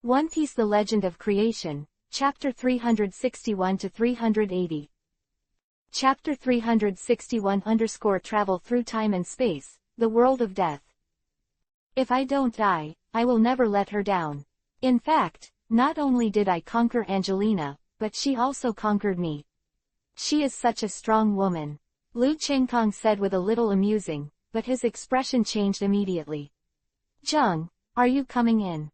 One Piece: The Legend of Creation, Chapter 361-380. Chapter 361 _ Travel Through Time and Space, The World of Death. If I don't die, I will never let her down. In fact, not only did I conquer Angelina, but she also conquered me. She is such a strong woman. Lu Chengkong said with a little amusing, but his expression changed immediately. Zheng, are you coming in?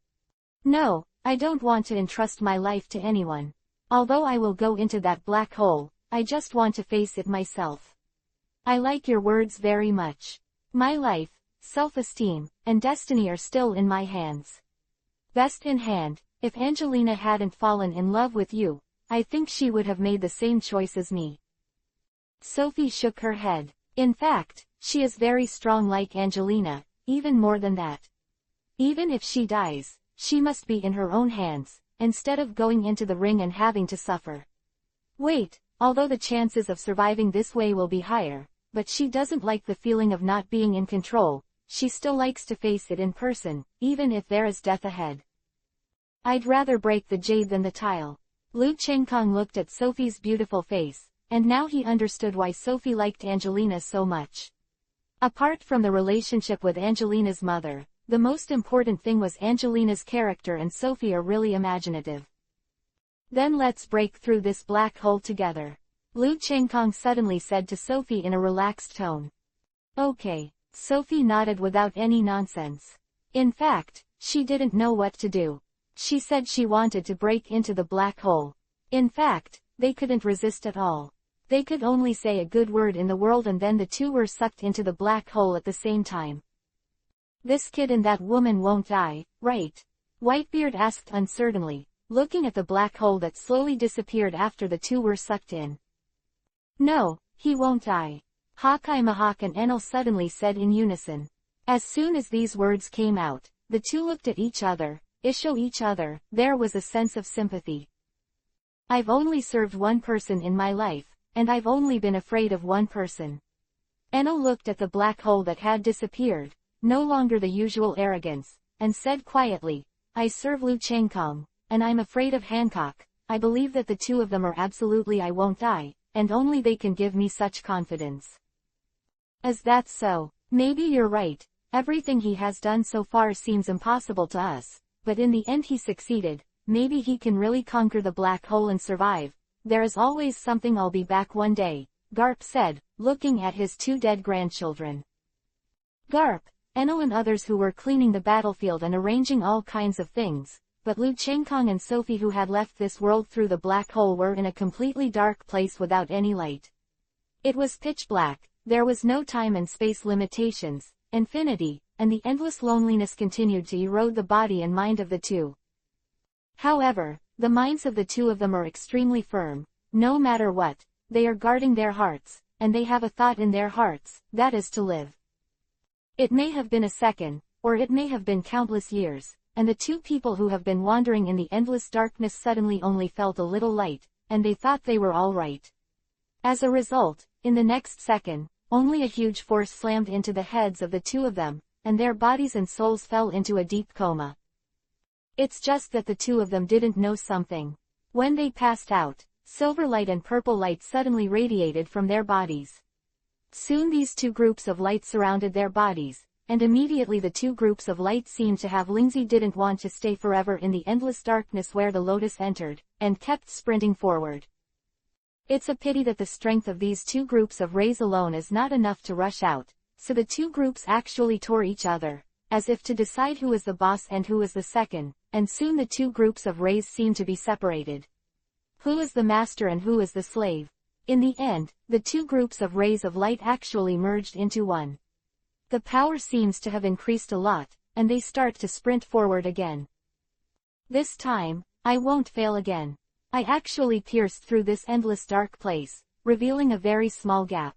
No, I don't want to entrust my life to anyone. Although I will go into that black hole, I just want to face it myself. I like your words very much. My life, self-esteem, and destiny are still in my hands. Best in hand, if Angelina hadn't fallen in love with you, I think she would have made the same choice as me. Sophie shook her head. In fact, she is very strong like Angelina, even more than that. Even if she dies, she must be in her own hands, instead of going into the ring and having to suffer. Wait, although the chances of surviving this way will be higher, but she doesn't like the feeling of not being in control, she still likes to face it in person, even if there is death ahead. I'd rather break the jade than the tile. Lu Chengkong looked at Sophie's beautiful face, and now he understood why Sophie liked Angelina so much. Apart from the relationship with Angelina's mother, the most important thing was Angelina's character, and Sophie are really imaginative. Then let's break through this black hole together. Lu Chengkong suddenly said to Sophie in a relaxed tone. Okay. Sophie nodded without any nonsense. In fact, she didn't know what to do. She said she wanted to break into the black hole. In fact, they couldn't resist at all. They could only say a good word in the world and then the two were sucked into the black hole at the same time. This kid and that woman won't die, right? Whitebeard asked uncertainly, looking at the black hole that slowly disappeared after the two were sucked in. No, he won't die. Hawkeye Mahawk and Enel suddenly said in unison. As soon as these words came out, the two looked at each other, each other, there was a sense of sympathy. I've only served one person in my life, and I've only been afraid of one person. Enel looked at the black hole that had disappeared, no longer the usual arrogance, and said quietly, I serve Lu Chengkong, and I'm afraid of Hancock. I believe that the two of them are absolutely I won't die, and only they can give me such confidence. Is that so? Maybe you're right. Everything he has done so far seems impossible to us, but in the end he succeeded. Maybe he can really conquer the black hole and survive. There is always something. I'll be back one day, Garp said, looking at his two dead grandchildren. Garp, Enel and others who were cleaning the battlefield and arranging all kinds of things, but Lu Chengkong and Sophie who had left this world through the black hole were in a completely dark place without any light. It was pitch black, there was no time and space limitations, infinity, and the endless loneliness continued to erode the body and mind of the two. However, the minds of the two of them are extremely firm. No matter what, they are guarding their hearts, and they have a thought in their hearts, that is to live. It may have been a second, or it may have been countless years, and the two people who have been wandering in the endless darkness suddenly only felt a little light, and they thought they were all right. As a result, in the next second, only a huge force slammed into the heads of the two of them, and their bodies and souls fell into a deep coma. It's just that the two of them didn't know something. When they passed out, silver light and purple light suddenly radiated from their bodies. Soon these two groups of light surrounded their bodies, and immediately the two groups of light seemed to have Lingzi didn't want to stay forever in the endless darkness where the lotus entered, and kept sprinting forward. It's a pity that the strength of these two groups of rays alone is not enough to rush out, so the two groups actually tore each other, as if to decide who is the boss and who is the second, and soon the two groups of rays seemed to be separated. Who is the master and who is the slave? In the end, the two groups of rays of light actually merged into one. The power seems to have increased a lot, and they start to sprint forward again. This time, I won't fail again. I actually pierced through this endless dark place, revealing a very small gap.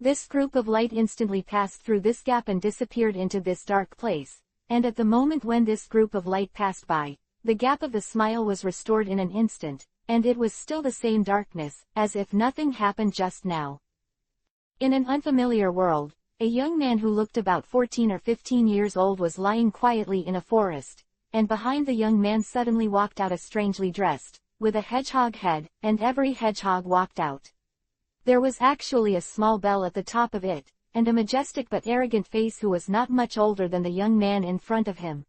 This group of light instantly passed through this gap and disappeared into this dark place, and at the moment when this group of light passed by, the gap of the smile was restored in an instant, and it was still the same darkness, as if nothing happened just now. In an unfamiliar world, a young man who looked about 14 or 15 years old was lying quietly in a forest, and behind the young man suddenly walked out a strangely dressed, with a hedgehog head, and every hedgehog walked out. There was actually a small bell at the top of it, and a majestic but arrogant face who was not much older than the young man in front of him.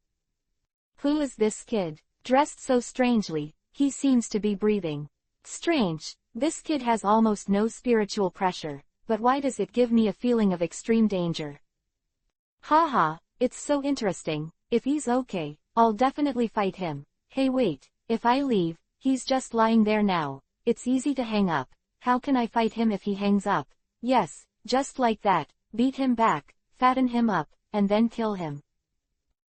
Who is this kid? Dressed so strangely, he seems to be breathing. Strange, this kid has almost no spiritual pressure, but why does it give me a feeling of extreme danger? Haha, it's so interesting. If he's okay, I'll definitely fight him. Hey wait, if I leave, he's just lying there now. It's easy to hang up. How can I fight him if he hangs up? Yes, just like that. Beat him back, fatten him up, and then kill him.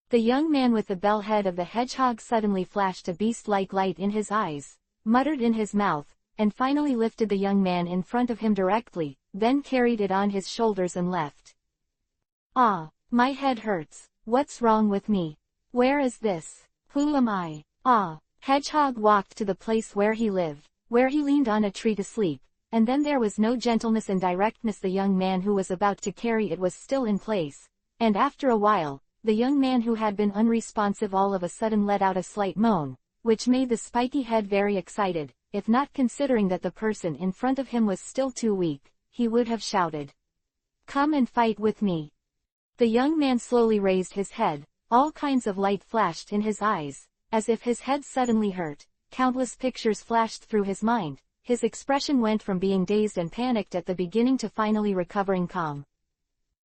The young man with the bell head of the hedgehog suddenly flashed a beast-like light in his eyes, muttered in his mouth, and finally lifted the young man in front of him directly, then carried it on his shoulders and left. Ah, my head hurts. What's wrong with me? Where is this? Who am I? Ah, Hedgehog walked to the place where he lived, where he leaned on a tree to sleep, and then there was no gentleness and directness. The young man who was about to carry it was still in place, and after a while, the young man who had been unresponsive all of a sudden let out a slight moan, which made the spiky head very excited. If not considering that the person in front of him was still too weak, he would have shouted, "Come and fight with me." The young man slowly raised his head, all kinds of light flashed in his eyes, as if his head suddenly hurt. Countless pictures flashed through his mind. His expression went from being dazed and panicked at the beginning to finally recovering calm.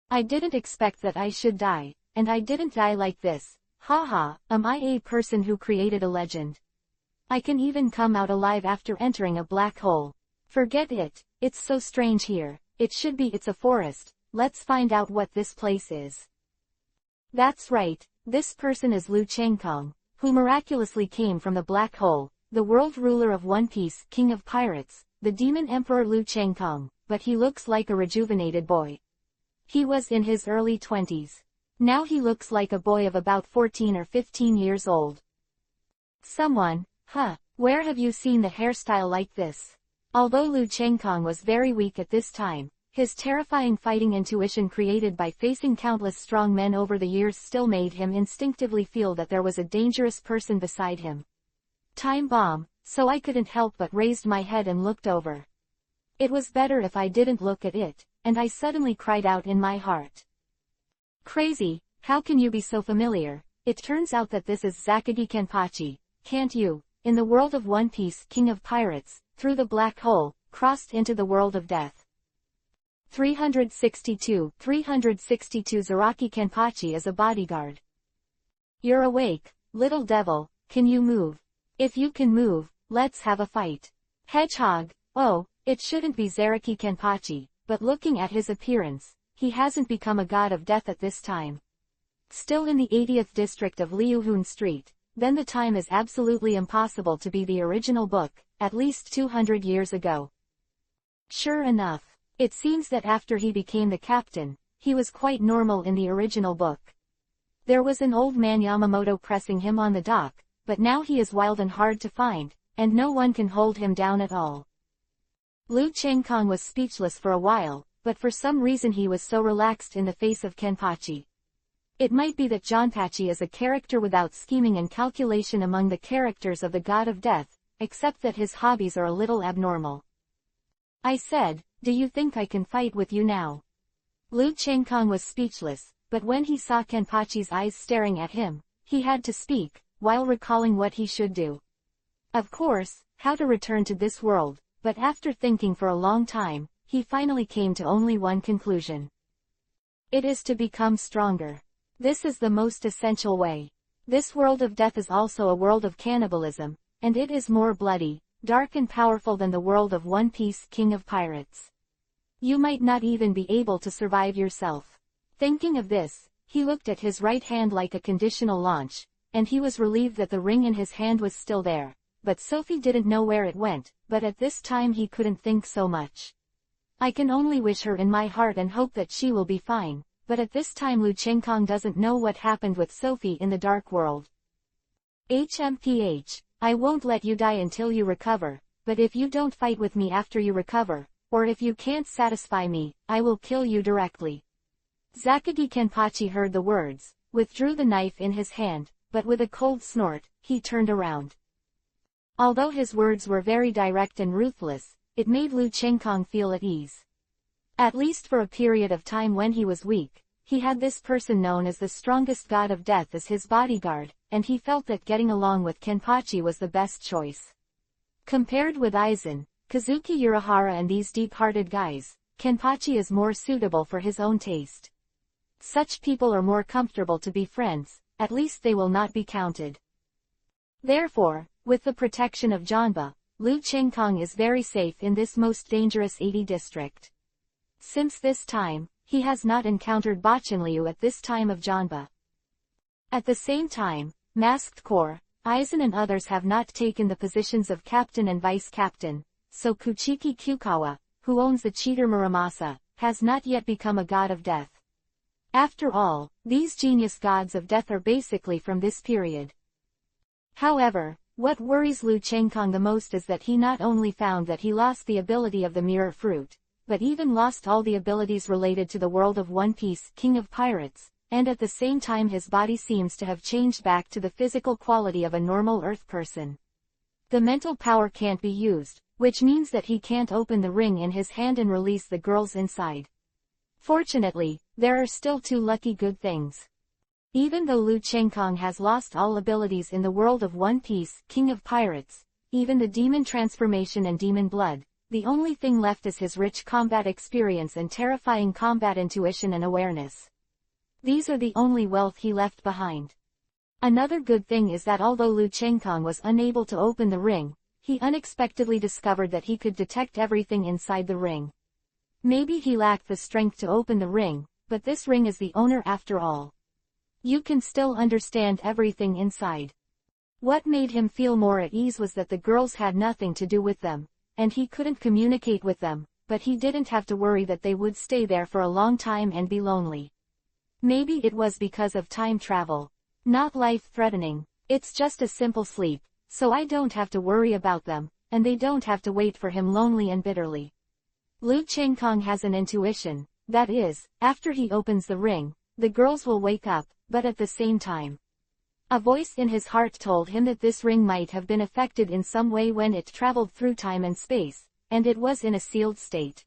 "I didn't expect that I should die, and I didn't die like this. Haha, am I a person who created a legend? I can even come out alive after entering a black hole. Forget it, it's so strange here. It's a forest. Let's find out what this place is." That's right, this person is Liu Changkong, who miraculously came from the black hole, the world ruler of One Piece, king of pirates, the demon emperor Liu Changkong, but he looks like a rejuvenated boy. He was in his early 20s. Now he looks like a boy of about 14 or 15 years old. Someone, where have you seen the hairstyle like this? Although Liu Changkong was very weak at this time, his terrifying fighting intuition created by facing countless strong men over the years still made him instinctively feel that there was a dangerous person beside him. Time bomb, so I couldn't help but raised my head and looked over. It was better if I didn't look at it, and I suddenly cried out in my heart. "Crazy, how can you be so familiar? It turns out that this is Zakagi Kenpachi, can't you, in the world of One Piece, king of pirates, through the black hole, crossed into the world of death." 362 Zaraki Kenpachi is a bodyguard. "You're awake, little devil, can you move? If you can move, let's have a fight." Hedgehog, oh, it shouldn't be Zaraki Kenpachi, but looking at his appearance, he hasn't become a god of death at this time. Still in the 80th district of Liuhun Street, then the time is absolutely impossible to be the original book, at least 200 years ago. Sure enough. It seems that after he became the captain, he was quite normal in the original book. There was an old man Yamamoto pressing him on the dock, but now he is wild and hard to find, and no one can hold him down at all. Liu Changkong was speechless for a while, but for some reason he was so relaxed in the face of Kenpachi. It might be that Jonpachi is a character without scheming and calculation among the characters of the God of Death, except that his hobbies are a little abnormal. I said, "Do you think I can fight with you now?" Liu Changkong was speechless, but when he saw Kenpachi's eyes staring at him, he had to speak, while recalling what he should do. Of course, how to return to this world, but after thinking for a long time, he finally came to only one conclusion. It is to become stronger. This is the most essential way. This world of death is also a world of cannibalism, and it is more bloody, dark and powerful than the world of One Piece, king of pirates. You might not even be able to survive yourself. Thinking of this, he looked at his right hand like a conditional launch, and he was relieved that the ring in his hand was still there, but Sophie didn't know where it went, but at this time he couldn't think so much. I can only wish her in my heart and hope that she will be fine, but at this time Liu Changkong doesn't know what happened with Sophie in the dark world. HMPH. I won't let you die until you recover, but if you don't fight with me after you recover, or if you can't satisfy me, I will kill you directly. Zakagi Kenpachi heard the words, withdrew the knife in his hand, but with a cold snort, he turned around. Although his words were very direct and ruthless, it made Lu Chenggong feel at ease. At least for a period of time when he was weak, he had this person known as the strongest god of death as his bodyguard, and he felt that getting along with Kenpachi was the best choice. Compared with Aizen, Kazuki Urahara and these deep-hearted guys, Kenpachi is more suitable for his own taste. Such people are more comfortable to be friends, at least they will not be counted. Therefore, with the protection of Janba, Lu Chenggong is very safe in this most dangerous 80 district. Since this time, he has not encountered Bachanliu at this time of Janba. At the same time, Masked Corps, Aizen and others have not taken the positions of captain and vice captain, so Kuchiki Kyukawa, who owns the cheater Muramasa, has not yet become a god of death. After all, these genius gods of death are basically from this period. However, what worries Lu Chenggong the most is that he not only found that he lost the ability of the mirror fruit, but even lost all the abilities related to the world of One Piece, King of Pirates, and at the same time his body seems to have changed back to the physical quality of a normal Earth person. The mental power can't be used, which means that he can't open the ring in his hand and release the girls inside. Fortunately, there are still two lucky good things. Even though Lu Chenggong has lost all abilities in the world of One Piece, King of Pirates, even the demon transformation and demon blood, the only thing left is his rich combat experience and terrifying combat intuition and awareness. These are the only wealth he left behind. Another good thing is that although Lu Chenggong was unable to open the ring, he unexpectedly discovered that he could detect everything inside the ring. Maybe he lacked the strength to open the ring, but this ring is the owner after all. You can still understand everything inside. What made him feel more at ease was that the girls had nothing to do with them, and he couldn't communicate with them, but he didn't have to worry that they would stay there for a long time and be lonely. Maybe it was because of time travel. Not life-threatening, it's just a simple sleep, so I don't have to worry about them, and they don't have to wait for him lonely and bitterly. Lu Chenggong has an intuition, that is, after he opens the ring, the girls will wake up, but at the same time. A voice in his heart told him that this ring might have been affected in some way when it traveled through time and space, and it was in a sealed state.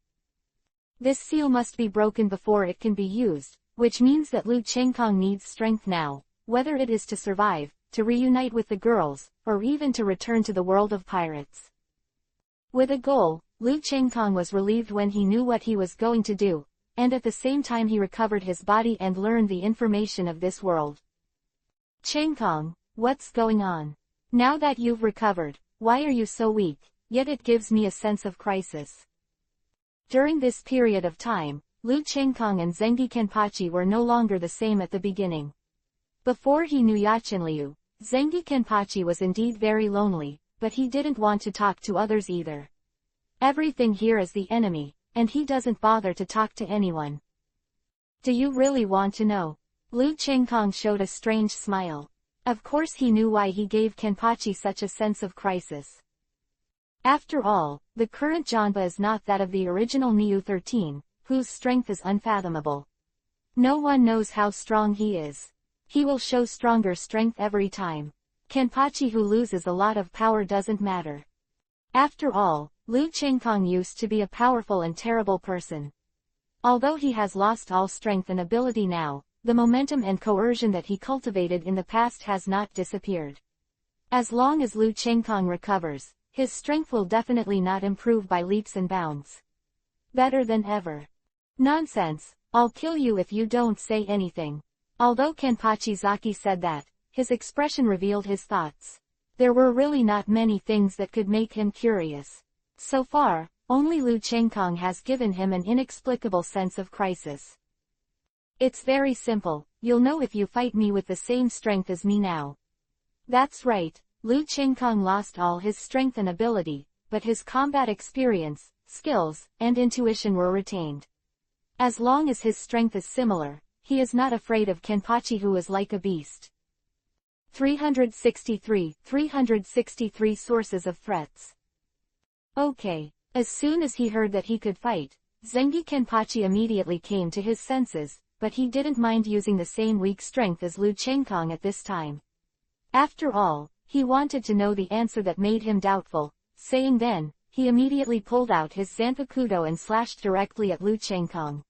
This seal must be broken before it can be used, which means that Lu Chenggong needs strength now, whether it is to survive, to reunite with the girls, or even to return to the world of pirates. With a goal, Lu Chenggong was relieved when he knew what he was going to do, and at the same time he recovered his body and learned the information of this world. Chenggong, what's going on? Now that you've recovered, why are you so weak? Yet it gives me a sense of crisis. During this period of time, Lu Chenggong and Zengi Kenpachi were no longer the same at the beginning. Before he knew Yachinliu, Zengi Kenpachi was indeed very lonely, but he didn't want to talk to others either. Everything here is the enemy, and he doesn't bother to talk to anyone. Do you really want to know? Lu Chenggong showed a strange smile. Of course he knew why he gave Kenpachi such a sense of crisis. After all, the current Janba is not that of the original Niu 13, whose strength is unfathomable. No one knows how strong he is. He will show stronger strength every time. Kenpachi who loses a lot of power doesn't matter. After all, Lu Chenggong used to be a powerful and terrible person. Although he has lost all strength and ability now, the momentum and coercion that he cultivated in the past has not disappeared. As long as Lu Chenggong recovers, his strength will definitely not improve by leaps and bounds. Better than ever. Nonsense, I'll kill you if you don't say anything. Although Kenpachi Zaki said that, his expression revealed his thoughts. There were really not many things that could make him curious. So far, only Lu Chenggong has given him an inexplicable sense of crisis. It's very simple, you'll know if you fight me with the same strength as me now. That's right, Lu Chenggong lost all his strength and ability, but his combat experience, skills, and intuition were retained. As long as his strength is similar, he is not afraid of Kenpachi who is like a beast. 363 Sources of Threats. Okay. As soon as he heard that he could fight, Zengi Kenpachi immediately came to his senses, but he didn't mind using the same weak strength as Lu Chenggong at this time. After all, he wanted to know the answer that made him doubtful, saying then, he immediately pulled out his zanpakuto and slashed directly at Lu Chengkong.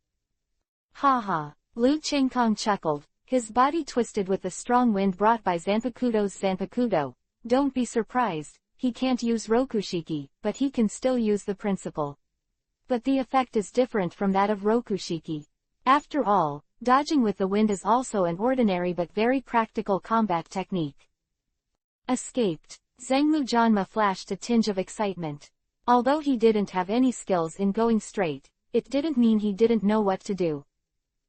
Ha ha! Lu Chengkong chuckled, his body twisted with the strong wind brought by Zanpakuto's zanpakuto. Don't be surprised, he can't use Rokushiki, but he can still use the principle. But the effect is different from that of Rokushiki. After all, dodging with the wind is also an ordinary but very practical combat technique. Escaped. Zhengmu Janma flashed a tinge of excitement. Although he didn't have any skills in going straight, it didn't mean he didn't know what to do.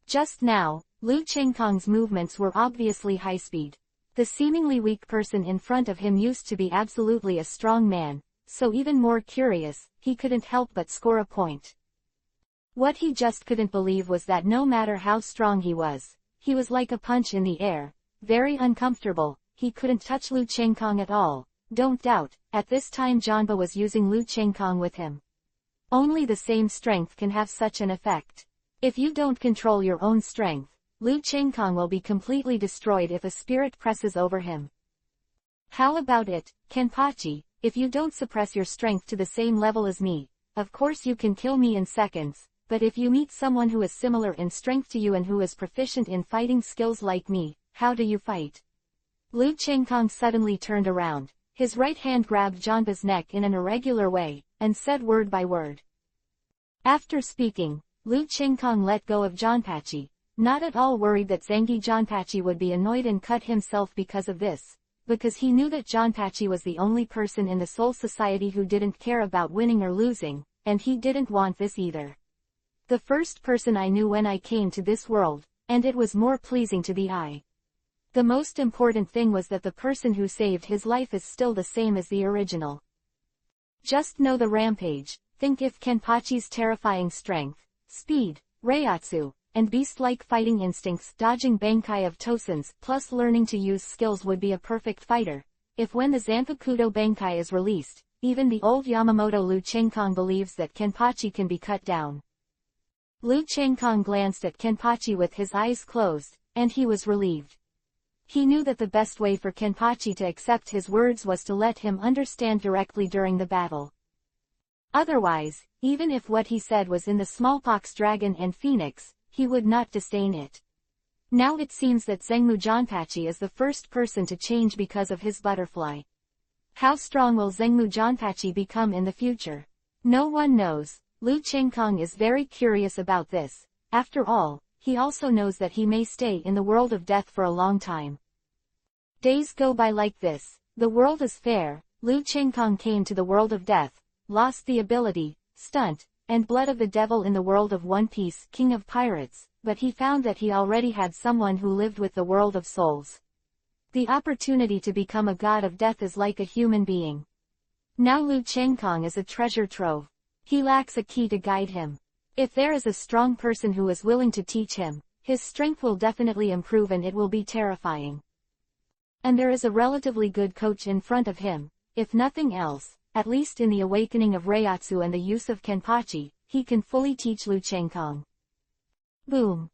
Just now, Lu Chengkong's movements were obviously high-speed. The seemingly weak person in front of him used to be absolutely a strong man, so even more curious, he couldn't help but score a point. What he just couldn't believe was that no matter how strong he was like a punch in the air, very uncomfortable, he couldn't touch Lu Chengkong at all. Don't doubt, at this time Janpa was using Lu Chengkong with him. Only the same strength can have such an effect. If you don't control your own strength, Lu Chengkong will be completely destroyed if a spirit presses over him. How about it, Kenpachi, if you don't suppress your strength to the same level as me, of course you can kill me in seconds, but if you meet someone who is similar in strength to you and who is proficient in fighting skills like me, how do you fight? Lu Chengkong suddenly turned around, his right hand grabbed Janpa's neck in an irregular way, and said word by word. After speaking, Lu Chengkong let go of Janpachi, not at all worried that Zengi Janpachi would be annoyed and cut himself because of this, because he knew that Janpachi was the only person in the Soul Society who didn't care about winning or losing, and he didn't want this either. The first person I knew when I came to this world, and it was more pleasing to the eye. The most important thing was that the person who saved his life is still the same as the original. Just know the rampage, think if Kenpachi's terrifying strength, speed, reiatsu, and beast-like fighting instincts, dodging Bankai of Tosins, plus learning to use skills would be a perfect fighter. If when the Zanpakuto Bankai is released, even the old Yamamoto Lu Chengkong believes that Kenpachi can be cut down. Lu Chengkong glanced at Kenpachi with his eyes closed, and he was relieved. He knew that the best way for Kenpachi to accept his words was to let him understand directly during the battle. Otherwise, even if what he said was in the smallpox dragon and phoenix, he would not disdain it. Now it seems that Zhengmu Janpachi is the first person to change because of his butterfly. How strong will Zhengmu Janpachi become in the future? No one knows. Lu Chengkong is very curious about this. After all, he also knows that he may stay in the world of death for a long time. Days go by like this. The world is fair. Lu Chengkong came to the world of death, lost the ability, stunt, and blood of the devil in the world of One Piece, King of Pirates, but he found that he already had someone who lived with the world of souls. The opportunity to become a god of death is like a human being. Now Lu Chengkong is a treasure trove. He lacks a key to guide him. If there is a strong person who is willing to teach him, his strength will definitely improve and it will be terrifying. And there is a relatively good coach in front of him, if nothing else, at least in the awakening of Reiatsu and the use of Kenpachi, he can fully teach Lu Chengkong. Boom!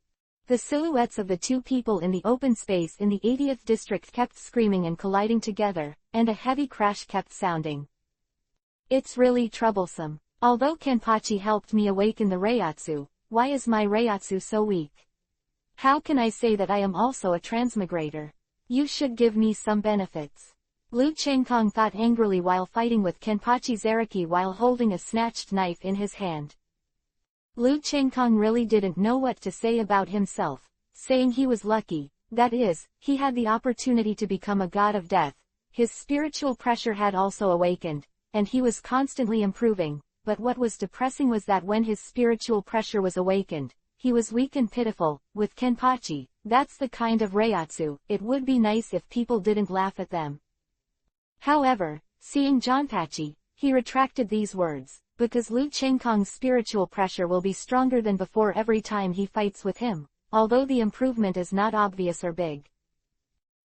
The silhouettes of the two people in the open space in the 80th district kept screaming and colliding together, and a heavy crash kept sounding. It's really troublesome. Although Kenpachi helped me awaken the Reiatsu, why is my Reiatsu so weak? How can I say that I am also a transmigrator? You should give me some benefits. Lu Chengkong thought angrily while fighting with Kenpachi Zaraki while holding a snatched knife in his hand. Lu Chengkong really didn't know what to say about himself, saying he was lucky, that is, he had the opportunity to become a god of death, his spiritual pressure had also awakened, and he was constantly improving, but what was depressing was that when his spiritual pressure was awakened, he was weak and pitiful. With Kenpachi, that's the kind of Reiatsu, it would be nice if people didn't laugh at them. However, seeing Janpachi, he retracted these words, because Lu Chengkong's spiritual pressure will be stronger than before every time he fights with him, although the improvement is not obvious or big.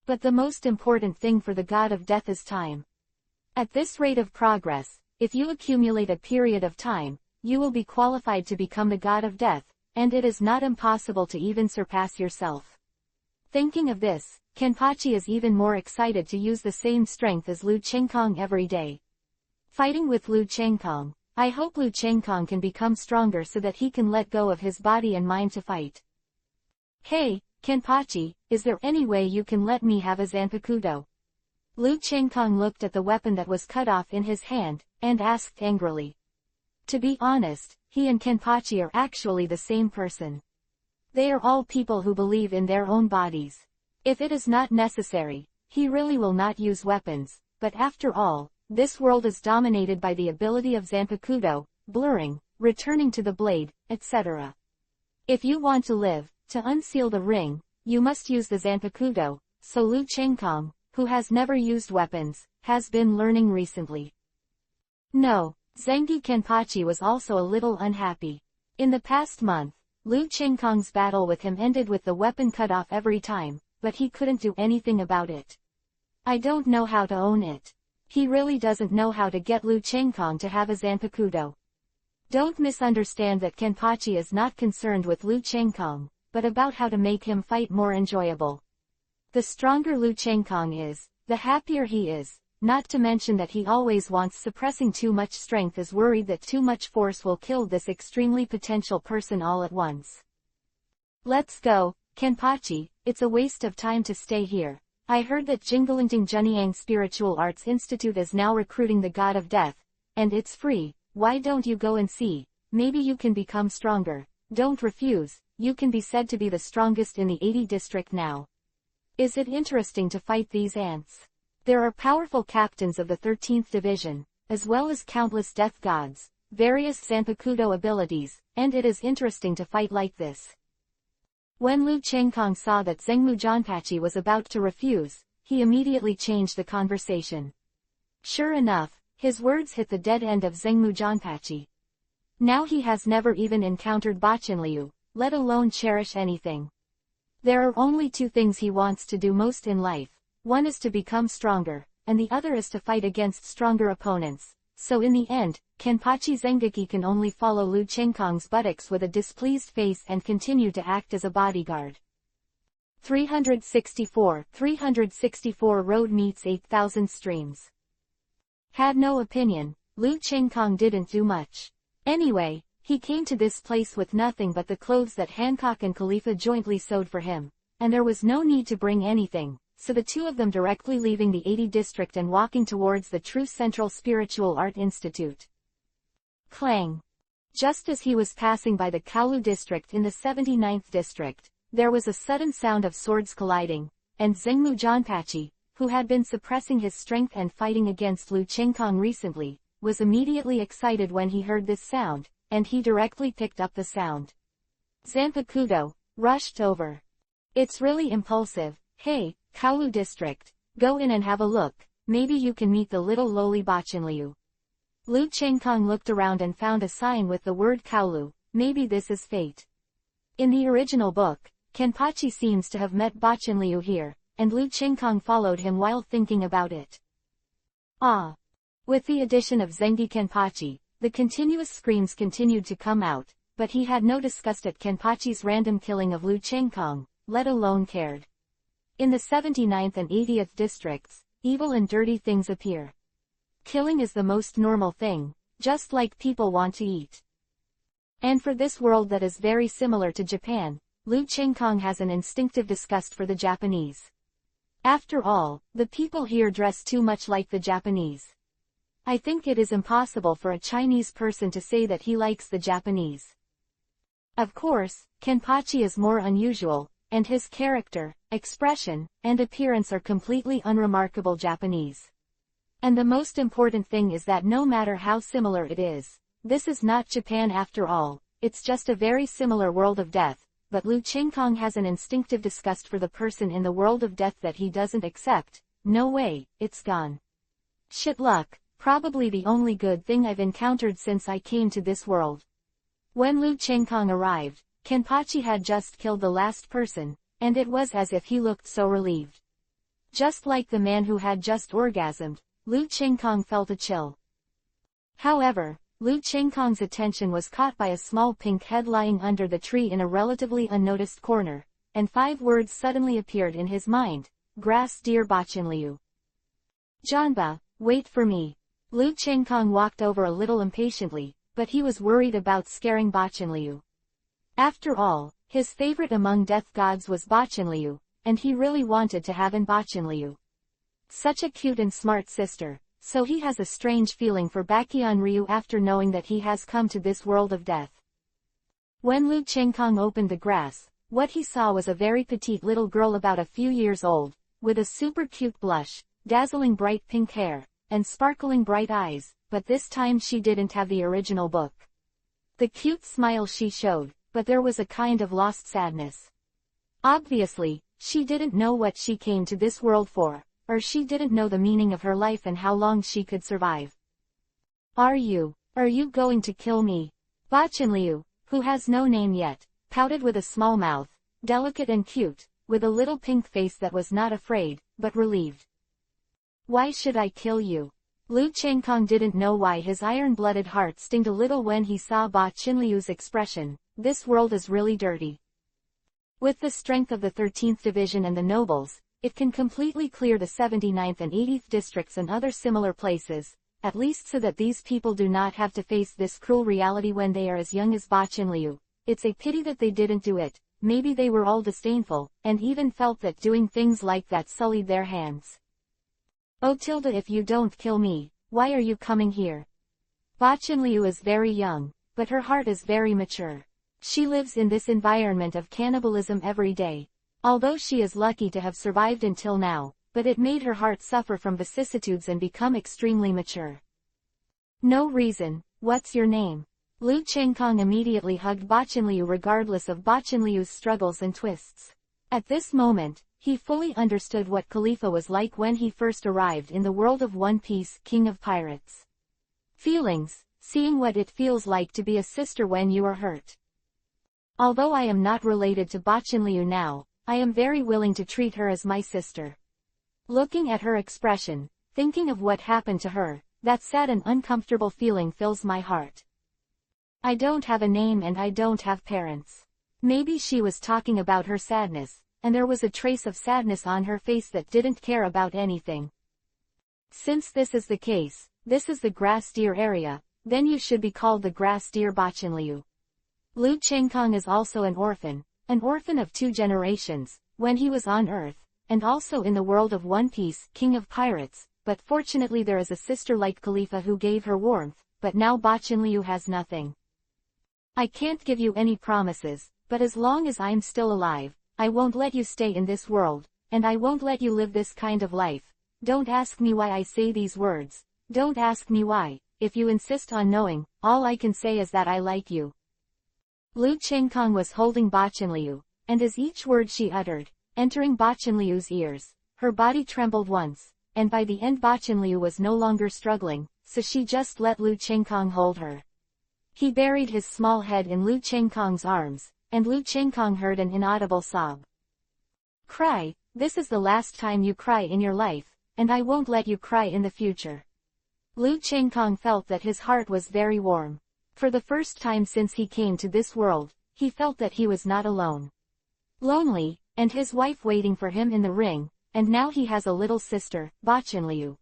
But the most important thing for the god of death is time. At this rate of progress, if you accumulate a period of time, you will be qualified to become the god of death, and it is not impossible to even surpass yourself. Thinking of this, Kenpachi is even more excited to use the same strength as Lu Chengkong every day. Fighting with Lu Chengkong. I hope Lu Chengkong can become stronger so that he can let go of his body and mind to fight. Hey, Kenpachi, is there any way you can let me have a Zanpakuto? Lu Chengkong looked at the weapon that was cut off in his hand, and asked angrily. To be honest, he and Kenpachi are actually the same person. They are all people who believe in their own bodies. If it is not necessary, he really will not use weapons, but after all, this world is dominated by the ability of Zanpakuto, blurring, returning to the blade, etc. If you want to live, to unseal the ring, you must use the Zanpakuto, so Lu Chengkong, who has never used weapons, has been learning recently. No, Zengi Kenpachi was also a little unhappy. In the past month, Lu Chengkong's battle with him ended with the weapon cut off every time, but he couldn't do anything about it. I don't know how to own it. He really doesn't know how to get Lu Chengkong to have a Zanpakuto. Don't misunderstand that Kenpachi is not concerned with Lu Chengkong, but about how to make him fight more enjoyable. The stronger Lu Chengkong is, the happier he is, not to mention that he always wants suppressing too much strength, is worried that too much force will kill this extremely potential person all at once. Let's go, Kenpachi, it's a waste of time to stay here. I heard that Jinggalingting Junyang Spiritual Arts Institute is now recruiting the God of Death, and it's free. Why don't you go and see? Maybe you can become stronger. Don't refuse, you can be said to be the strongest in the 80 district now. Is it interesting to fight these ants? There are powerful captains of the 13th division, as well as countless death gods, various Zanpakuto abilities, and it is interesting to fight like this. When Lu Chengkong saw that Zengmu Janpachi was about to refuse, he immediately changed the conversation. Sure enough, his words hit the dead end of Zengmu Janpachi. Now he has never even encountered Bachenliu, let alone cherish anything. There are only two things he wants to do most in life. One is to become stronger, and the other is to fight against stronger opponents. So in the end, Kenpachi Zengeki can only follow Lu Chengkong's buttocks with a displeased face and continue to act as a bodyguard. 364 Road meets 8,000 streams. Had no opinion, Lu Chengkong didn't do much. Anyway, he came to this place with nothing but the clothes that Hancock and Khalifa jointly sewed for him, and there was no need to bring anything. So the two of them directly leaving the 80 district and walking towards the true Central Spiritual Art Institute. Clang! Just as he was passing by the Kaulu district in the 79th district, there was a sudden sound of swords colliding, and Zengmu Janpachi, who had been suppressing his strength and fighting against Lu Chengkong recently, was immediately excited when he heard this sound, and he directly picked up the sound. Zanpakuto, rushed over. It's really impulsive. Hey, Kaulu district, go in and have a look, maybe you can meet the little lowly Bachenliu. Lu Chengkong looked around and found a sign with the word Kaulu, maybe this is fate. In the original book, Kenpachi seems to have met Bachenliu here, and Lu Chengkong followed him while thinking about it. Ah! With the addition of Zengi Kenpachi, the continuous screams continued to come out, but he had no disgust at Kenpachi's random killing of Lu Chengkong, let alone cared. In the 79th and 80th districts, evil and dirty things appear. Killing is the most normal thing, just like people want to eat. And for this world that is very similar to Japan, Lu Chengkong has an instinctive disgust for the Japanese. After all, the people here dress too much like the Japanese. I think it is impossible for a Chinese person to say that he likes the Japanese. Of course, Kenpachi is more unusual, and his character, expression, and appearance are completely unremarkable Japanese. And the most important thing is that no matter how similar it is, this is not Japan after all, it's just a very similar world of death, but Lu Chengkong has an instinctive disgust for the person in the world of death that he doesn't accept. No way, it's gone. Shit luck, probably the only good thing I've encountered since I came to this world. When Lu Chengkong arrived, Kenpachi had just killed the last person, and it was as if he looked so relieved. Just like the man who had just orgasmed, Lu Chengkong felt a chill. However, Lu Chengkong's attention was caught by a small pink head lying under the tree in a relatively unnoticed corner, and 5 words suddenly appeared in his mind. Grass Deer Bachenliu. Janba, wait for me. Lu Chengkong walked over a little impatiently, but he was worried about scaring Bachenliu. After all, his favorite among death gods was Bachenliu, and he really wanted to have an Bachenliu. Such a cute and smart sister, so he has a strange feeling for Baekhyun after knowing that he has come to this world of death. When Lu Chengkong opened the grass, what he saw was a very petite little girl about a few years old, with a super cute blush, dazzling bright pink hair, and sparkling bright eyes, but this time she didn't have the original book. The cute smile she showed, but there was a kind of lost sadness. Obviously, she didn't know what she came to this world for, or she didn't know the meaning of her life and how long she could survive. Are you going to kill me? Bachenliu, who has no name yet, pouted with a small mouth, delicate and cute, with a little pink face that was not afraid, but relieved. Why should I kill you? Lu Chengkong didn't know why his iron-blooded heart stinged a little when he saw Bachenliu's expression. This world is really dirty. With the strength of the 13th Division and the nobles, it can completely clear the 79th and 80th districts and other similar places, at least so that these people do not have to face this cruel reality when they are as young as Bachenliu. It's a pity that they didn't do it. Maybe they were all disdainful, and even felt that doing things like that sullied their hands. Oh Tilda, if you don't kill me, why are you coming here? Bachenliu is very young, but her heart is very mature. She lives in this environment of cannibalism every day. Although she is lucky to have survived until now, but it made her heart suffer from vicissitudes and become extremely mature. No reason. What's your name? Lu Chengkong immediately hugged Bachenliu regardless of Bachenliu's struggles and twists. At this moment, he fully understood what Khalifa was like when he first arrived in the world of One Piece, King of Pirates. Feelings, seeing what it feels like to be a sister when you are hurt. Although I am not related to Bachenliu now, I am very willing to treat her as my sister. Looking at her expression, thinking of what happened to her, that sad and uncomfortable feeling fills my heart. I don't have a name and I don't have parents. Maybe she was talking about her sadness, and there was a trace of sadness on her face that didn't care about anything. Since this is the case, this is the Grass Deer area, then you should be called the Grass Deer Bachenliu. Lu Chengkong is also an orphan of 2 generations, when he was on Earth, and also in the world of One Piece, King of Pirates, but fortunately there is a sister like Khalifa who gave her warmth, but now Bachenliu has nothing. I can't give you any promises, but as long as I'm still alive, I won't let you stay in this world, and I won't let you live this kind of life. Don't ask me why I say these words. Don't ask me why. If you insist on knowing, all I can say is that I like you. Lu Chengkong was holding Bachenliu, and as each word she uttered, entering Bachenliu's ears, her body trembled once, and by the end Bachenliu was no longer struggling, so she just let Lu Chengkong hold her. He buried his small head in Lu Chengkong's arms, and Lu Chengkong heard an inaudible sob. Cry, this is the last time you cry in your life, and I won't let you cry in the future. Lu Chengkong felt that his heart was very warm. For the first time since he came to this world, he felt that he was not alone. Lonely, and his wife waiting for him in the ring, and now he has a little sister, Bachenliu.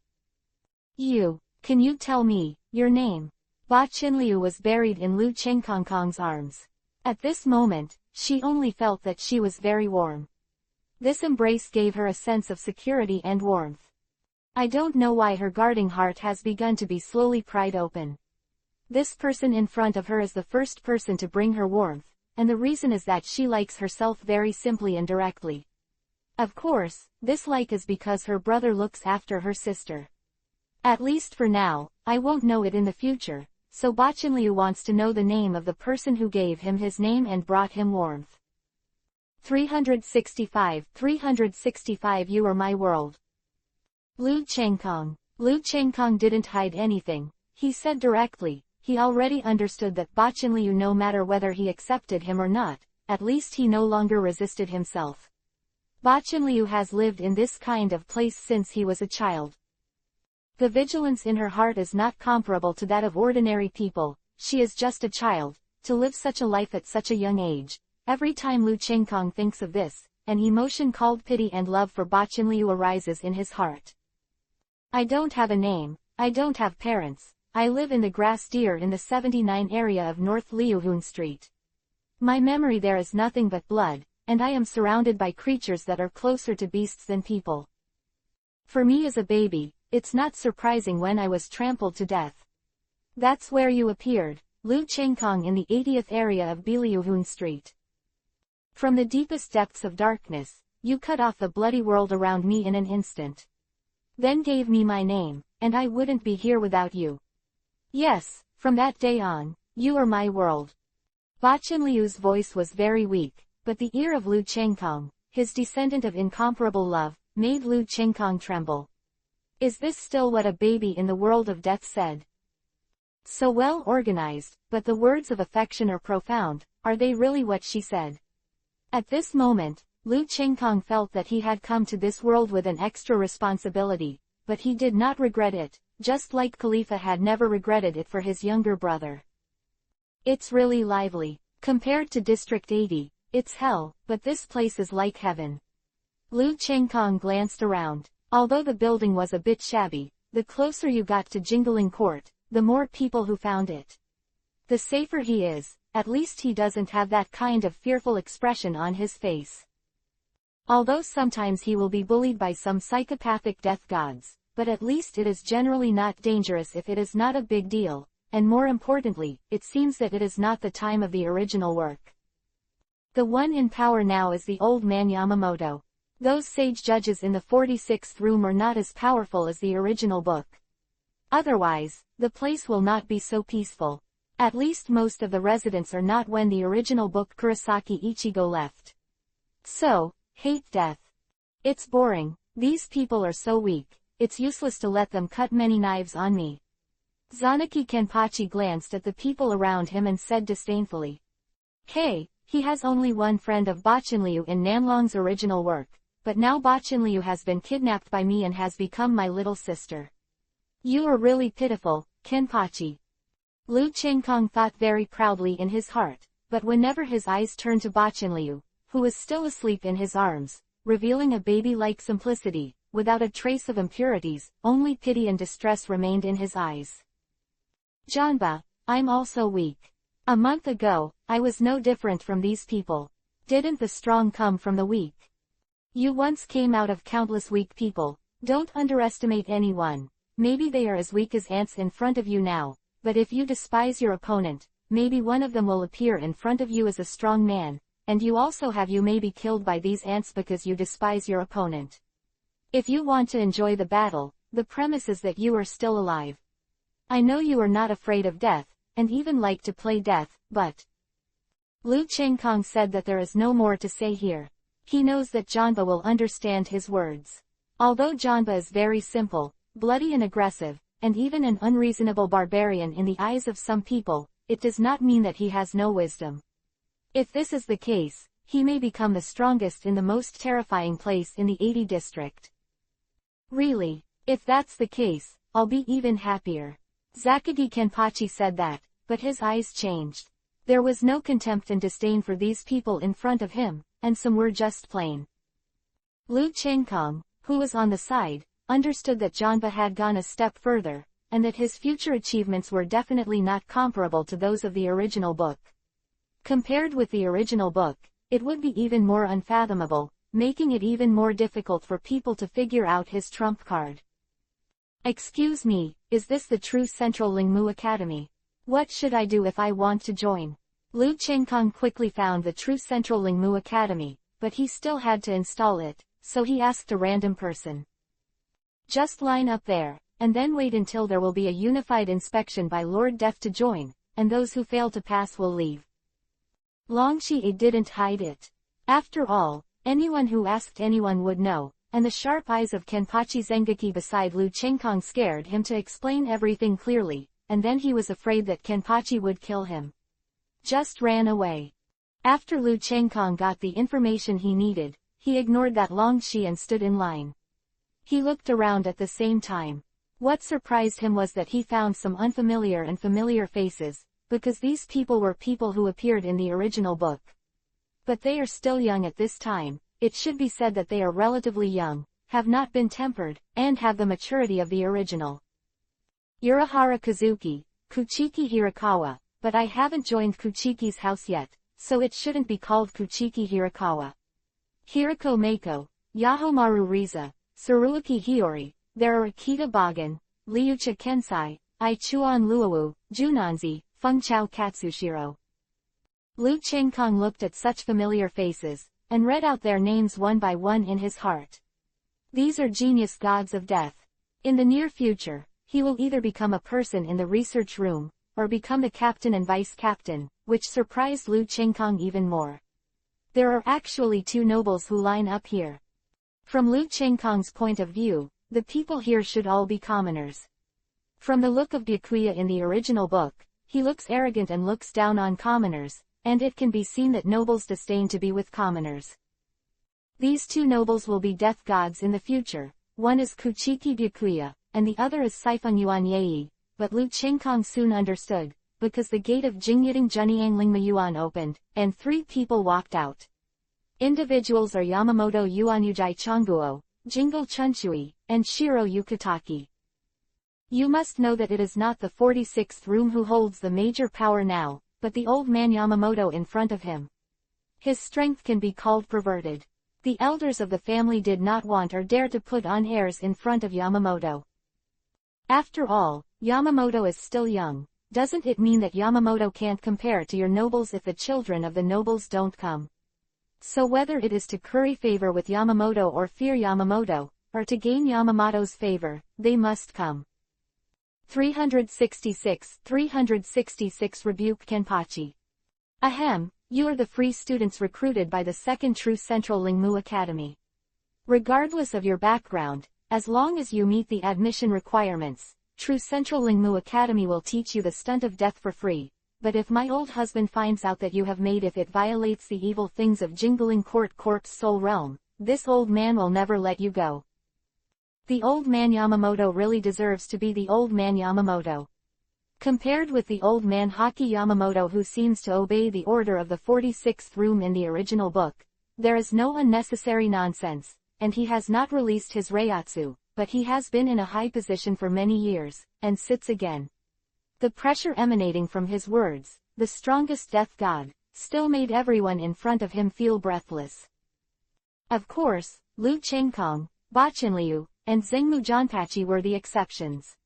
Can you tell me your name? Bachenliu was buried in Lu Chengkong's arms. At this moment, she only felt that she was very warm. This embrace gave her a sense of security and warmth. I don't know why her guarding heart has begun to be slowly pried open. This person in front of her is the first person to bring her warmth, and the reason is that she likes herself very simply and directly. Of course, this like is because her brother looks after her sister. At least for now, I won't know it in the future, so Bachenliu wants to know the name of the person who gave him his name and brought him warmth. 365 You are my world. Lu Chengkong. Lu Chengkong didn't hide anything, he said directly. He already understood that Bachenliu, no matter whether he accepted him or not, at least he no longer resisted himself. Bachenliu has lived in this kind of place since he was a child. The vigilance in her heart is not comparable to that of ordinary people. She is just a child, to live such a life at such a young age. Every time Lu Chengkong thinks of this, an emotion called pity and love for Bachinliu arises in his heart. I don't have a name, I don't have parents, I live in the grass deer in the 79 area of North Liuhun Street. My memory there is nothing but blood, and I am surrounded by creatures that are closer to beasts than people. For me as a baby, it's not surprising when I was trampled to death. That's where you appeared, Lu Chengkong, in the 80th area of Biliuhun Street. From the deepest depths of darkness, you cut off the bloody world around me in an instant. Then gave me my name, and I wouldn't be here without you. Yes, from that day on, you are my world. Bachinliu's voice was very weak, but the ear of Lu Chengkong, his descendant of incomparable love, made Lu Chengkong tremble. Is this still what a baby in the world of death said? So well organized, but the words of affection are profound, are they really what she said? At this moment, Lu Chengkong felt that he had come to this world with an extra responsibility, but he did not regret it, just like Khalifa had never regretted it for his younger brother. It's really lively. Compared to District 80, it's hell, but this place is like heaven. Lu Chengkong glanced around. Although the building was a bit shabby, the closer you got to Jingling Court, the more people who found it. The safer he is, at least he doesn't have that kind of fearful expression on his face. Although sometimes he will be bullied by some psychopathic death gods, but at least it is generally not dangerous if it is not a big deal, and more importantly, it seems that it is not the time of the original work. The one in power now is the old man Yamamoto. Those sage judges in the 46th room are not as powerful as the original book. Otherwise, the place will not be so peaceful. At least most of the residents are not when the original book Kurosaki Ichigo left. So, hate death. It's boring, these people are so weak, it's useless to let them cut many knives on me. Zanaki Kenpachi glanced at the people around him and said disdainfully. Hey, he has only one friend of Bachinliu in Nanlong's original work. But now Bachinliu has been kidnapped by me and has become my little sister. You are really pitiful, Kenpachi. Lu Chengkong thought very proudly in his heart, but whenever his eyes turned to Bachinliu, who was still asleep in his arms, revealing a baby-like simplicity, without a trace of impurities, only pity and distress remained in his eyes. Janba, I'm also weak. A month ago, I was no different from these people. Didn't the strong come from the weak? You once came out of countless weak people. Don't underestimate anyone. Maybe they are as weak as ants in front of you now, but if you despise your opponent, maybe one of them will appear in front of you as a strong man, and you may be killed by these ants because you despise your opponent. If you want to enjoy the battle, the premise is that you are still alive. I know you are not afraid of death, and even like to play death, but... Lu Chengkong said that there is no more to say here. He knows that Janba will understand his words. Although Janba is very simple, bloody and aggressive, and even an unreasonable barbarian in the eyes of some people, it does not mean that he has no wisdom. If this is the case, he may become the strongest in the most terrifying place in the 80 district. Really, if that's the case, I'll be even happier. Zakagi Kenpachi said that, but his eyes changed. There was no contempt and disdain for these people in front of him, and some were just plain. Lu Chengkong, who was on the side, understood that Janba had gone a step further, and that his future achievements were definitely not comparable to those of the original book. Compared with the original book, it would be even more unfathomable, making it even more difficult for people to figure out his trump card. Excuse me, is this the true Central Lingmu Academy? What should I do if I want to join? Lu Chengkong quickly found the true Central Lingmu Academy, but he still had to install it, so he asked a random person. Just line up there, and then wait until there will be a unified inspection by Lord Death to join, and those who fail to pass will leave. Long Xie didn't hide it. After all, anyone who asked anyone would know, and the sharp eyes of Kenpachi Zengaki beside Lu Chengkong scared him to explain everything clearly, and then he was afraid that Kenpachi would kill him. Just ran away. After Lu Chengkong got the information he needed, he ignored that Long Xie and stood in line. He looked around at the same time. What surprised him was that he found some unfamiliar and familiar faces, because these people were people who appeared in the original book. But they are still young at this time, it should be said that they are relatively young, have not been tempered, and have the maturity of the original. Urahara Kazuki, Kuchiki Hirakawa, but I haven't joined Kuchiki's house yet, so it shouldn't be called Kuchiki Hirakawa. Hirako Mako, Yahomaru Riza, Tsuruuki Hiyori, there are Akita Bagan, Liucha Kensai, Ichuan Luowu, Junanzi, Fengchao Katsushiro. Lu Chengkong looked at such familiar faces, and read out their names one by one in his heart. These are genius gods of death. In the near future, he will either become a person in the research room, or become the captain and vice captain, which surprised Lu Chengkong even more. There are actually two nobles who line up here. From Lu Chengkong's point of view, the people here should all be commoners. From the look of Byakuya in the original book, he looks arrogant and looks down on commoners, and it can be seen that nobles disdain to be with commoners. These two nobles will be death gods in the future, one is Kuchiki Byakuya, and the other is Saifeng Yuan Yei, but Lu Chengkong soon understood, because the gate of Jingyiting Juniangling Yuan opened, and three people walked out. Individuals are Yamamoto Yuanujai Chongguo, Jingle Chunchui, and Shiro Yukitaki. You must know that it is not the 46th room who holds the major power now, but the old man Yamamoto in front of him. His strength can be called perverted. The elders of the family did not want or dare to put on airs in front of Yamamoto. After all, Yamamoto is still young. Doesn't it mean that Yamamoto can't compare to your nobles if the children of the nobles don't come? So whether it is to curry favor with Yamamoto or fear Yamamoto, or to gain Yamamoto's favor, they must come. 366 Rebuke Kenpachi. Ahem, you are the free students recruited by the Second True Central Lingmu Academy. Regardless of your background, as long as you meet the admission requirements, True Central Lingmu Academy will teach you the stunt of death for free. But if my old husband finds out that you have made if it violates the evil things of Jingling Court Corpse Soul Realm, this old man will never let you go. The old man Yamamoto really deserves to be the old man Yamamoto. Compared with the old man Haki Yamamoto who seems to obey the order of the 46th room in the original book, there is no unnecessary nonsense, and he has not released his Reiatsu, but he has been in a high position for many years, and sits again. The pressure emanating from his words, the strongest death god, still made everyone in front of him feel breathless. Of course, Lu Chengkong, Bachinliu, and Zengmu Janpachi were the exceptions.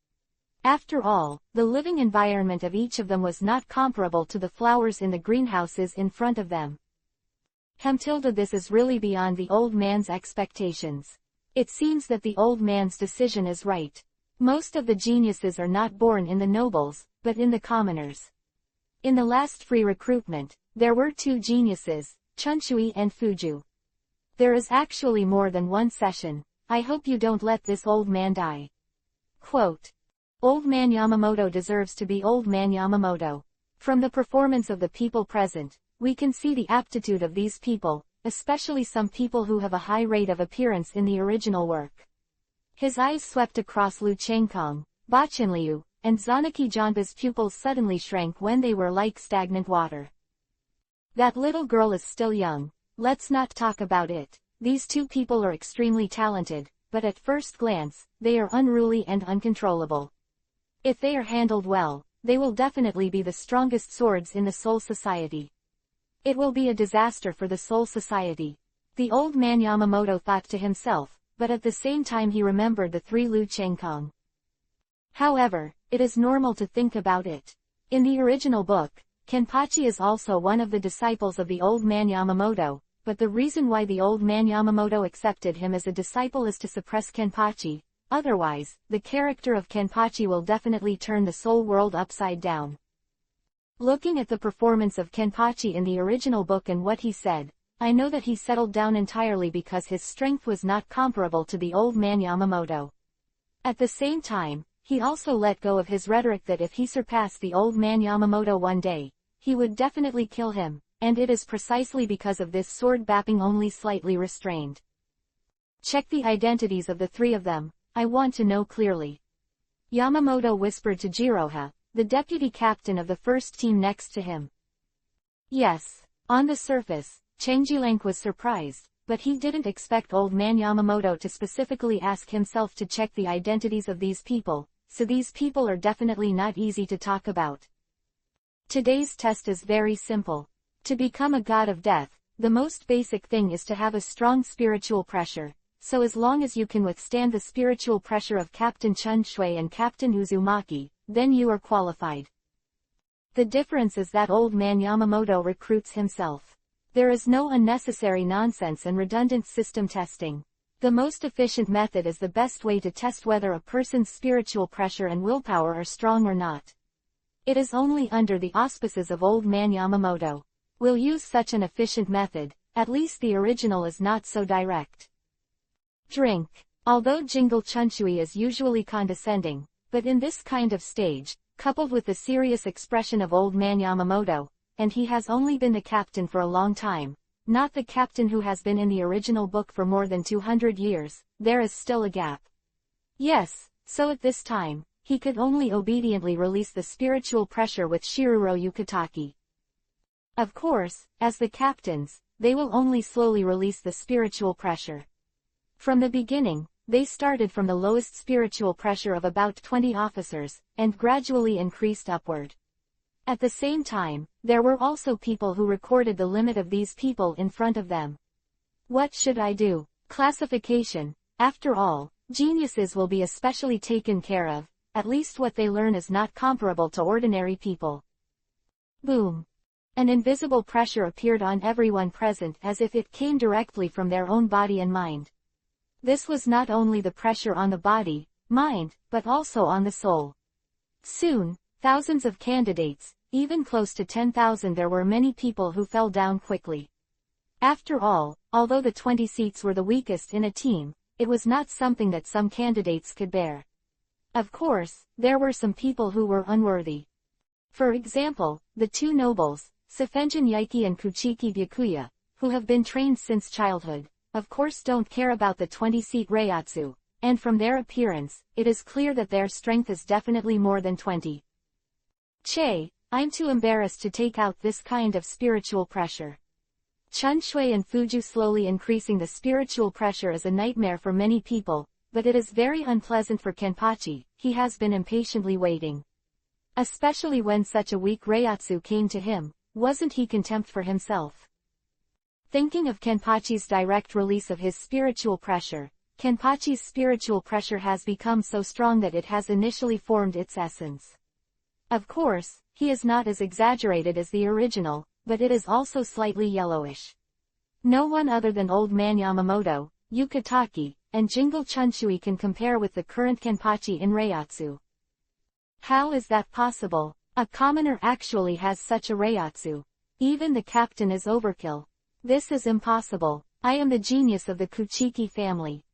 After all, the living environment of each of them was not comparable to the flowers in the greenhouses in front of them. Hemtilda, this is really beyond the old man's expectations. It seems that the old man's decision is right. Most of the geniuses are not born in the nobles, but in the commoners. In the last free recruitment, there were two geniuses, Chunchui and Fuju. There is actually more than one session. I hope you don't let this old man die. Quote. Old man Yamamoto deserves to be old man Yamamoto. From the performance of the people present, we can see the aptitude of these people, especially some people who have a high rate of appearance in the original work. His eyes swept across Lu Chengkong, Bachinliu, and Zanaki Janpa's pupils suddenly shrank when they were like stagnant water. That little girl is still young. Let's not talk about it. These two people are extremely talented, but at first glance, they are unruly and uncontrollable. If they are handled well, they will definitely be the strongest swords in the Soul Society. It will be a disaster for the Soul Society. The old man Yamamoto thought to himself, but at the same time he remembered the three Lu Chengkong. However, it is normal to think about it. In the original book, Kenpachi is also one of the disciples of the old man Yamamoto, but the reason why the old man Yamamoto accepted him as a disciple is to suppress Kenpachi. Otherwise, the character of Kenpachi will definitely turn the soul world upside down. Looking at the performance of Kenpachi in the original book and what he said, I know that he settled down entirely because his strength was not comparable to the old man Yamamoto. At the same time, he also let go of his rhetoric that if he surpassed the old man Yamamoto one day, he would definitely kill him, and it is precisely because of this sword bapping only slightly restrained. Check the identities of the three of them, I want to know clearly. Yamamoto whispered to Jiroha, the deputy captain of the first team next to him. Yes. On the surface, Chengjilank was surprised, but he didn't expect Old Man Yamamoto to specifically ask himself to check the identities of these people, so these people are definitely not easy to talk about. Today's test is very simple. To become a god of death, the most basic thing is to have a strong spiritual pressure, so as long as you can withstand the spiritual pressure of Captain Chun Shui and Captain Uzumaki, then you are qualified. The difference is that Old Man Yamamoto recruits himself. There is no unnecessary nonsense and redundant system testing. The most efficient method is the best way to test whether a person's spiritual pressure and willpower are strong or not. It is only under the auspices of Old Man Yamamoto will use such an efficient method. At least the original is not so direct. Drink. Although Jingle Chunshui is usually condescending, but in this kind of stage, coupled with the serious expression of Old Man Yamamoto, and he has only been the captain for a long time, not the captain who has been in the original book for more than 200 years, there is still a gap. Yes, so at this time, he could only obediently release the spiritual pressure with Shiruro Yukitaki. Of course, as the captains, they will only slowly release the spiritual pressure. From the beginning, they started from the lowest spiritual pressure of about 20 officers, and gradually increased upward. At the same time, there were also people who recorded the limit of these people in front of them. What should I do? Classification. After all, geniuses will be especially taken care of, at least what they learn is not comparable to ordinary people. Boom. An invisible pressure appeared on everyone present as if it came directly from their own body and mind. This was not only the pressure on the body, mind, but also on the soul. Soon, thousands of candidates, even close to 10,000, there were many people who fell down quickly. After all, although the 20 seats were the weakest in a team, it was not something that some candidates could bear. Of course, there were some people who were unworthy. For example, the two nobles, Sefenjin Yaiki and Kuchiki Byakuya, who have been trained since childhood, of course don't care about the 20-seat Reiatsu, and from their appearance, it is clear that their strength is definitely more than 20. Che, I'm too embarrassed to take out this kind of spiritual pressure. Chun Shui and Fuju slowly increasing the spiritual pressure is a nightmare for many people, but it is very unpleasant for Kenpachi. He has been impatiently waiting. Especially when such a weak Reiatsu came to him, wasn't he contempt for himself? Thinking of Kenpachi's direct release of his spiritual pressure, Kenpachi's spiritual pressure has become so strong that it has initially formed its essence. Of course, he is not as exaggerated as the original, but it is also slightly yellowish. No one other than Old Man Yamamoto, Yukitaki, and Jingle Chunshui can compare with the current Kenpachi in Reiatsu. How is that possible? A commoner actually has such a Reiatsu. Even the captain is overkill. This is impossible. I am the genius of the Kuchiki family.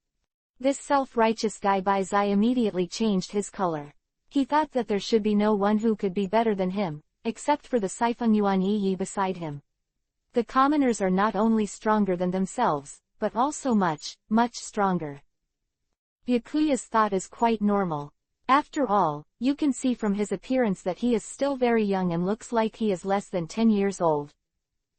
This self-righteous guy Baizai immediately changed his color. He thought that there should be no one who could be better than him, except for the Saifeng Yuan Yi beside him. The commoners are not only stronger than themselves, but also much, much stronger. Byakuya's thought is quite normal. After all, you can see from his appearance that he is still very young and looks like he is less than 10 years old.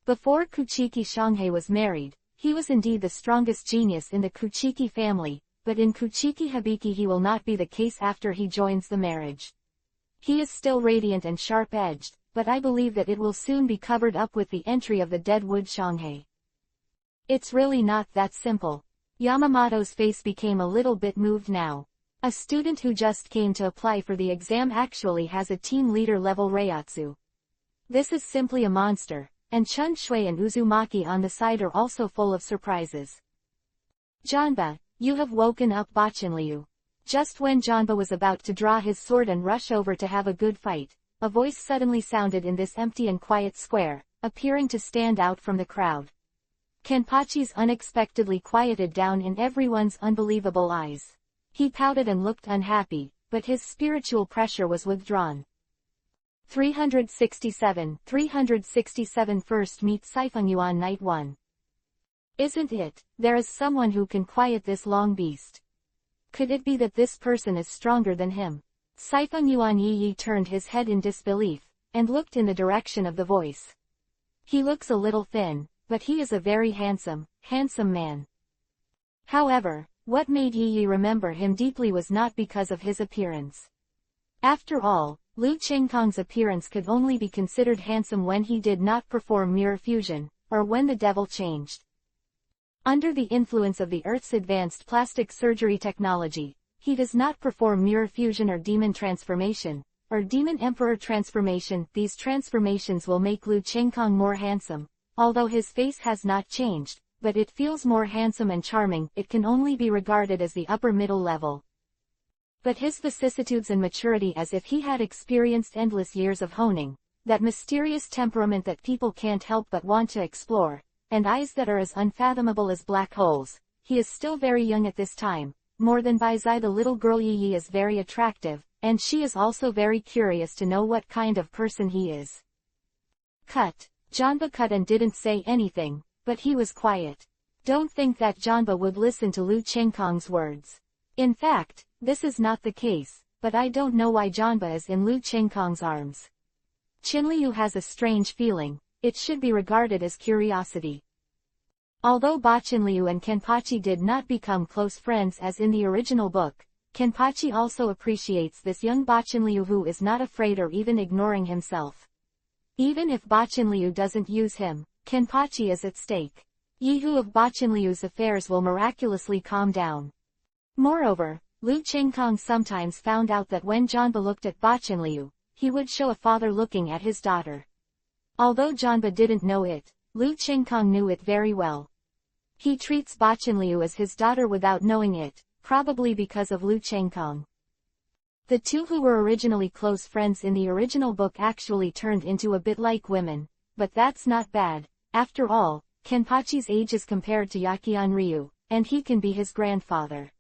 Before Kuchiki Shanghai was married, he was indeed the strongest genius in the Kuchiki family, but in Kuchiki Hibiki he will not be the case after he joins the marriage. He is still radiant and sharp-edged, but I believe that it will soon be covered up with the entry of the Deadwood Shanghai. It's really not that simple. Yamamoto's face became a little bit moved now. A student who just came to apply for the exam actually has a team leader level Reiatsu. This is simply a monster, and Chun Shui and Uzumaki on the side are also full of surprises. Janba, you have woken up Bachinryu. Just when Janba was about to draw his sword and rush over to have a good fight, a voice suddenly sounded in this empty and quiet square, appearing to stand out from the crowd. Kenpachi's unexpectedly quieted down in everyone's unbelievable eyes. He pouted and looked unhappy, but his spiritual pressure was withdrawn. 367 First meet Saifeng Yuan Night 1. Isn't it? There is someone who can quiet this long beast. Could it be that this person is stronger than him? Saifeng Yuan Yi turned his head in disbelief, and looked in the direction of the voice. He looks a little thin, but he is a very handsome man. However, what made Yi remember him deeply was not because of his appearance. After all, Lu Chengkong's appearance could only be considered handsome when he did not perform mirror fusion, or when the devil changed. Under the influence of the Earth's advanced plastic surgery technology, he does not perform mirror fusion or demon transformation, or demon emperor transformation. These transformations will make Lu Chengkong more handsome, although his face has not changed, but it feels more handsome and charming. It can only be regarded as the upper middle level. But his vicissitudes and maturity, as if he had experienced endless years of honing, that mysterious temperament that people can't help but want to explore, and eyes that are as unfathomable as black holes. He is still very young at this time. More than Baizai, the little girl Yi is very attractive, and she is also very curious to know what kind of person he is. Cut. Janba cut and didn't say anything, but he was quiet. Don't think that Janba would listen to Lu Chengkong's words. In fact, this is not the case, but I don't know why Janba is in Lu Chengkong's arms. Qinliu has a strange feeling. It should be regarded as curiosity. Although Ba Qinliu and Kenpachi did not become close friends as in the original book, Kenpachi also appreciates this young Ba Qinliu who is not afraid or even ignoring himself. Even if Ba Qinliu doesn't use him, Kenpachi is at stake. Yihu of Ba Qinliu's affairs will miraculously calm down. Moreover, Lu Chengkong sometimes found out that when Janba looked at Ba Qinliu, he would show a father looking at his daughter. Although Janba didn't know it, Lu Chengkong knew it very well. He treats Ba Qinliu as his daughter without knowing it, probably because of Lu Chengkong. The two who were originally close friends in the original book actually turned into a bit like women, but that's not bad. After all, Kenpachi's age is compared to Yakian Ryu, and he can be his grandfather.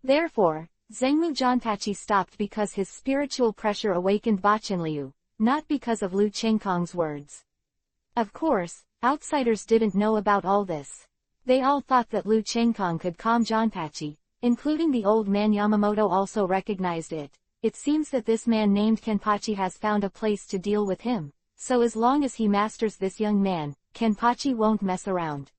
Therefore, Zhengmu Janpachi stopped because his spiritual pressure awakened Ba Qinliu, not because of Lu Chengkong's words. Of course, outsiders didn't know about all this. They all thought that Lu Chengkong could calm Janpachi, including the old man Yamamoto also recognized it. It seems that this man named Kenpachi has found a place to deal with him, so as long as he masters this young man, Kenpachi won't mess around.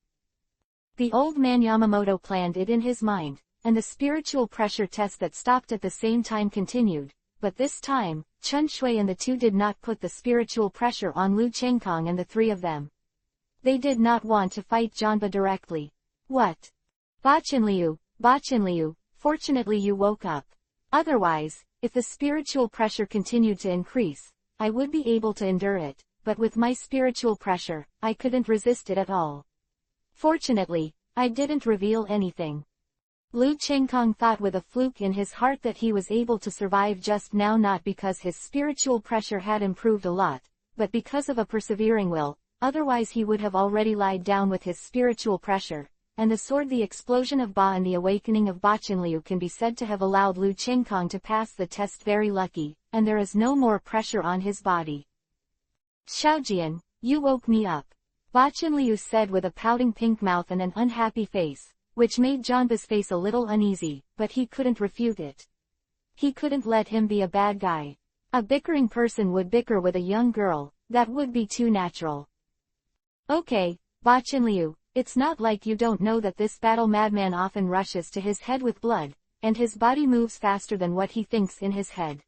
The old man Yamamoto planned it in his mind, and the spiritual pressure test that stopped at the same time continued. But this time, Chen Shui and the two did not put the spiritual pressure on Lu Chengkong and the three of them. They did not want to fight Janba directly. What? Ba Qinliu, fortunately you woke up. Otherwise, if the spiritual pressure continued to increase, I would be able to endure it, but with my spiritual pressure, I couldn't resist it at all. Fortunately, I didn't reveal anything. Lu Chengkong thought with a fluke in his heart that he was able to survive just now not because his spiritual pressure had improved a lot, but because of a persevering will, otherwise he would have already lied down with his spiritual pressure, and the sword, the explosion of Ba and the awakening of Ba Qinliu can be said to have allowed Lu Chengkong to pass the test very lucky, and there is no more pressure on his body. Xiaojian, you woke me up. Ba Qinliu said with a pouting pink mouth and an unhappy face, which made Janba's face a little uneasy, but he couldn't refute it. He couldn't let him be a bad guy. A bickering person would bicker with a young girl, that would be too natural. Okay, Ba Qinliu, it's not like you don't know that this battle madman often rushes to his head with blood, and his body moves faster than what he thinks in his head.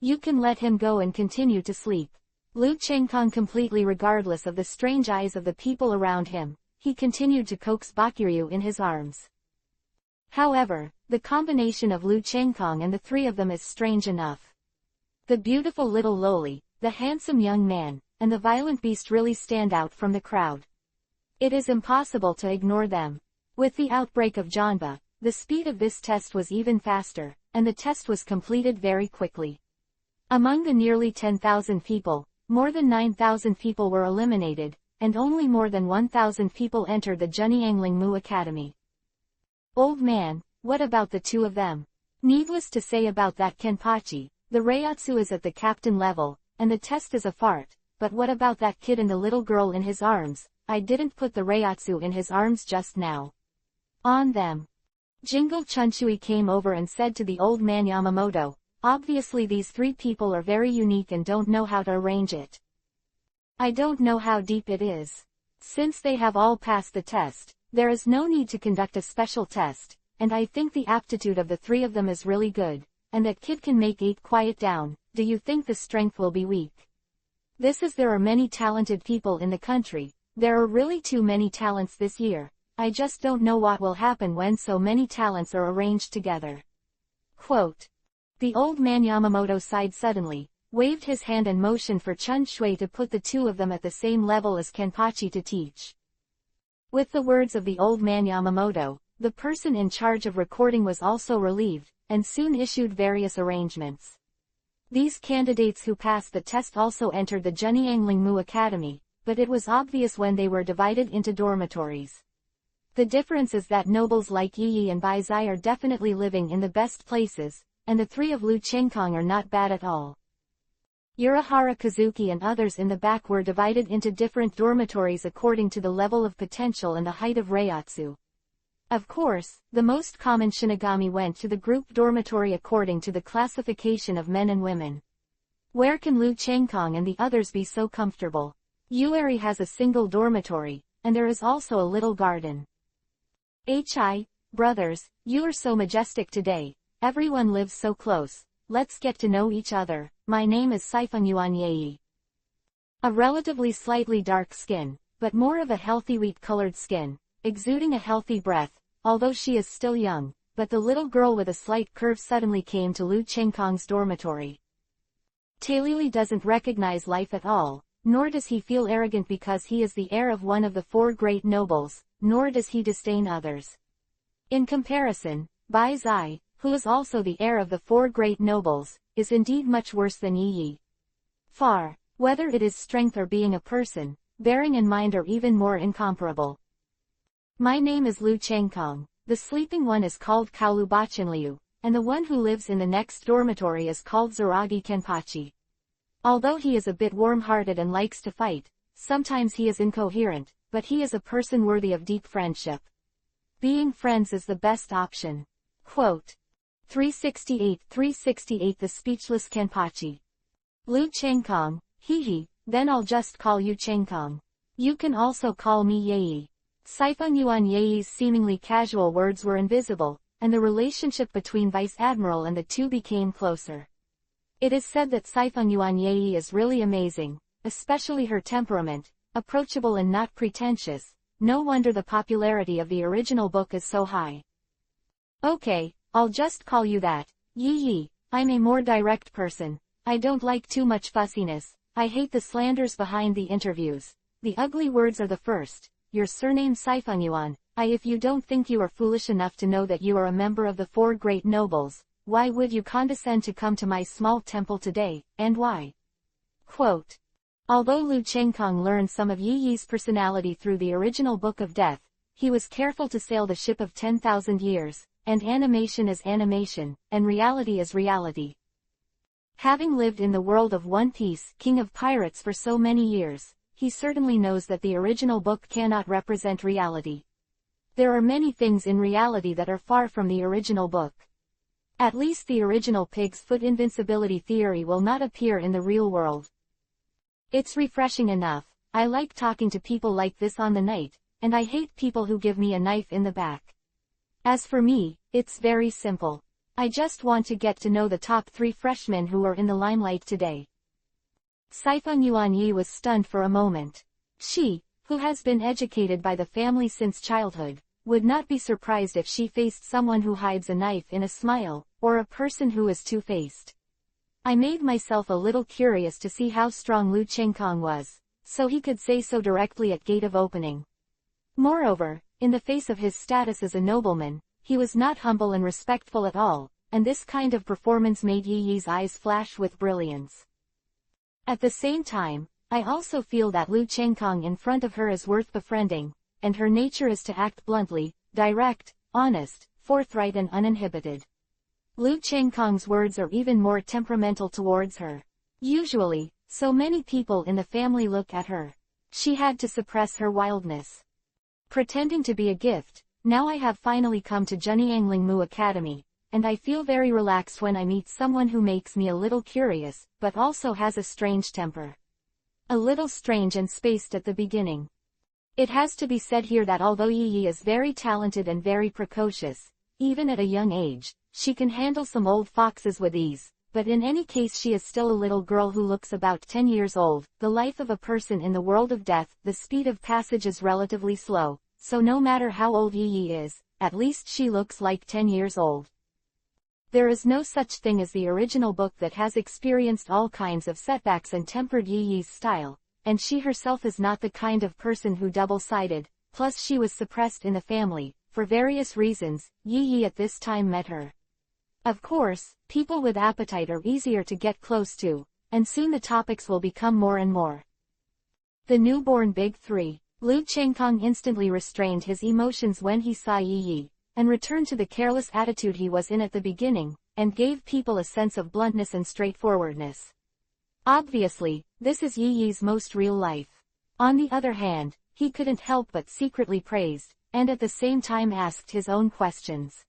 You can let him go and continue to sleep. Lu Chengkong, completely regardless of the strange eyes of the people around him, he continued to coax Bakiryu in his arms. However, the combination of Lu Chengkong and the three of them is strange enough. The beautiful little loli, the handsome young man, and the violent beast really stand out from the crowd. It is impossible to ignore them. With the outbreak of Janba, the speed of this test was even faster, and the test was completed very quickly. Among the nearly 10,000 people, more than 9,000 people were eliminated, and only more than 1,000 people entered the Zhenjiangling Mu Academy. Old man, what about the two of them? Needless to say about that Kenpachi, the Reiatsu is at the captain level, and the test is a fart, but what about that kid and the little girl in his arms? I didn't put the Reiatsu in his arms just now. On them. Jingle Chunshui came over and said to the old man Yamamoto, obviously these three people are very unique and don't know how to arrange it. I don't know how deep it is. Since they have all passed the test, there is no need to conduct a special test, and I think the aptitude of the three of them is really good, and that kid can make 8 quiet down. Do you think the strength will be weak? This is there are many talented people in the country, there are really too many talents this year, I just don't know what will happen when so many talents are arranged together. Quote. The old man Yamamoto sighed suddenly, waved his hand and motioned for Chun Shui to put the two of them at the same level as Kenpachi to teach. With the words of the old man Yamamoto, the person in charge of recording was also relieved, and soon issued various arrangements. These candidates who passed the test also entered the Junyanglingmu Academy, but it was obvious when they were divided into dormitories. The difference is that nobles like Yi Yi and Bai Zai are definitely living in the best places, and the three of Lu Chengkong are not bad at all. Urahara Kazuki and others in the back were divided into different dormitories according to the level of potential and the height of Reiatsu. Of course, the most common Shinigami went to the group dormitory according to the classification of men and women. Where can Lu Chengkong and the others be so comfortable? Yueri has a single dormitory, and there is also a little garden. Brothers, you are so majestic today, everyone lives so close, let's get to know each other. My name is Saifeng Yuan Yei. A relatively slightly dark skin, but more of a healthy wheat-colored skin, exuding a healthy breath, although she is still young, but the little girl with a slight curve suddenly came to Lu Chengkong's dormitory. Tailili doesn't recognize life at all, nor does he feel arrogant because he is the heir of one of the 4 great nobles, nor does he disdain others. In comparison, Bai Zai, who is also the heir of the 4 great nobles, is indeed much worse than Yi Yi. Far, whether it is strength or being a person, bearing in mind are even more incomparable. My name is Lu Chengkong, the sleeping one is called Kaolu Bachinliu, and the one who lives in the next dormitory is called Zaragi Kenpachi. Although he is a bit warm-hearted and likes to fight, sometimes he is incoherent, but he is a person worthy of deep friendship. Being friends is the best option. Quote. 368 The Speechless Kenpachi. Lu Chengkong, hee, then I'll just call you Chengkong. You can also call me Yei. Saifeng Yuan Yei's seemingly casual words were invisible, and the relationship between Vice Admiral and the two became closer. It is said that Saifeng Yuan Yei is really amazing, especially her temperament, approachable and not pretentious. No wonder the popularity of the original book is so high. Okay, I'll just call you that. Yi, I'm a more direct person. I don't like too much fussiness. I hate the slanders behind the interviews. The ugly words are the first. Your surname Saifeng Yuan. If you don't think you are foolish enough to know that you are a member of the 4 great nobles, why would you condescend to come to my small temple today, and why? Quote. Although Lu Chengkong learned some of Yi Yi's personality through the original Book of Death, he was careful to sail the ship of 10,000 years, and animation is animation, and reality is reality. Having lived in the world of One Piece, King of Pirates for so many years, he certainly knows that the original book cannot represent reality. There are many things in reality that are far from the original book. At least the original pig's foot invincibility theory will not appear in the real world. It's refreshing enough. I like talking to people like this on the night, and I hate people who give me a knife in the back. As for me, it's very simple. I just want to get to know the top 3 freshmen who are in the limelight today. Saifeng Yuan Yi was stunned for a moment. She, who has been educated by the family since childhood, would not be surprised if she faced someone who hides a knife in a smile, or a person who is two-faced. I made myself a little curious to see how strong Lu Chengkong was, so he could say so directly at gate of opening. Moreover, in the face of his status as a nobleman, he was not humble and respectful at all, and this kind of performance made Yi Yi's eyes flash with brilliance. At the same time, I also feel that Lu Chengkong in front of her is worth befriending, and her nature is to act bluntly, direct, honest, forthright and uninhibited. Lu Chengkong's words are even more temperamental towards her. Usually, so many people in the family look at her. She had to suppress her wildness. Pretending to be a gift, now I have finally come to Junyanglingmu Academy, and I feel very relaxed when I meet someone who makes me a little curious, but also has a strange temper. A little strange and spaced at the beginning. It has to be said here that although Yi is very talented and very precocious, even at a young age, she can handle some old foxes with ease, but in any case she is still a little girl who looks about 10 years old. The life of a person in the world of death, the speed of passage is relatively slow, so no matter how old Yi is, at least she looks like 10 years old. There is no such thing as the original book that has experienced all kinds of setbacks and tempered Yi's style, and she herself is not the kind of person who double-sided, plus she was suppressed in the family. For various reasons, Yi at this time met her. Of course, people with appetite are easier to get close to, and soon the topics will become more and more. The newborn Big Three. Lu Chengkong instantly restrained his emotions when he saw Yi, and returned to the careless attitude he was in at the beginning, and gave people a sense of bluntness and straightforwardness. Obviously, this is Yi's most real life. On the other hand, he couldn't help but secretly praised, and at the same time asked his own questions.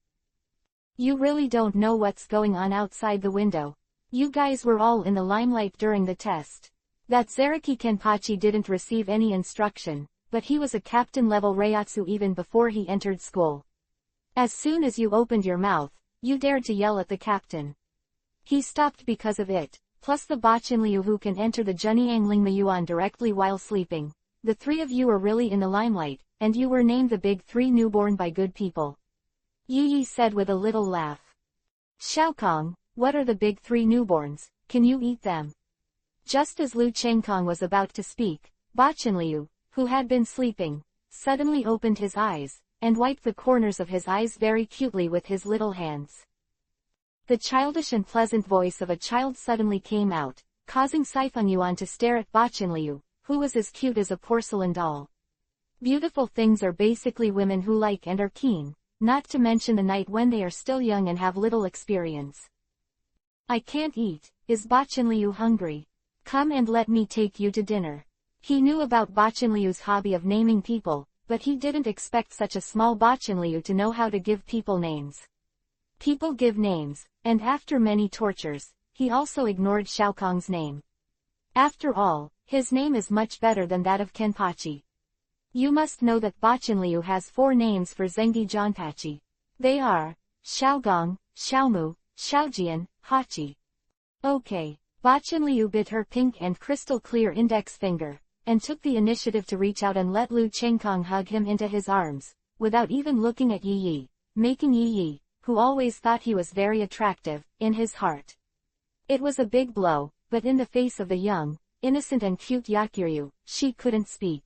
You really don't know what's going on outside the window. You guys were all in the limelight during the test. That Zaraki Kenpachi didn't receive any instruction, but he was a captain-level Reiatsu even before he entered school. As soon as you opened your mouth, you dared to yell at the captain. He stopped because of it, plus the Bachinliu who can enter the Juniangling Mayuan directly while sleeping. The three of you are really in the limelight, and you were named the Big Three newborn by good people. Yi said with a little laugh. Xiaokong, what are the Big Three newborns, can you eat them? Just as Lu Chengkong was about to speak, Bachinliu, who had been sleeping, suddenly opened his eyes, and wiped the corners of his eyes very cutely with his little hands. The childish and pleasant voice of a child suddenly came out, causing Saifeng Yuan to stare at Bachinliu, who was as cute as a porcelain doll. Beautiful things are basically women who like and are keen, not to mention the night when they are still young and have little experience. I can't eat, is Bachinliu hungry? Come and let me take you to dinner. He knew about Bachinliu's hobby of naming people, but he didn't expect such a small Bachinliu to know how to give people names. People give names, and after many tortures, he also ignored Xiaokong's name. After all, his name is much better than that of Kenpachi. You must know that Bachinliu has 4 names for Zengi Jonpachi. They are Xiaogong, Xiaomu, Xiaojian, Hachi. Okay. Bachinliu bit her pink and crystal clear index finger, and took the initiative to reach out and let Lu Chengkong hug him into his arms, without even looking at Yi, making Yi, who always thought he was very attractive, in his heart. It was a big blow, but in the face of the young, innocent and cute Yakiryu, she couldn't speak.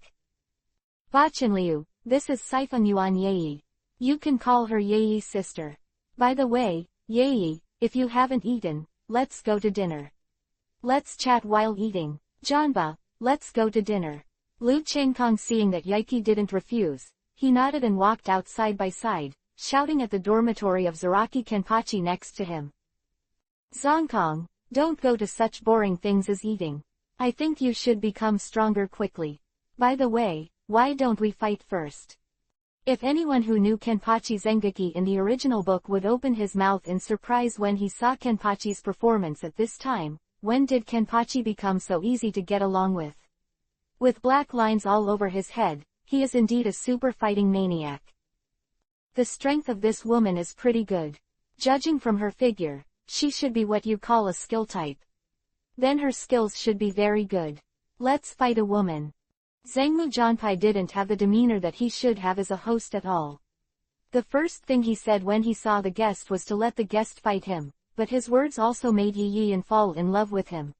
Bachinliu, this is Saifeng Yuan Yi. You can call her Yi's sister. By the way, Yi, if you haven't eaten, let's go to dinner. Let's chat while eating. Janba, let's go to dinner. Lu Chengkong, seeing that Yaiki didn't refuse, he nodded and walked out side by side, shouting at the dormitory of Zaraki Kenpachi next to him. Zongkong, don't go to such boring things as eating. I think you should become stronger quickly. By the way, why don't we fight first? If anyone who knew Kenpachi Zengeki in the original book would open his mouth in surprise when he saw Kenpachi's performance at this time, when did Kenpachi become so easy to get along with? With black lines all over his head, he is indeed a super fighting maniac. The strength of this woman is pretty good. Judging from her figure, she should be what you call a skill type. Then her skills should be very good. Let's fight a woman. Zhengmu Zhanpai didn't have the demeanor that he should have as a host at all. The first thing he said when he saw the guest was to let the guest fight him, but his words also made Yi fall in love with him.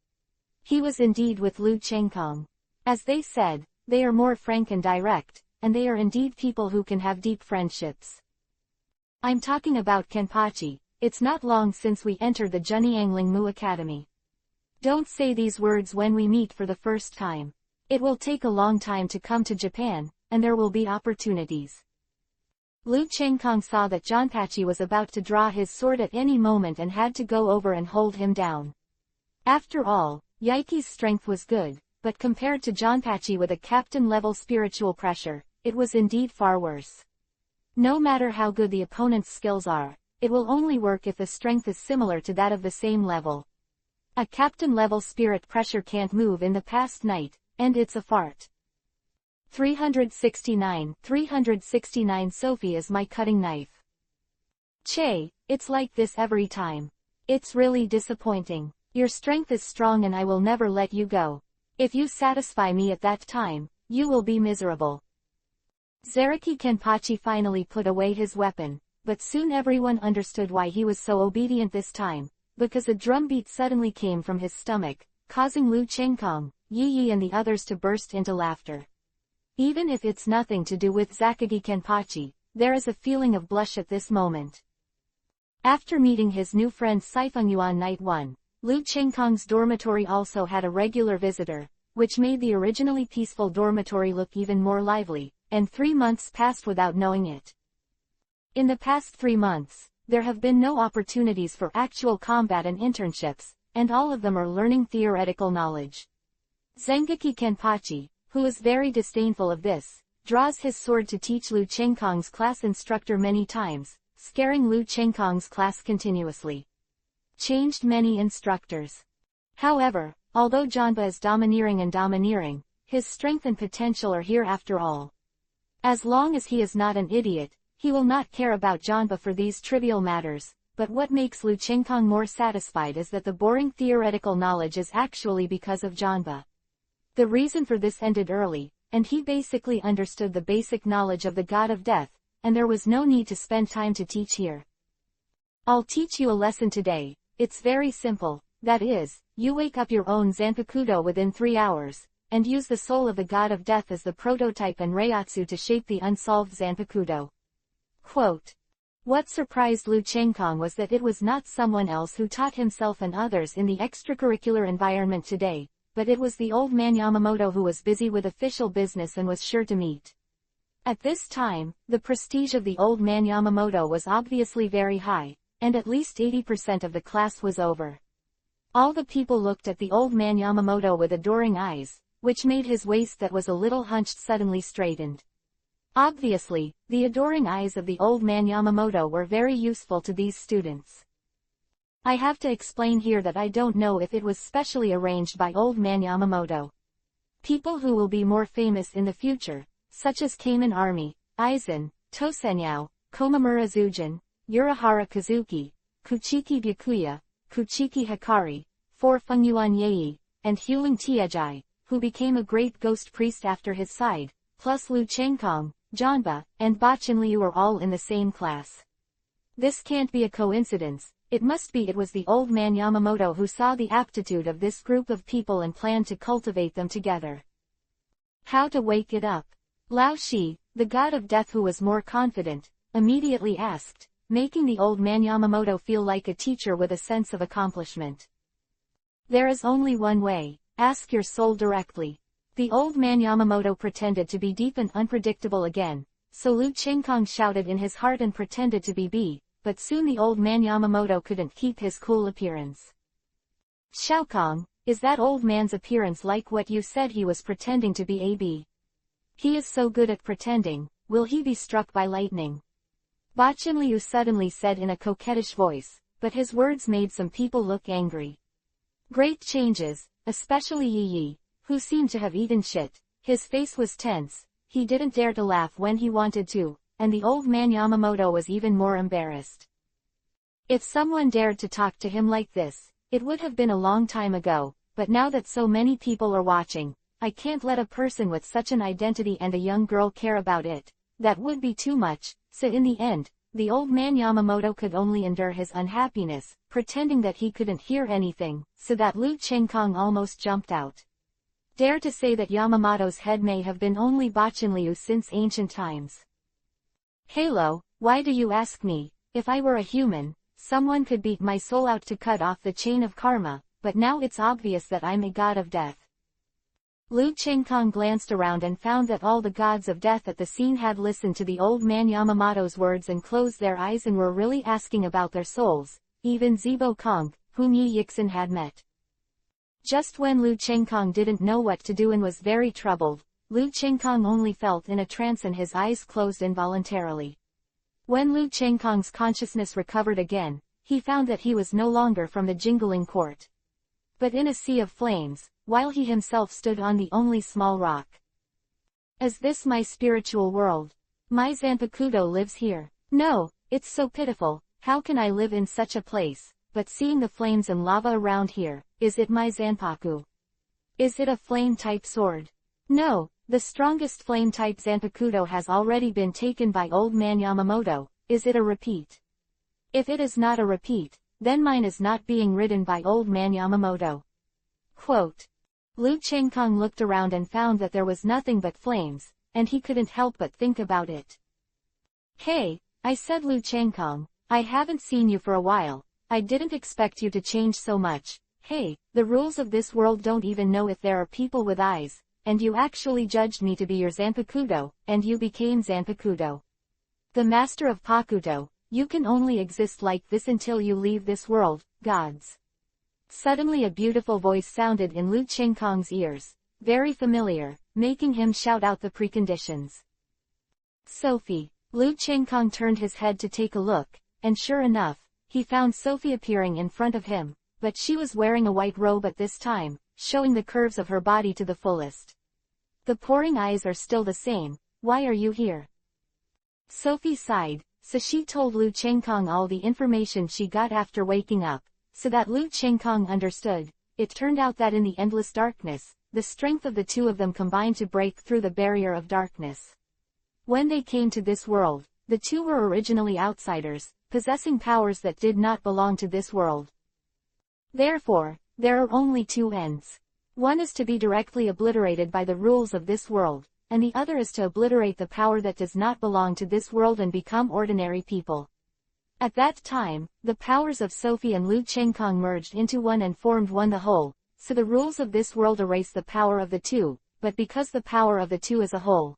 He was indeed with Lu Chengkong. As they said, they are more frank and direct, and they are indeed people who can have deep friendships. I'm talking about Kenpachi. It's not long since we entered the Juniangling Mu Academy. Don't say these words when we meet for the first time. It will take a long time to come to Japan, and there will be opportunities. Lu Chengkong saw that Jonpachi was about to draw his sword at any moment and had to go over and hold him down. After all, Yaiki's strength was good, but compared to Jonpachi with a captain-level spiritual pressure, it was indeed far worse. No matter how good the opponent's skills are, it will only work if the strength is similar to that of the same level. A captain-level spirit pressure can't move in the past night, and it's a fart. 369 Sophie is my cutting knife. Che, it's like this every time. It's really disappointing. Your strength is strong and I will never let you go. If you satisfy me at that time, you will be miserable. Zaraki Kenpachi finally put away his weapon, but soon everyone understood why he was so obedient this time, because a drumbeat suddenly came from his stomach, causing Lu Chenggong, Yi Yi and the others to burst into laughter. Even if it's nothing to do with Zakagi Kenpachi, there is a feeling of blush at this moment. After meeting his new friend Saifengyu on night 1, Lu Chenggong's dormitory also had a regular visitor, which made the originally peaceful dormitory look even more lively, and 3 months passed without knowing it. In the past 3 months, there have been no opportunities for actual combat and internships, and all of them are learning theoretical knowledge. Zengeki Kenpachi, who is very disdainful of this, draws his sword to teach Lu Chenggong's class instructor many times, scaring Lu Chenggong's class continuously. Changed many instructors. However, although Janba is domineering, his strength and potential are here after all. As long as he is not an idiot, he will not care about Janba for these trivial matters, but what makes Lu Chenggong more satisfied is that the boring theoretical knowledge is actually because of Janba. The reason for this ended early, and he basically understood the basic knowledge of the god of death, and there was no need to spend time to teach here. I'll teach you a lesson today. It's very simple, that is, you wake up your own Zanpakudo within 3 hours, and use the soul of the god of death as the prototype and Reiatsu to shape the unsolved Zanpakudo. Quote. What surprised Lu Chenggong was that it was not someone else who taught himself and others in the extracurricular environment today, but it was the old man Yamamoto who was busy with official business and was sure to meet. At this time, the prestige of the old man Yamamoto was obviously very high, and at least 80% of the class was over. All the people looked at the old man Yamamoto with adoring eyes, which made his waist that was a little hunched suddenly straightened. Obviously, the adoring eyes of the old man Yamamoto were very useful to these students. I have to explain here that I don't know if it was specially arranged by old man Yamamoto. People who will be more famous in the future, such as Kamen Army, Aizen, Tosenyao, Komamura Zujin, Urahara Kazuki, Kuchiki Byakuya, Kuchiki Hikari, Fengyuan Yei, and Huling Tiejai, who became a great ghost priest after his side, plus Lu Chenggong, Janba, and Bachinliu are all in the same class. This can't be a coincidence, it was the old man Yamamoto who saw the aptitude of this group of people and planned to cultivate them together. How to wake it up? Lao Shi, the god of death who was more confident, immediately asked, making the old man Yamamoto feel like a teacher with a sense of accomplishment. There is only one way, ask your soul directly. The old man Yamamoto pretended to be deep and unpredictable again, so Lu Chenggong shouted in his heart and pretended to be B, but soon the old man Yamamoto couldn't keep his cool appearance. Xiaokong, is that old man's appearance like what you said he was pretending to be AB? He is so good at pretending, will he be struck by lightning? Bachinliu suddenly said in a coquettish voice, but his words made some people look angry. Great changes, especially Yi Yi, who seemed to have eaten shit. His face was tense, he didn't dare to laugh when he wanted to, and the old man Yamamoto was even more embarrassed. If someone dared to talk to him like this, it would have been a long time ago, but now that so many people are watching, I can't let a person with such an identity and a young girl care about it. That would be too much, so in the end, the old man Yamamoto could only endure his unhappiness, pretending that he couldn't hear anything, so that Lu Chenggong almost jumped out. Dare to say that Yamamoto's head may have been only Bachinliu since ancient times. Halo, why do you ask me? If I were a human, someone could beat my soul out to cut off the chain of karma, but now it's obvious that I'm a god of death. Lu Chenggong glanced around and found that all the gods of death at the scene had listened to the old man Yamamoto's words and closed their eyes and were really asking about their souls, even Zibo Kong, whom Yi Yixin had met. Just when Lu Chenggong didn't know what to do and was very troubled, Lu Chenggong only felt in a trance and his eyes closed involuntarily. When Lu Chenggong's consciousness recovered again, he found that he was no longer from the jingling court, but in a sea of flames, while he himself stood on the only small rock. Is this my spiritual world? My Zanpakuto lives here. No, it's so pitiful, how can I live in such a place? But seeing the flames and lava around here, is it my Zanpaku? Is it a flame-type sword? No, the strongest flame-type Zanpakuto has already been taken by old man Yamamoto. Is it a repeat? If it is not a repeat, then mine is not being ridden by old man Yamamoto. Quote. Lu Chengkong looked around and found that there was nothing but flames, and he couldn't help but think about it. Hey, I said, Lu Chengkong, I haven't seen you for a while. I didn't expect you to change so much. Hey, the rules of this world don't even know if there are people with eyes, and you actually judged me to be your Zanpakuto, and you became Zanpakuto. The master of Pakuto, you can only exist like this until you leave this world, gods. Suddenly a beautiful voice sounded in Lu Chengkong's ears, very familiar, making him shout out the preconditions. Sophie. Lu Chengkong turned his head to take a look, and sure enough, he found Sophie appearing in front of him, but she was wearing a white robe at this time, showing the curves of her body to the fullest. The pouring eyes are still the same, why are you here? Sophie sighed, so she told Lu Chengkong all the information she got after waking up, so that Lu Chengkong understood. It turned out that in the endless darkness, the strength of the two of them combined to break through the barrier of darkness. When they came to this world, the two were originally outsiders, possessing powers that did not belong to this world. Therefore, there are only two ends. One is to be directly obliterated by the rules of this world, and the other is to obliterate the power that does not belong to this world and become ordinary people. At that time, the powers of Sophie and Lu Chengkong merged into one and formed one the whole, so the rules of this world erase the power of the two, but because the power of the two is a whole.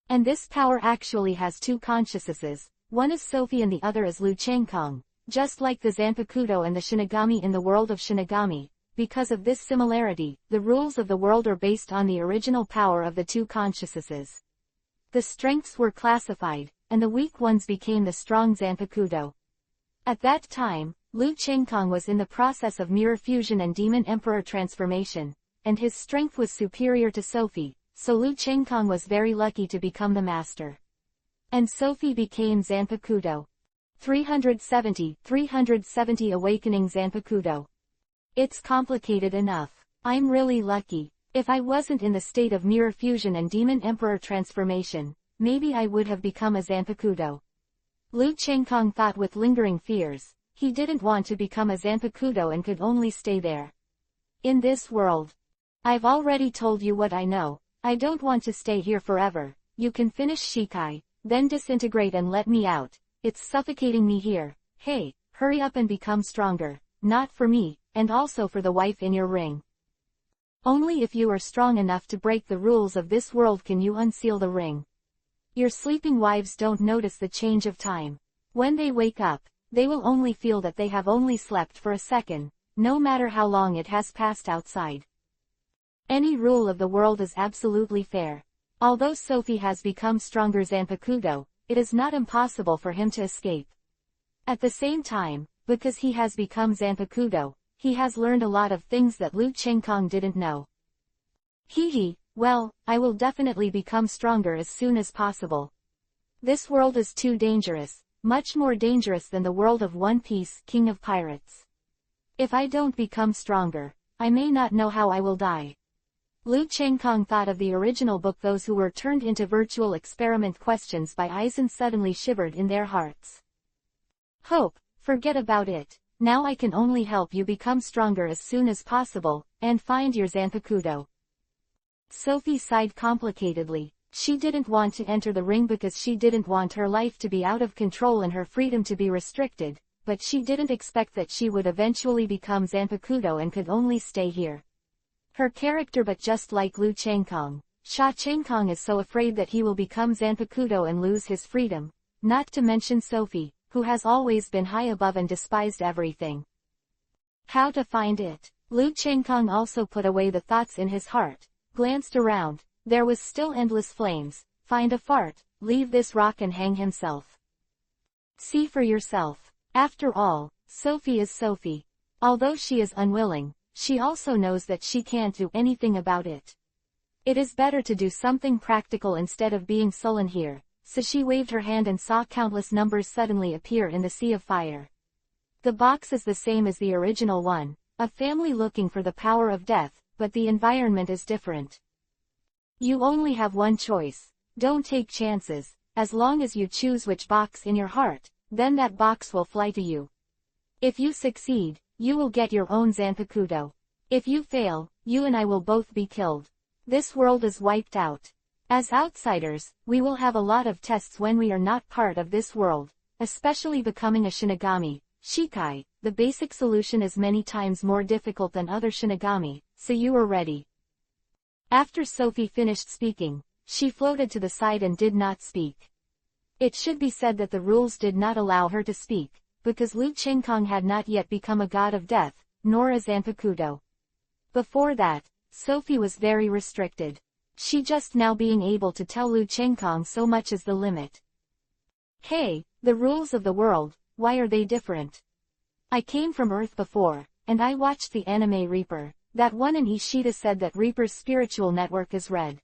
And this power actually has two consciousnesses, one is Sophie and the other is Lu Chengkong, just like the Zanpakuto and the Shinigami in the world of Shinigami. Because of this similarity, the rules of the world are based on the original power of the two consciousnesses. The strengths were classified, and the weak ones became the strong Zanpakuto. At that time, Lu Chengkong was in the process of mirror fusion and demon emperor transformation, and his strength was superior to Sophie, so Lu Chengkong was very lucky to become the master. And Sophie became Zanpakuto. 370 Awakening Zanpakuto. It's complicated enough. I'm really lucky. If I wasn't in the state of mirror fusion and demon emperor transformation, maybe I would have become a Zanpakuto. Lu Chengkong thought with lingering fears. He didn't want to become a Zanpakuto and could only stay there. In this world. I've already told you what I know. I don't want to stay here forever. You can finish Shikai, then disintegrate and let me out. It's suffocating me here. Hey, hurry up and become stronger. Not for me, and also for the wife in your ring. Only if you are strong enough to break the rules of this world can you unseal the ring. Your sleeping wives don't notice the change of time. When they wake up, they will only feel that they have only slept for a second, no matter how long it has passed outside. Any rule of the world is absolutely fair. Although Sophie has become stronger Zanpakuto, it is not impossible for him to escape. At the same time, because he has become Zanpakuto, he has learned a lot of things that Lu Chengkong didn't know. Well, I will definitely become stronger as soon as possible. This world is too dangerous, much more dangerous than the world of One Piece, King of Pirates. If I don't become stronger, I may not know how I will die. Lu Chengkong thought of the original book Those Who Were Turned into Virtual Experiment Questions by Eisen suddenly shivered in their hearts. Hope, forget about it. Now I can only help you become stronger as soon as possible, and find your Zanpakuto. Sophie sighed complicatedly. She didn't want to enter the ring because she didn't want her life to be out of control and her freedom to be restricted, but she didn't expect that she would eventually become Zanpakuto and could only stay here. Her character, but just like Lu Chengkong, Sha Chengkong is so afraid that he will become Zanpakuto and lose his freedom, not to mention Sophie, who has always been high above and despised everything. How to find it? Lu Chengkong also put away the thoughts in his heart, glanced around, there was still endless flames. Find a fart, leave this rock and hang himself. See for yourself. After all, Sophie is Sophie. Although she is unwilling, she also knows that she can't do anything about it. It is better to do something practical instead of being sullen here, so she waved her hand and saw countless numbers suddenly appear in the sea of fire. The box is the same as the original one, a family looking for the power of death, but the environment is different. You only have one choice. Don't take chances. As long as you choose which box in your heart, then that box will fly to you. If you succeed, you will get your own Zanpakuto. If you fail, you and I will both be killed. This world is wiped out. As outsiders, we will have a lot of tests when we are not part of this world, especially becoming a Shinigami. Shikai, the basic solution is many times more difficult than other Shinigami, so you are ready. After Sophie finished speaking, she floated to the side and did not speak. It should be said that the rules did not allow her to speak, because Lu Chenggong had not yet become a god of death, nor a Zanpakuto. Before that, Sophie was very restricted. She just now being able to tell Lu Chenggong so much is the limit. Hey, the rules of the world, why are they different? I came from Earth before, and I watched the anime Reaper. That one in Ishida said that Reaper's spiritual network is red.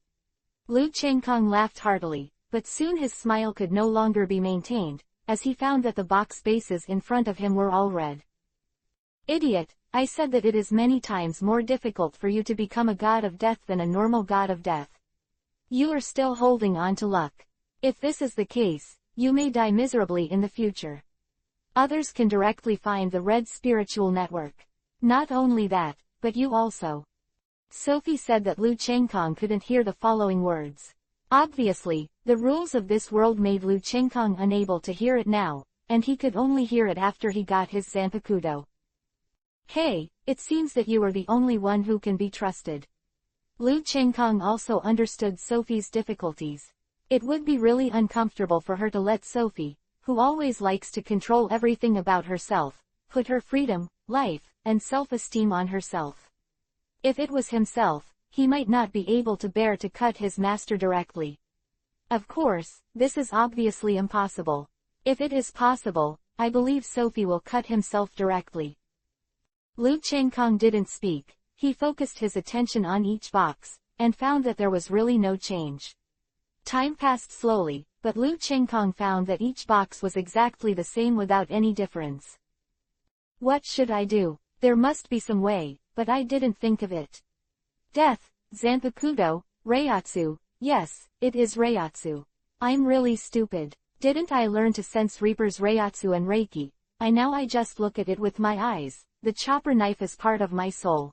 Lu Chenggong laughed heartily, but soon his smile could no longer be maintained, as he found that the box bases in front of him were all red. Idiot, I said that it is many times more difficult for you to become a god of death than a normal god of death. You are still holding on to luck. If this is the case, you may die miserably in the future. Others can directly find the red spiritual network. Not only that, but you also. Sophie said that Lu Chenggong couldn't hear the following words. Obviously, the rules of this world made Lu Chenggong unable to hear it now, and he could only hear it after he got his Zanpakuto. Hey, it seems that you are the only one who can be trusted. Lu Chenggong also understood Sophie's difficulties. It would be really uncomfortable for her to let Sophie, who always likes to control everything about herself, put her freedom, life, and self-esteem on herself. If it was himself, he might not be able to bear to cut his master directly. Of course, this is obviously impossible. If it is possible, I believe Sophie will cut himself directly. Lu Chenggong didn't speak. He focused his attention on each box, and found that there was really no change. Time passed slowly, but Lu Chenggong found that each box was exactly the same without any difference. What should I do? There must be some way, but I didn't think of it. Death, Zanpakuto, Reiatsu, yes, it is Reiatsu. I'm really stupid. Didn't I learn to sense Reaper's Reiatsu and Reiki? I just look at it with my eyes. The chopper knife is part of my soul.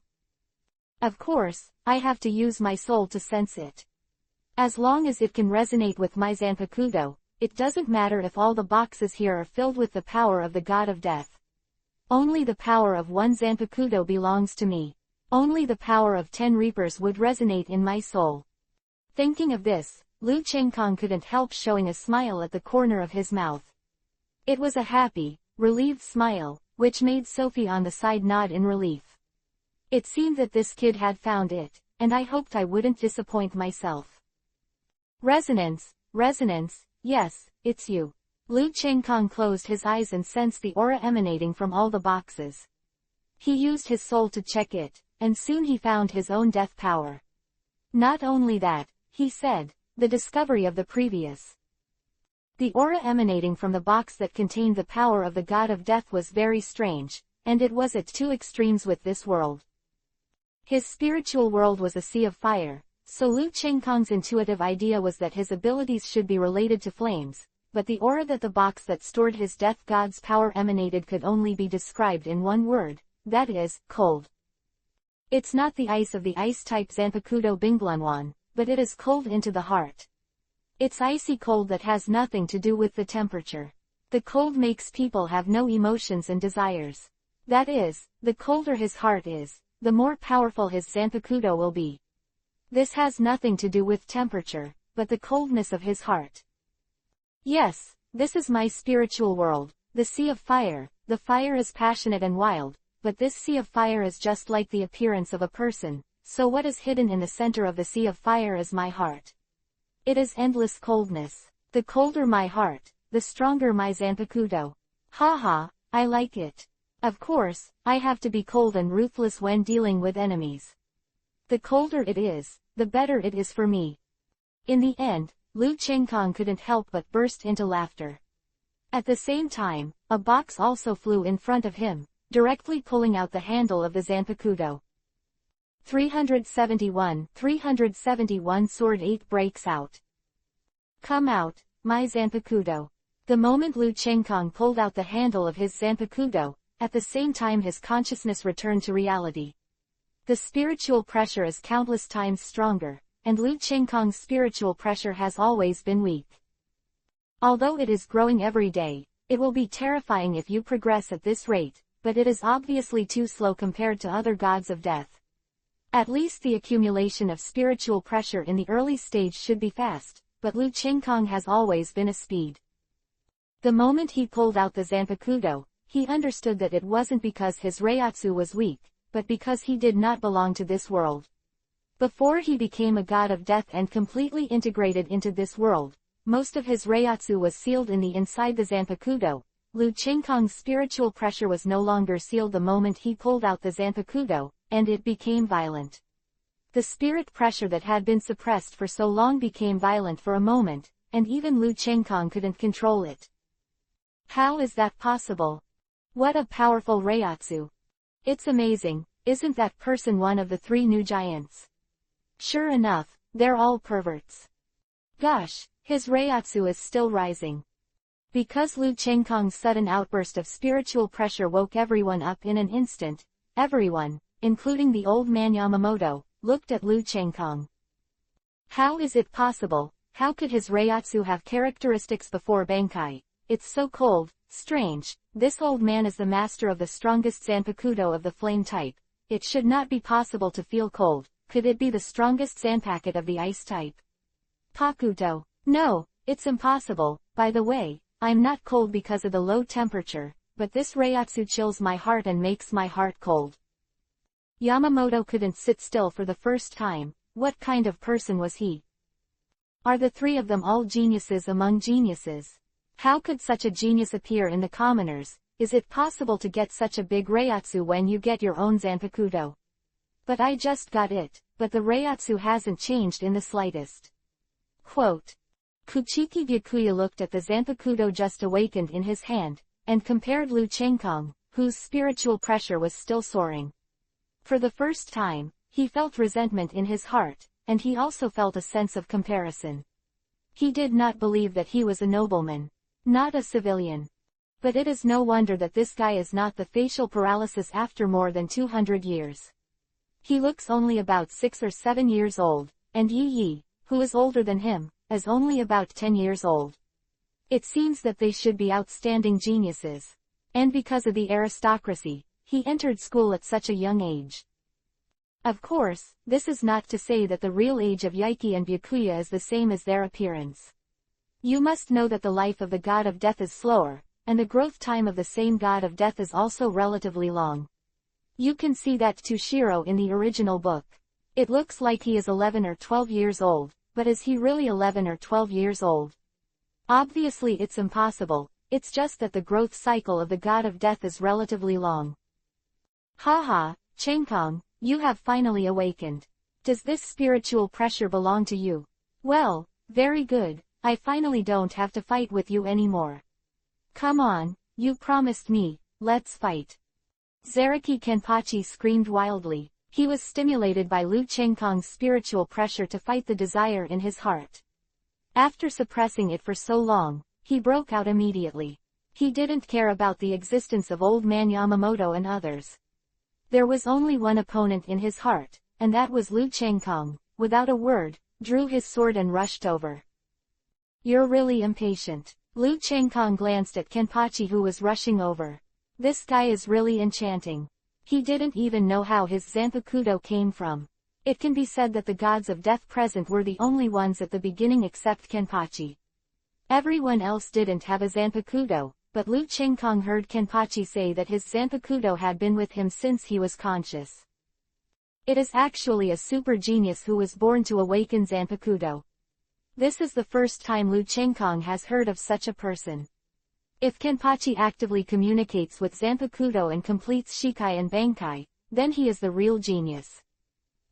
Of course, I have to use my soul to sense it. As long as it can resonate with my Zanpakuto, it doesn't matter if all the boxes here are filled with the power of the god of death. Only the power of one Zanpakuto belongs to me. Only the power of 10 Reapers would resonate in my soul. Thinking of this, Lu Chenggong couldn't help showing a smile at the corner of his mouth. It was a happy, relieved smile, which made Sophie on the side nod in relief. It seemed that this kid had found it, and I hoped I wouldn't disappoint myself. Resonance, yes, it's you. Lu Chenggong closed his eyes and sensed the aura emanating from all the boxes. He used his soul to check it, and soon he found his own death power. Not only that, he said, the discovery of the previous. The aura emanating from the box that contained the power of the god of death was very strange, and it was at two extremes with this world. His spiritual world was a sea of fire, so Lu Chenggong's intuitive idea was that his abilities should be related to flames, but the aura that the box that stored his death god's power emanated could only be described in one word, that is, cold. It's not the ice of the ice-type Zanpakuto Binglunwan, but it is cold into the heart. It's icy cold that has nothing to do with the temperature. The cold makes people have no emotions and desires. That is, the colder his heart is, the more powerful his Zanpakuto will be. This has nothing to do with temperature, but the coldness of his heart. Yes, this is my spiritual world, the sea of fire. The fire is passionate and wild, but this sea of fire is just like the appearance of a person, so what is hidden in the center of the sea of fire is my heart. It is endless coldness. The colder my heart, the stronger my Zanpakuto. Haha, I like it. Of course, I have to be cold and ruthless when dealing with enemies. The colder it is, the better it is for me. In the end, Lu Chengkong couldn't help but burst into laughter. At the same time, a box also flew in front of him, directly pulling out the handle of the Zanpakuto. 371 Sword 8 breaks out. Come out, my Zanpakuto. The moment Lu Chengkong pulled out the handle of his Zanpakuto, at the same time his consciousness returned to reality. The spiritual pressure is countless times stronger, and Lu Chengkong's spiritual pressure has always been weak. Although it is growing every day, it will be terrifying if you progress at this rate, but it is obviously too slow compared to other gods of death. At least the accumulation of spiritual pressure in the early stage should be fast, but Lu Chengkong has always been a speed. The moment he pulled out the Zanpakuto, he understood that it wasn't because his Reiatsu was weak, but because he did not belong to this world. Before he became a god of death and completely integrated into this world, most of his Reiatsu was sealed in the inside the Zanpakuto. Lu Chengkong's spiritual pressure was no longer sealed the moment he pulled out the Zanpakuto, and it became violent. The spirit pressure that had been suppressed for so long became violent for a moment, and even Lu Chengkong couldn't control it. How is that possible? What a powerful Reiatsu! It's amazing, isn't that person one of the 3 new giants? Sure enough, they're all perverts. Gosh, his Reiatsu is still rising. Because Lu Chengkong's sudden outburst of spiritual pressure woke everyone up in an instant, everyone, including the old man Yamamoto, looked at Lu Chengkong. How is it possible? How could his Reiatsu have characteristics before Bankai? It's so cold, strange. This old man is the master of the strongest Zanpakuto of the flame type. It should not be possible to feel cold. Could it be the strongest Zanpakuto of the ice type? Pakuto. No, it's impossible. By the way, I'm not cold because of the low temperature, but this Reiatsu chills my heart and makes my heart cold. Yamamoto couldn't sit still for the first time. What kind of person was he? Are the 3 of them all geniuses among geniuses? How could such a genius appear in the commoners? Is it possible to get such a big Reiatsu when you get your own Zanpakuto? But I just got it, but the Reiatsu hasn't changed in the slightest. Quote. Kuchiki Byakuya looked at the Zanpakuto just awakened in his hand, and compared Lu Chengkong, whose spiritual pressure was still soaring. For the first time, he felt resentment in his heart, and he also felt a sense of comparison. He did not believe that he was a nobleman, not a civilian. But it is no wonder that this guy is not the facial paralysis after more than 200 years. He looks only about 6 or 7 years old, and Yi, who is older than him, is only about 10 years old. It seems that they should be outstanding geniuses. And because of the aristocracy, he entered school at such a young age. Of course, this is not to say that the real age of Yaiki and Byakuya is the same as their appearance. You must know that the life of the god of death is slower, and the growth time of the same god of death is also relatively long. You can see that to Shiro in the original book. It looks like he is 11 or 12 years old, but is he really 11 or 12 years old? Obviously it's impossible, it's just that the growth cycle of the god of death is relatively long. Haha, Chengkong, you have finally awakened. Does this spiritual pressure belong to you? Well, very good, I finally don't have to fight with you anymore. Come on, you promised me, let's fight. Zaraki Kenpachi screamed wildly. He was stimulated by Lu Chengkong's spiritual pressure to fight the desire in his heart. After suppressing it for so long, he broke out immediately. He didn't care about the existence of old man Yamamoto and others. There was only one opponent in his heart, and that was Lu Chengkong. Without a word, drew his sword and rushed over. You're really impatient. Lu Chengkong glanced at Kenpachi who was rushing over. This guy is really enchanting. He didn't even know how his Zanpakuto came from. It can be said that the gods of death present were the only ones at the beginning except Kenpachi. Everyone else didn't have a Zanpakuto, but Lu Chengkong heard Kenpachi say that his Zanpakuto had been with him since he was conscious. It is actually a super genius who was born to awaken Zanpakuto. This is the first time Lu Chengkong has heard of such a person. If Kenpachi actively communicates with Zanpakuto and completes Shikai and Bankai, then he is the real genius.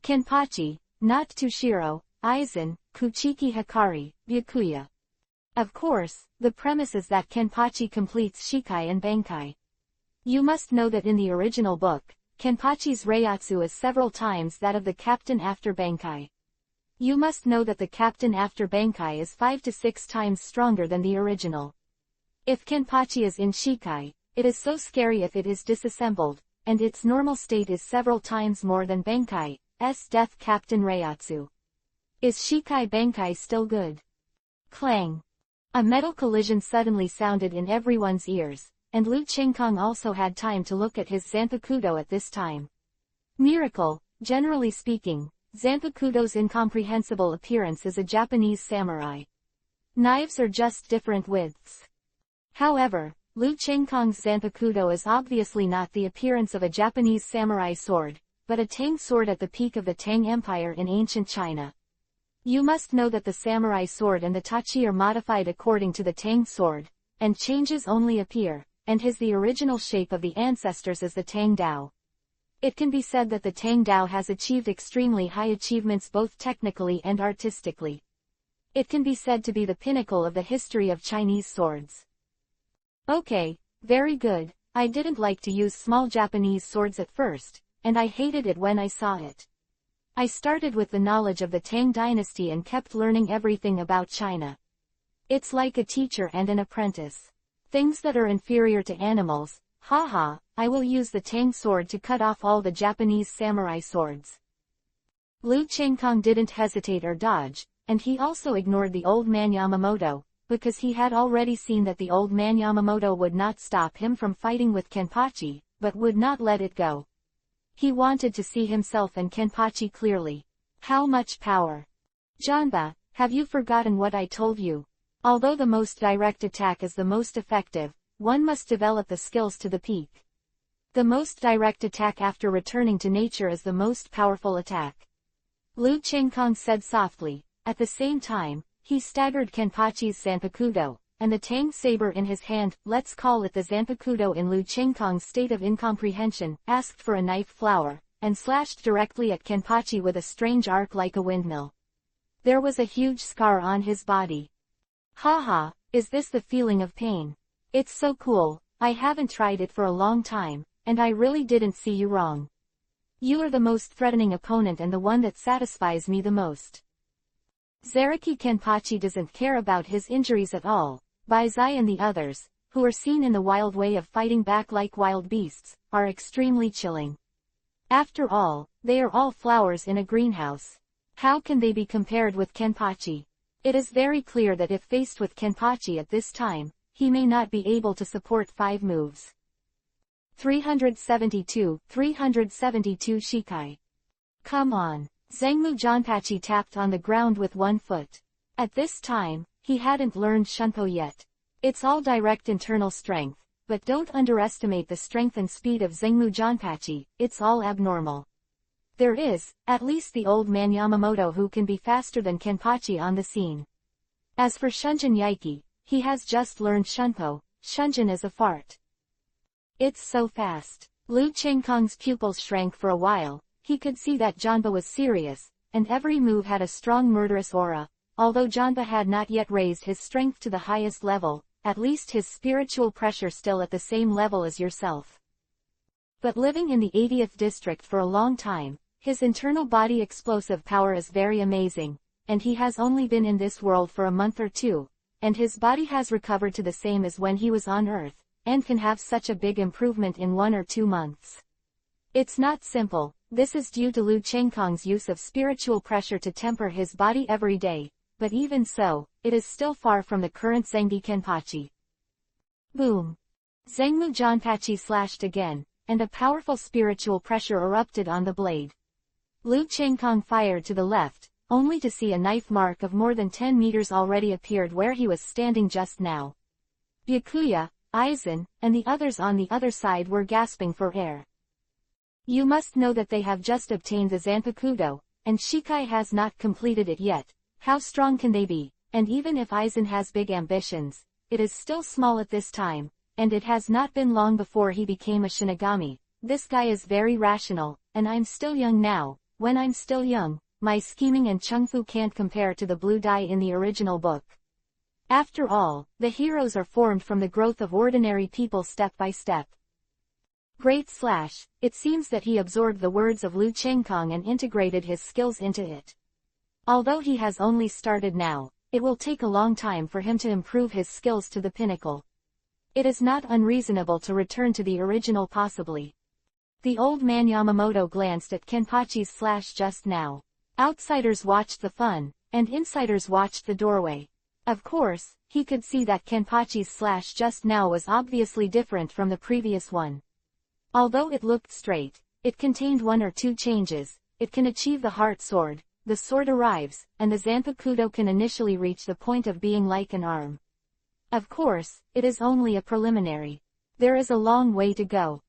Kenpachi, not Tushiro, Aizen, Kuchiki Hikari, Byakuya. Of course, the premise is that Kenpachi completes Shikai and Bankai. You must know that in the original book, Kenpachi's Reiatsu is several times that of the captain after Bankai. You must know that the captain after Bankai is 5 to 6 times stronger than the original. If Kenpachi is in Shikai, it is so scary if it is disassembled, and its normal state is several times more than Bankai's death captain Reiatsu. Is Shikai Bankai still good? Clang. A metal collision suddenly sounded in everyone's ears, and Lu Qingkong also had time to look at his Zanpakuto at this time. Miracle, generally speaking, Zanpakuto's incomprehensible appearance is a Japanese samurai. Knives are just different widths. However, Lu Qingkong's Zanpakuto is obviously not the appearance of a Japanese samurai sword, but a Tang sword at the peak of the Tang Empire in ancient China. You must know that the samurai sword and the tachi are modified according to the Tang sword, and changes only appear, and has the original shape of the ancestors as the Tang Dao. It can be said that the Tang Dao has achieved extremely high achievements both technically and artistically. It can be said to be the pinnacle of the history of Chinese swords. Okay, very good. I didn't like to use small Japanese swords at first, and I hated it when I saw it. I started with the knowledge of the Tang dynasty and kept learning everything about China. It's like a teacher and an apprentice. Things that are inferior to animals, haha, I will use the Tang sword to cut off all the Japanese samurai swords. Lu Qingkong didn't hesitate or dodge, and he also ignored the old man Yamamoto, because he had already seen that the old man Yamamoto would not stop him from fighting with Kenpachi, but would not let it go. He wanted to see himself and Kenpachi clearly. How much power? Janba, have you forgotten what I told you? Although the most direct attack is the most effective, one must develop the skills to the peak. The most direct attack after returning to nature is the most powerful attack. Lu Qingkong said softly. At the same time, he staggered Kenpachi's Zanpakuto, and the Tang saber in his hand, let's call it the Zanpakuto in Lu Qingkong's state of incomprehension, asked for a knife flower, and slashed directly at Kenpachi with a strange arc like a windmill. There was a huge scar on his body. Haha, is this the feeling of pain? It's so cool, I haven't tried it for a long time, and I really didn't see you wrong. You are the most threatening opponent and the one that satisfies me the most. Zaraki Kenpachi doesn't care about his injuries at all. Baizai and the others, who are seen in the wild way of fighting back like wild beasts, are extremely chilling. After all, they are all flowers in a greenhouse. How can they be compared with Kenpachi? It is very clear that if faced with Kenpachi at this time, he may not be able to support 5 moves. 372 Shikai. Come on. Zengmu Janpachi tapped on the ground with one foot. At this time, he hadn't learned Shunpo yet. It's all direct internal strength, but don't underestimate the strength and speed of Zengmu Janpachi, it's all abnormal. There is, at least the old man Yamamoto who can be faster than Kenpachi on the scene. As for Shunjin Yaiki, he has just learned Shunpo, Shunjin is a fart. It's so fast. Lu Qingkong's pupils shrank for a while, he could see that Janba was serious, and every move had a strong murderous aura. Although Janba had not yet raised his strength to the highest level, at least his spiritual pressure still at the same level as yourself. But living in the 80th district for a long time, his internal body explosive power is very amazing, and he has only been in this world for a month or 2, and his body has recovered to the same as when he was on Earth, and can have such a big improvement in 1 or 2 months. It's not simple, this is due to Lu Qingkong's use of spiritual pressure to temper his body every day. But even so, it is still far from the current Zengi Kenpachi. Boom! Zengmu Janpachi slashed again, and a powerful spiritual pressure erupted on the blade. Lu Qingkong fired to the left, only to see a knife mark of more than 10 meters already appeared where he was standing just now. Byakuya, Aizen, and the others on the other side were gasping for air. You must know that they have just obtained the Zanpakuto, and Shikai has not completed it yet. How strong can they be? And even if Aizen has big ambitions, it is still small at this time, and it has not been long before he became a Shinigami. This guy is very rational, and I'm still young now. When I'm still young, my scheming and Chengfu can't compare to the blue dye in the original book. After all, the heroes are formed from the growth of ordinary people step by step. It seems that he absorbed the words of Lu Chengkong and integrated his skills into it. Although he has only started now, it will take a long time for him to improve his skills to the pinnacle. It is not unreasonable to return to the original possibly. The old man Yamamoto glanced at Kenpachi's flash just now. Outsiders watched the fun, and insiders watched the doorway. Of course, he could see that Kenpachi's slash just now was obviously different from the previous one. Although it looked straight, it contained one or two changes. It can achieve the heart sword, the sword arrives, and the Zanpakudo can initially reach the point of being like an arm. Of course, it is only a preliminary. There is a long way to go.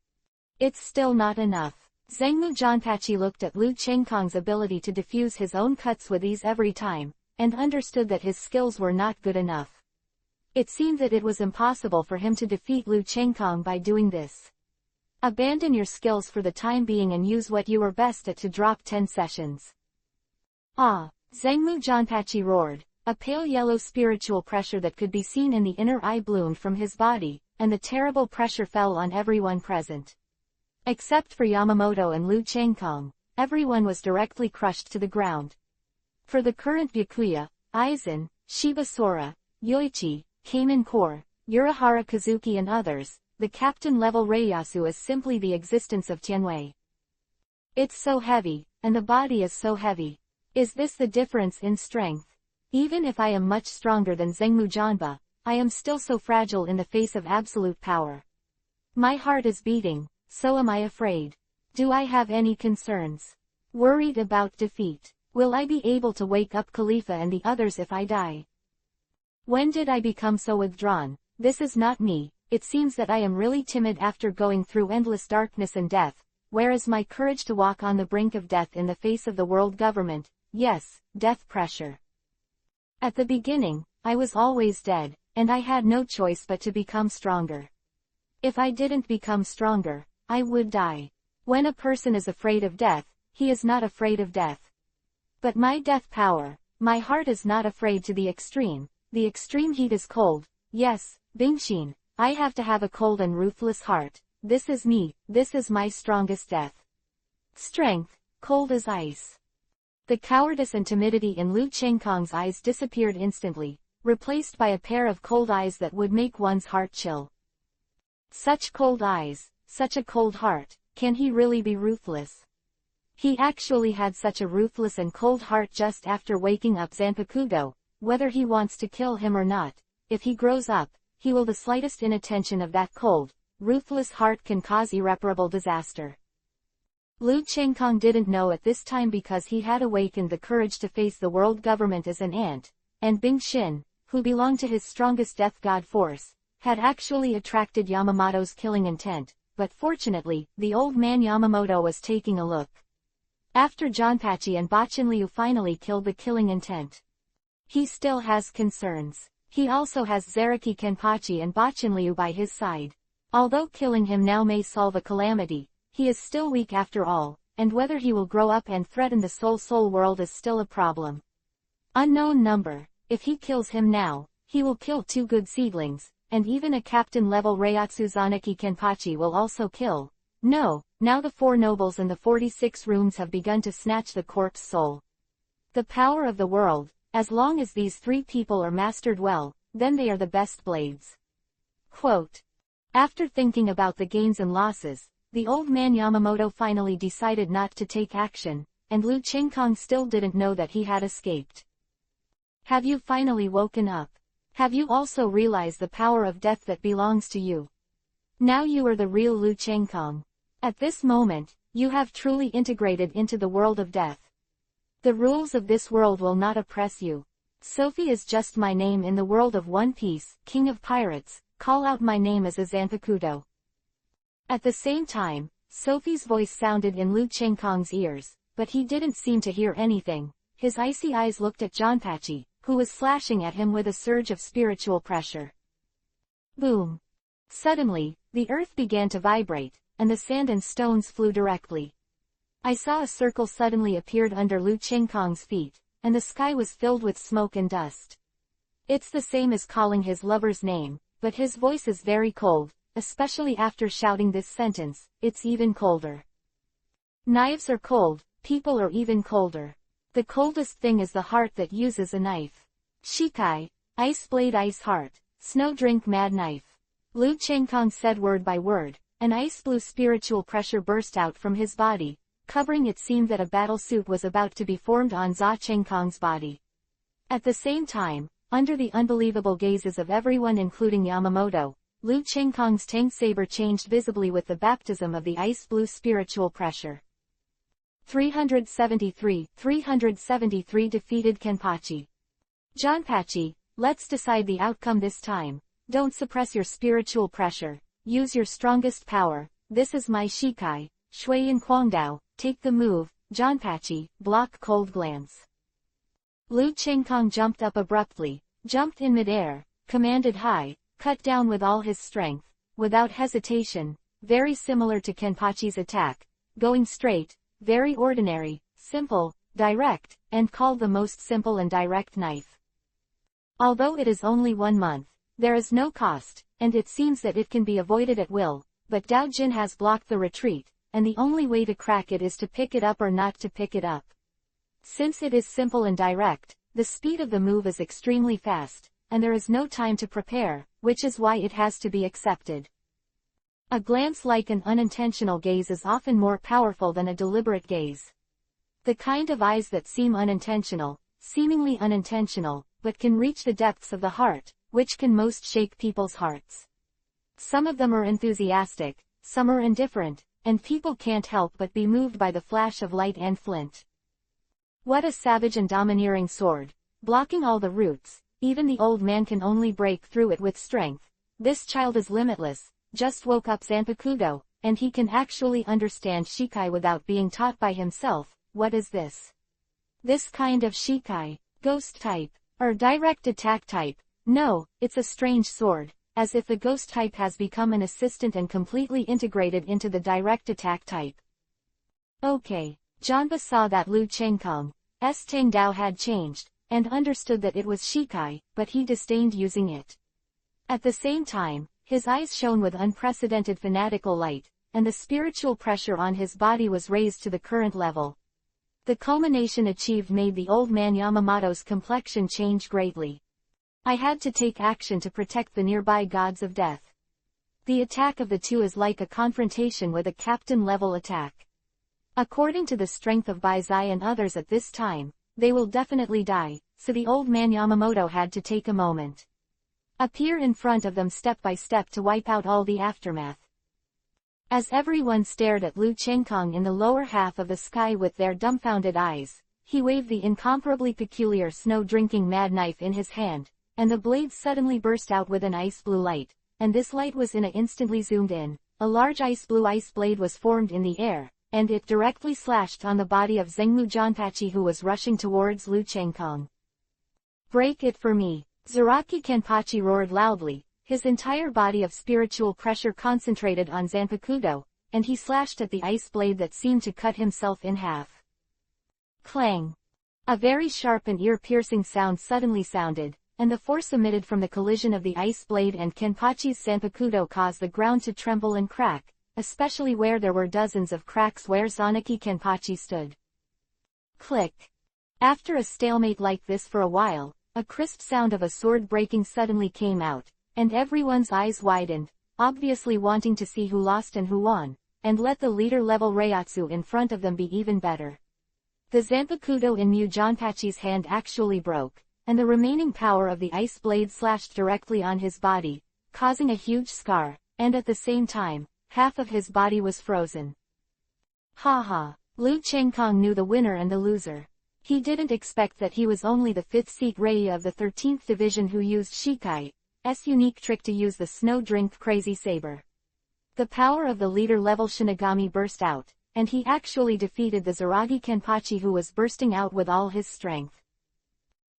It's still not enough. Zhengmu Janpachi looked at Lu Chengkong's ability to diffuse his own cuts with ease every time, and understood that his skills were not good enough. It seemed that it was impossible for him to defeat Lu Chengkong by doing this. Abandon your skills for the time being and use what you are best at to drop 10 sessions. Ah! Zhengmu Janpachi roared. A pale yellow spiritual pressure that could be seen in the inner eye bloomed from his body, and the terrible pressure fell on everyone present. Except for Yamamoto and Lu Chengkong, everyone was directly crushed to the ground. For the current Byakuya, Aizen, Shiba Sora, Yoichi, Kamen Core, Urahara Kazuki and others, the captain-level Reiyasu is simply the existence of Tianwei. It's so heavy, and the body is so heavy. Is this the difference in strength? Even if I am much stronger than Zhengmu Janpa, I am still so fragile in the face of absolute power. My heart is beating, so am I afraid. Do I have any concerns? Worried about defeat. Will I be able to wake up Khalifa and the others if I die? When did I become so withdrawn? This is not me. It seems that I am really timid after going through endless darkness and death, whereas my courage to walk on the brink of death in the face of the world government, yes, death pressure. At the beginning, I was always dead, and I had no choice but to become stronger. If I didn't become stronger, I would die. When a person is afraid of death, he is not afraid of death. But my death power, my heart is not afraid to the extreme heat is cold, yes, Bingshin, I have to have a cold and ruthless heart, this is me, this is my strongest death. Strength, cold as ice. The cowardice and timidity in Lu Chengkong's eyes disappeared instantly, replaced by a pair of cold eyes that would make one's heart chill. Such cold eyes, such a cold heart, can he really be ruthless? He actually had such a ruthless and cold heart just after waking up Zanpakudo. Whether he wants to kill him or not, if he grows up, he will the slightest inattention of that cold, ruthless heart can cause irreparable disaster. Lu Chengkong didn't know at this time because he had awakened the courage to face the world government as an ant, and Bingshin, who belonged to his strongest death god force, had actually attracted Yamamoto's killing intent, but fortunately, the old man Yamamoto was taking a look. After Janpachi and Bachinliu finally killed the killing intent, he still has concerns. He also has Zaraki Kenpachi and Bachinliu by his side. Although killing him now may solve a calamity, he is still weak after all, and whether he will grow up and threaten the soul world is still a problem. Unknown number. If he kills him now, he will kill 2 good seedlings, and even a captain-level Reiatsu Zanaki Kenpachi will also kill. No, now the 4 nobles and the 46 rooms have begun to snatch the corpse soul. The power of the world, as long as these 3 people are mastered well, then they are the best blades. Quote. After thinking about the gains and losses, the old man Yamamoto finally decided not to take action, and Lu Chengkong still didn't know that he had escaped. Have you finally woken up? Have you also realized the power of death that belongs to you? Now you are the real Lu Chengkong. At this moment, you have truly integrated into the world of death. The rules of this world will not oppress you. Sophie is just my name in the world of One Piece, King of Pirates, call out my name as a Zanpakudo. At the same time, Sophie's voice sounded in Lu Chengkong's ears, but he didn't seem to hear anything. His icy eyes looked at Janpachi, who was slashing at him with a surge of spiritual pressure. Boom! Suddenly, the earth began to vibrate, and the sand and stones flew directly. I saw a circle suddenly appeared under Lu Chengkong's feet, and the sky was filled with smoke and dust. It's the same as calling his lover's name, but his voice is very cold, especially after shouting this sentence. It's even colder. Knives are cold, people are even colder. The coldest thing is the heart that uses a knife. Shikai, ice blade ice heart, snow drink mad knife. Lu Chengkong said word by word. An ice blue spiritual pressure burst out from his body, covering it seemed that a battle suit was about to be formed on Za Chengkong's body. At the same time, under the unbelievable gazes of everyone including Yamamoto, Lu Chengkong's Tang saber changed visibly with the baptism of the ice blue spiritual pressure. 373 defeated Kenpachi. Jonpachi, let's decide the outcome this time. Don't suppress your spiritual pressure. Use your strongest power. This is my Shikai, Shuiyan Quangdao, take the move, Jonpachi, block cold glance. Lu Chengkong jumped up abruptly, jumped in midair, commanded high, cut down with all his strength, without hesitation, very similar to Kenpachi's attack, going straight, very ordinary, simple, direct, and called the most simple and direct knife. Although it is only 1 month, there is no cost, and it seems that it can be avoided at will, but Dao Jin has blocked the retreat, and the only way to crack it is to pick it up or not to pick it up. Since it is simple and direct, the speed of the move is extremely fast, and there is no time to prepare, which is why it has to be accepted. A glance like an unintentional gaze is often more powerful than a deliberate gaze. The kind of eyes that seem unintentional, seemingly unintentional, but can reach the depths of the heart, which can most shake people's hearts. Some of them are enthusiastic, some are indifferent, and people can't help but be moved by the flash of light and flint. What a savage and domineering sword, blocking all the roots, even the old man can only break through it with strength. This child is limitless, just woke up Zanpakudo, and he can actually understand Shikai without being taught by himself. What is this? This kind of Shikai, ghost type, or direct attack type? No, it's a strange sword, as if the ghost type has become an assistant and completely integrated into the direct attack type. Okay, Janba saw that Lu Chengkong's Tang Dao had changed, and understood that it was Shikai, but he disdained using it. At the same time, his eyes shone with unprecedented fanatical light, and the spiritual pressure on his body was raised to the current level. The culmination achieved made the old man Yamamoto's complexion change greatly. I had to take action to protect the nearby gods of death. The attack of the two is like a confrontation with a captain-level attack. According to the strength of Baizai and others at this time, they will definitely die, so the old man Yamamoto had to take a moment. Appear in front of them step by step to wipe out all the aftermath. As everyone stared at Lu Chengkong in the lower half of the sky with their dumbfounded eyes, he waved the incomparably peculiar snow-drinking mad knife in his hand, and the blade suddenly burst out with an ice blue light, and this light was instantly zoomed in. A large ice blue ice blade was formed in the air, and it directly slashed on the body of Zengmu Jonpachi who was rushing towards Lu Chengkong. Break it for me! Zaraki Kenpachi roared loudly, his entire body of spiritual pressure concentrated on Zanpakudo, and he slashed at the ice blade that seemed to cut himself in half. Clang! A very sharp and ear-piercing sound suddenly sounded, and the force emitted from the collision of the ice blade and Kenpachi's Zanpakudo caused the ground to tremble and crack, especially where there were dozens of cracks where Zanaki Kenpachi stood. Click! After a stalemate like this for a while, a crisp sound of a sword breaking suddenly came out, and everyone's eyes widened, obviously wanting to see who lost and who won, and let the leader-level Reiatsu in front of them be even better. The Zanpakudo in Mu Jonpachi's hand actually broke, and the remaining power of the ice blade slashed directly on his body, causing a huge scar, and at the same time, half of his body was frozen. Ha! Lu Chengkong knew the winner and the loser. He didn't expect that he was only the 5th Seat Rei of the 13th Division who used Shikai's unique trick to use the Snow Drink Crazy Saber. The power of the leader-level Shinigami burst out, and he actually defeated the Zaragi Kenpachi who was bursting out with all his strength.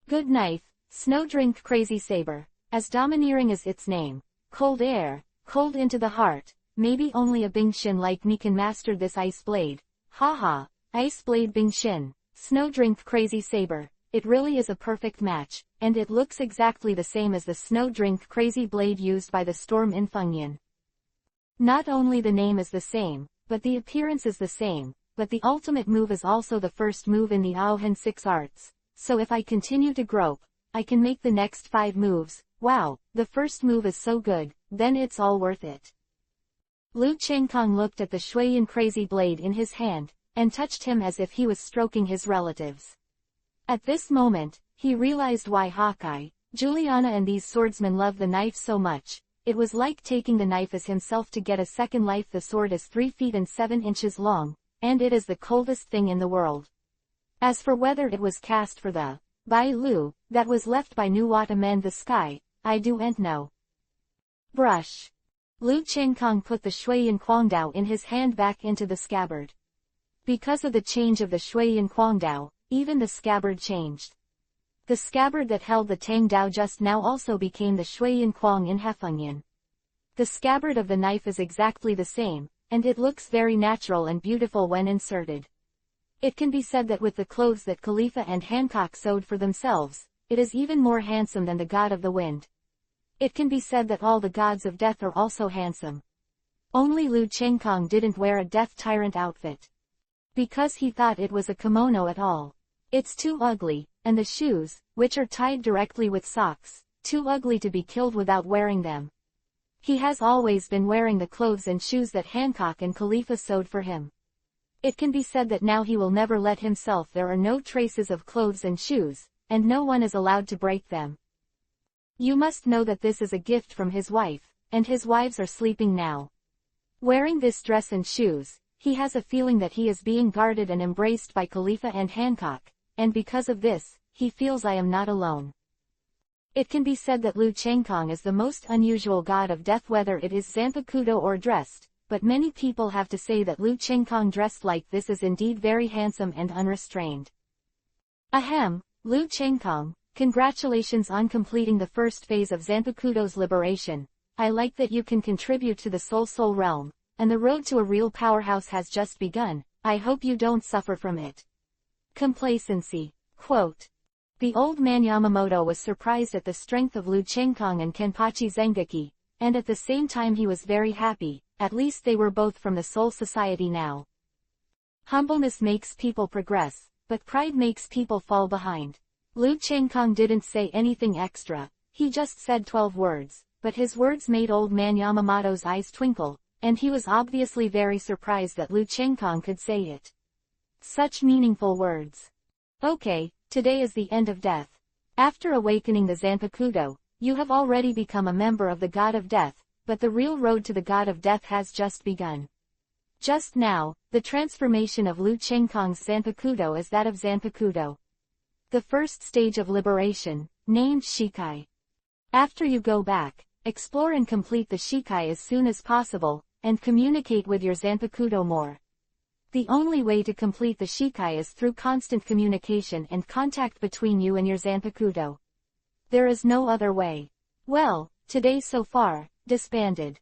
Good knife, Snow Drink Crazy Saber, as domineering as its name, cold air, cold into the heart, maybe only a Bingshin like me can master this ice blade. Ha! Ice Blade Bingshin, Snowdrink Crazy Saber. It really is a perfect match, and it looks exactly the same as the Snowdrink Crazy Blade used by the Storm in Fengyan. Not only the name is the same, but the appearance is the same, but the ultimate move is also the first move in the Aohan 6 arts, so if I continue to grope, I can make the next 5 moves. Wow, the first move is so good, then it's all worth it. Lu Chengkong looked at the Shuiyan Crazy Blade in his hand, and touched him as if he was stroking his relatives. At this moment, he realized why Hawkeye, Juliana and these swordsmen love the knife so much. It was like taking the knife as himself to get a second life. The sword is 3 feet and 7 inches long, and it is the coldest thing in the world. As for whether it was cast for the Bai Lu that was left by Nuwa to mend the sky, I don't know. Brush. Lu Chengkong put the Shuiyan Quangdao in his hand back into the scabbard. Because of the change of the Shuiyan Quangdao, even the scabbard changed. The scabbard that held the Tang Dao just now also became the Shuiyan Quang in Hefengyan. The scabbard of the knife is exactly the same, and it looks very natural and beautiful when inserted. It can be said that with the clothes that Khalifa and Hancock sewed for themselves, it is even more handsome than the god of the wind. It can be said that all the gods of death are also handsome. Only Lu Chengkong didn't wear a death tyrant outfit. Because he thought it was a kimono at all. It's too ugly, and the shoes, which are tied directly with socks, too ugly to be killed without wearing them. He has always been wearing the clothes and shoes that Hancock and Khalifa sewed for him. It can be said that now he will never let himself. There are no traces of clothes and shoes, and no one is allowed to break them. You must know that this is a gift from his wife, and his wives are sleeping now. Wearing this dress and shoes, he has a feeling that he is being guarded and embraced by Khalifa and Hancock, and because of this, he feels I am not alone. It can be said that Lu Chengkong is the most unusual god of death, whether it is zanpakuto or dressed, but many people have to say that Lu Chengkong dressed like this is indeed very handsome and unrestrained. Ahem, Lu Chengkong, congratulations on completing the first phase of Zanpakuto's liberation. I like that you can contribute to the Soul realm, and the road to a real powerhouse has just begun. I hope you don't suffer from it. Complacency. Quote. The old man Yamamoto was surprised at the strength of Lu Chengkong and Kenpachi Zengeki, and at the same time he was very happy. At least they were both from the Soul Society now. Humbleness makes people progress, but pride makes people fall behind. Lu Chengkong didn't say anything extra, he just said 12 words, but his words made old man Yamamoto's eyes twinkle, and he was obviously very surprised that Lu Chengkong could say it. Such meaningful words. Okay, today is the end of death. After awakening the Zanpakuto, you have already become a member of the God of Death, but the real road to the God of Death has just begun. Just now, the transformation of Lu Chengkong's Zanpakuto is that of Zanpakuto. The first stage of liberation, named Shikai. After you go back, explore and complete the Shikai as soon as possible, and communicate with your Zanpakuto more. The only way to complete the Shikai is through constant communication and contact between you and your Zanpakuto. There is no other way. Well, today so far, disbanded.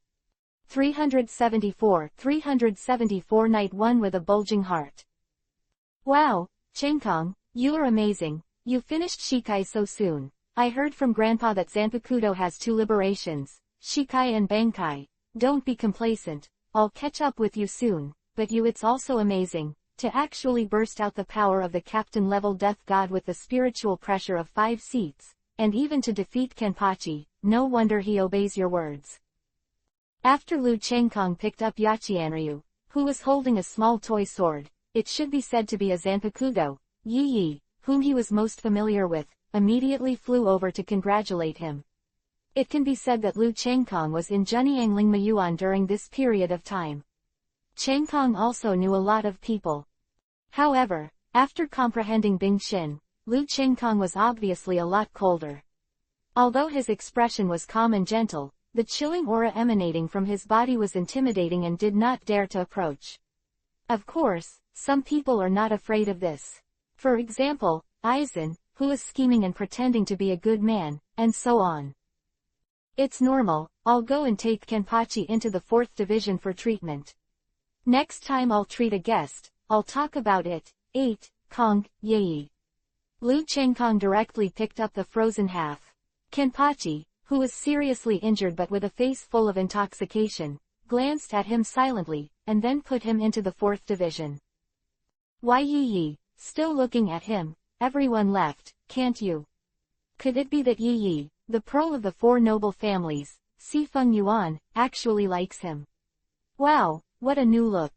374 Night 1 with a bulging heart. Wow, Chengkong, you are amazing. You finished Shikai so soon. I heard from Grandpa that Zanpakuto has 2 liberations, Shikai and Bankai. Don't be complacent. I'll catch up with you soon. But it's also amazing to actually burst out the power of the captain-level death god with the spiritual pressure of 5 seats, and even to defeat Kenpachi. No wonder he obeys your words. After Lu Chengkong picked up Yachianryu, who was holding a small toy sword, it should be said to be a Zanpakuto, Yi, whom he was most familiar with, immediately flew over to congratulate him. It can be said that Lu Chengkong was in Zhenyang Mayuan during this period of time. Chengkong also knew a lot of people. However, after comprehending Bingshin, Lu Chengkong was obviously a lot colder. Although his expression was calm and gentle, the chilling aura emanating from his body was intimidating and did not dare to approach. Of course, some people are not afraid of this. For example, Aizen, who is scheming and pretending to be a good man, and so on. It's normal. I'll go and take Kenpachi into the 4th division for treatment. Next time I'll treat a guest, I'll talk about it. 8. Kong, Yi. Lu Chengkong directly picked up the frozen half. Kenpachi, who was seriously injured but with a face full of intoxication, glanced at him silently, and then put him into the 4th division. Why Yi, still looking at him, everyone left, can't you? Could it be that Yi, the pearl of the 4 noble families, Sifeng Yuan, actually likes him? Wow, what a new look.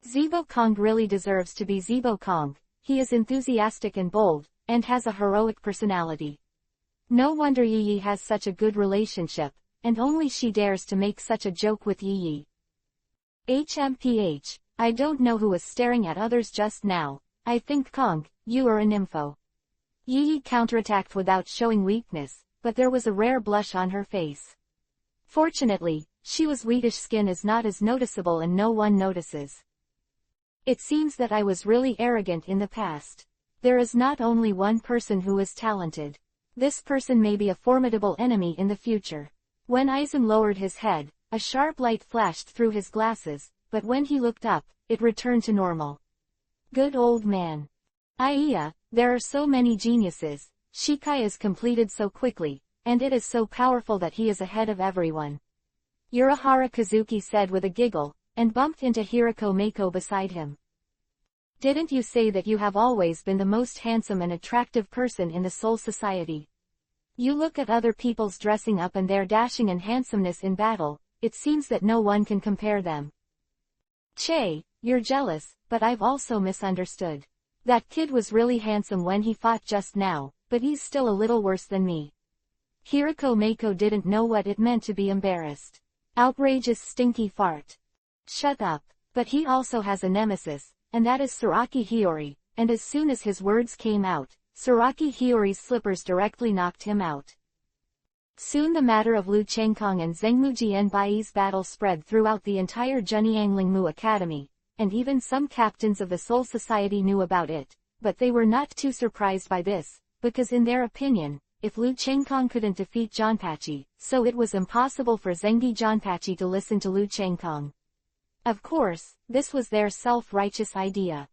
Zibo Kong really deserves to be Zibo Kong. He is enthusiastic and bold, and has a heroic personality. No wonder Yi has such a good relationship, and only she dares to make such a joke with Yi. HMPH, I don't know who was staring at others just now. I think Kong, you are a nympho. Yi counterattacked without showing weakness, but there was a rare blush on her face. Fortunately, she was wheatish skin is not as noticeable and no one notices. It seems that I was really arrogant in the past. There is not only one person who is talented. This person may be a formidable enemy in the future. When Aizen lowered his head, a sharp light flashed through his glasses, but when he looked up, it returned to normal. Good old man. Aiya, there are so many geniuses, Shikai is completed so quickly, and it is so powerful that he is ahead of everyone. Urahara Kazuki said with a giggle, and bumped into Hirako Mako beside him. Didn't you say that you have always been the most handsome and attractive person in the Soul Society? You look at other people's dressing up and their dashing and handsomeness in battle, it seems that no one can compare them. Che, you're jealous, but I've also misunderstood. That kid was really handsome when he fought just now, but he's still a little worse than me. Hirako Mako didn't know what it meant to be embarrassed. Outrageous stinky fart. Shut up. But he also has a nemesis, and that is Saraki Hiyori, and as soon as his words came out, Saraki Hiyori's slippers directly knocked him out. Soon the matter of Lu Chengkong and Zhengmuji Enbai's battle spread throughout the entire Zhenyanglingmu Academy, and even some captains of the Soul Society knew about it, but they were not too surprised by this, because in their opinion, if Lu Chengkong couldn't defeat Jonpachi, so it was impossible for Zengi Jonpachi to listen to Lu Chengkong. Of course, this was their self-righteous idea.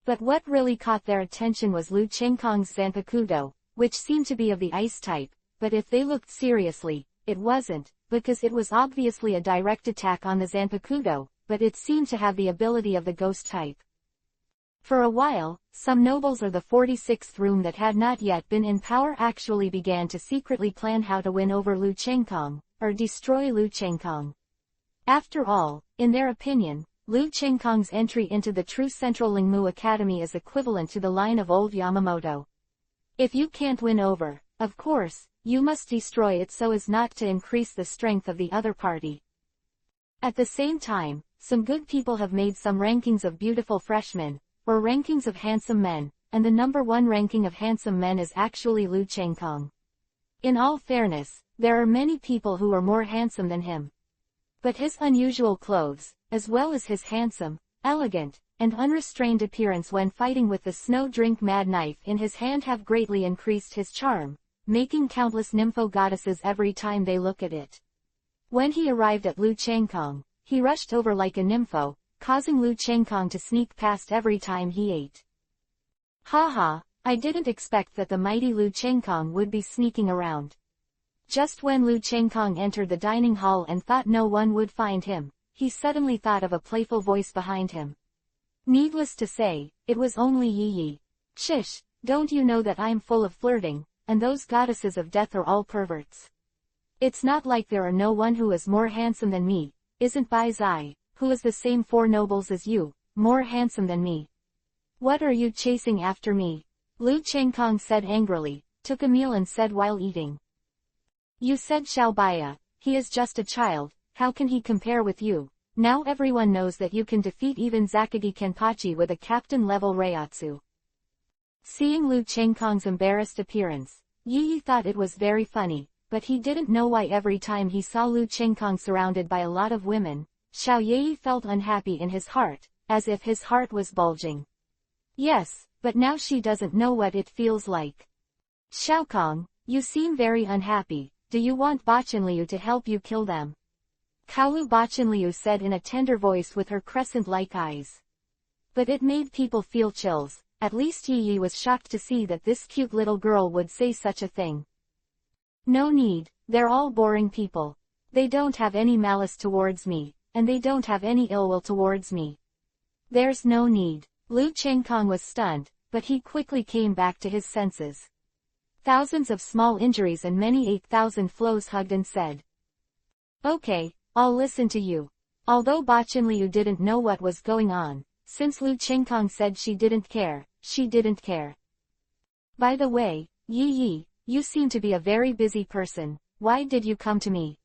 But what really caught their attention was Lu Chengkong's Zanpakudo, which seemed to be of the ice type, but if they looked seriously, it wasn't, because it was obviously a direct attack on the Zanpakudo, but it seemed to have the ability of the ghost type. For a while, some nobles of the 46th room that had not yet been in power actually began to secretly plan how to win over Lu Chengkong, or destroy Lu Chengkong. After all, in their opinion, Lu Chengkong's entry into the true Central Lingmu Academy is equivalent to the line of old Yamamoto. If you can't win over, of course, you must destroy it so as not to increase the strength of the other party. At the same time, some good people have made some rankings of beautiful freshmen, or rankings of handsome men, and the number 1 ranking of handsome men is actually Lu Chengkong. In all fairness, there are many people who are more handsome than him. But his unusual clothes, as well as his handsome, elegant, and unrestrained appearance when fighting with the snow drink mad knife in his hand have greatly increased his charm, making countless nympho goddesses every time they look at it. When he arrived at Lu Chengkong, he rushed over like a nympho, causing Lu Chengkong to sneak past every time he ate. Haha, I didn't expect that the mighty Lu Chengkong would be sneaking around. Just when Lu Chengkong entered the dining hall and thought no one would find him, he suddenly thought of a playful voice behind him. Needless to say, it was only Yi. Shish, don't you know that I'm full of flirting, and those goddesses of death are all perverts? It's not like there are no one who is more handsome than me, isn't Bai Zai, who is the same 4 nobles as you, more handsome than me? What are you chasing after me? Lu Chengkong said angrily, took a meal and said while eating. You said Xiaobaya, he is just a child, how can he compare with you? Now everyone knows that you can defeat even Zakagi Kenpachi with a captain-level Reiatsu. Seeing Lu Chengkong's embarrassed appearance, Yi thought it was very funny, but he didn't know why every time he saw Lu Chengkong surrounded by a lot of women, Xiao Yi felt unhappy in his heart, as if his heart was bulging. Yes, but now she doesn't know what it feels like. Xiaokong, you seem very unhappy. Do you want Bachenliu to help you kill them? Kaolu Bachenliu said in a tender voice with her crescent-like eyes. But it made people feel chills. At least Yi Yi was shocked to see that this cute little girl would say such a thing. No need, they're all boring people. They don't have any malice towards me, and they don't have any ill will towards me. There's no need. Lu Chengkong was stunned, but he quickly came back to his senses. Thousands of small injuries and many 8,000 flows hugged and said, "Okay, I'll listen to you." Although Bachin Liu didn't know what was going on, since Lu Chengkong said she didn't care, she didn't care. "By the way, Yi Yi, you seem to be a very busy person. Why did you come to me?"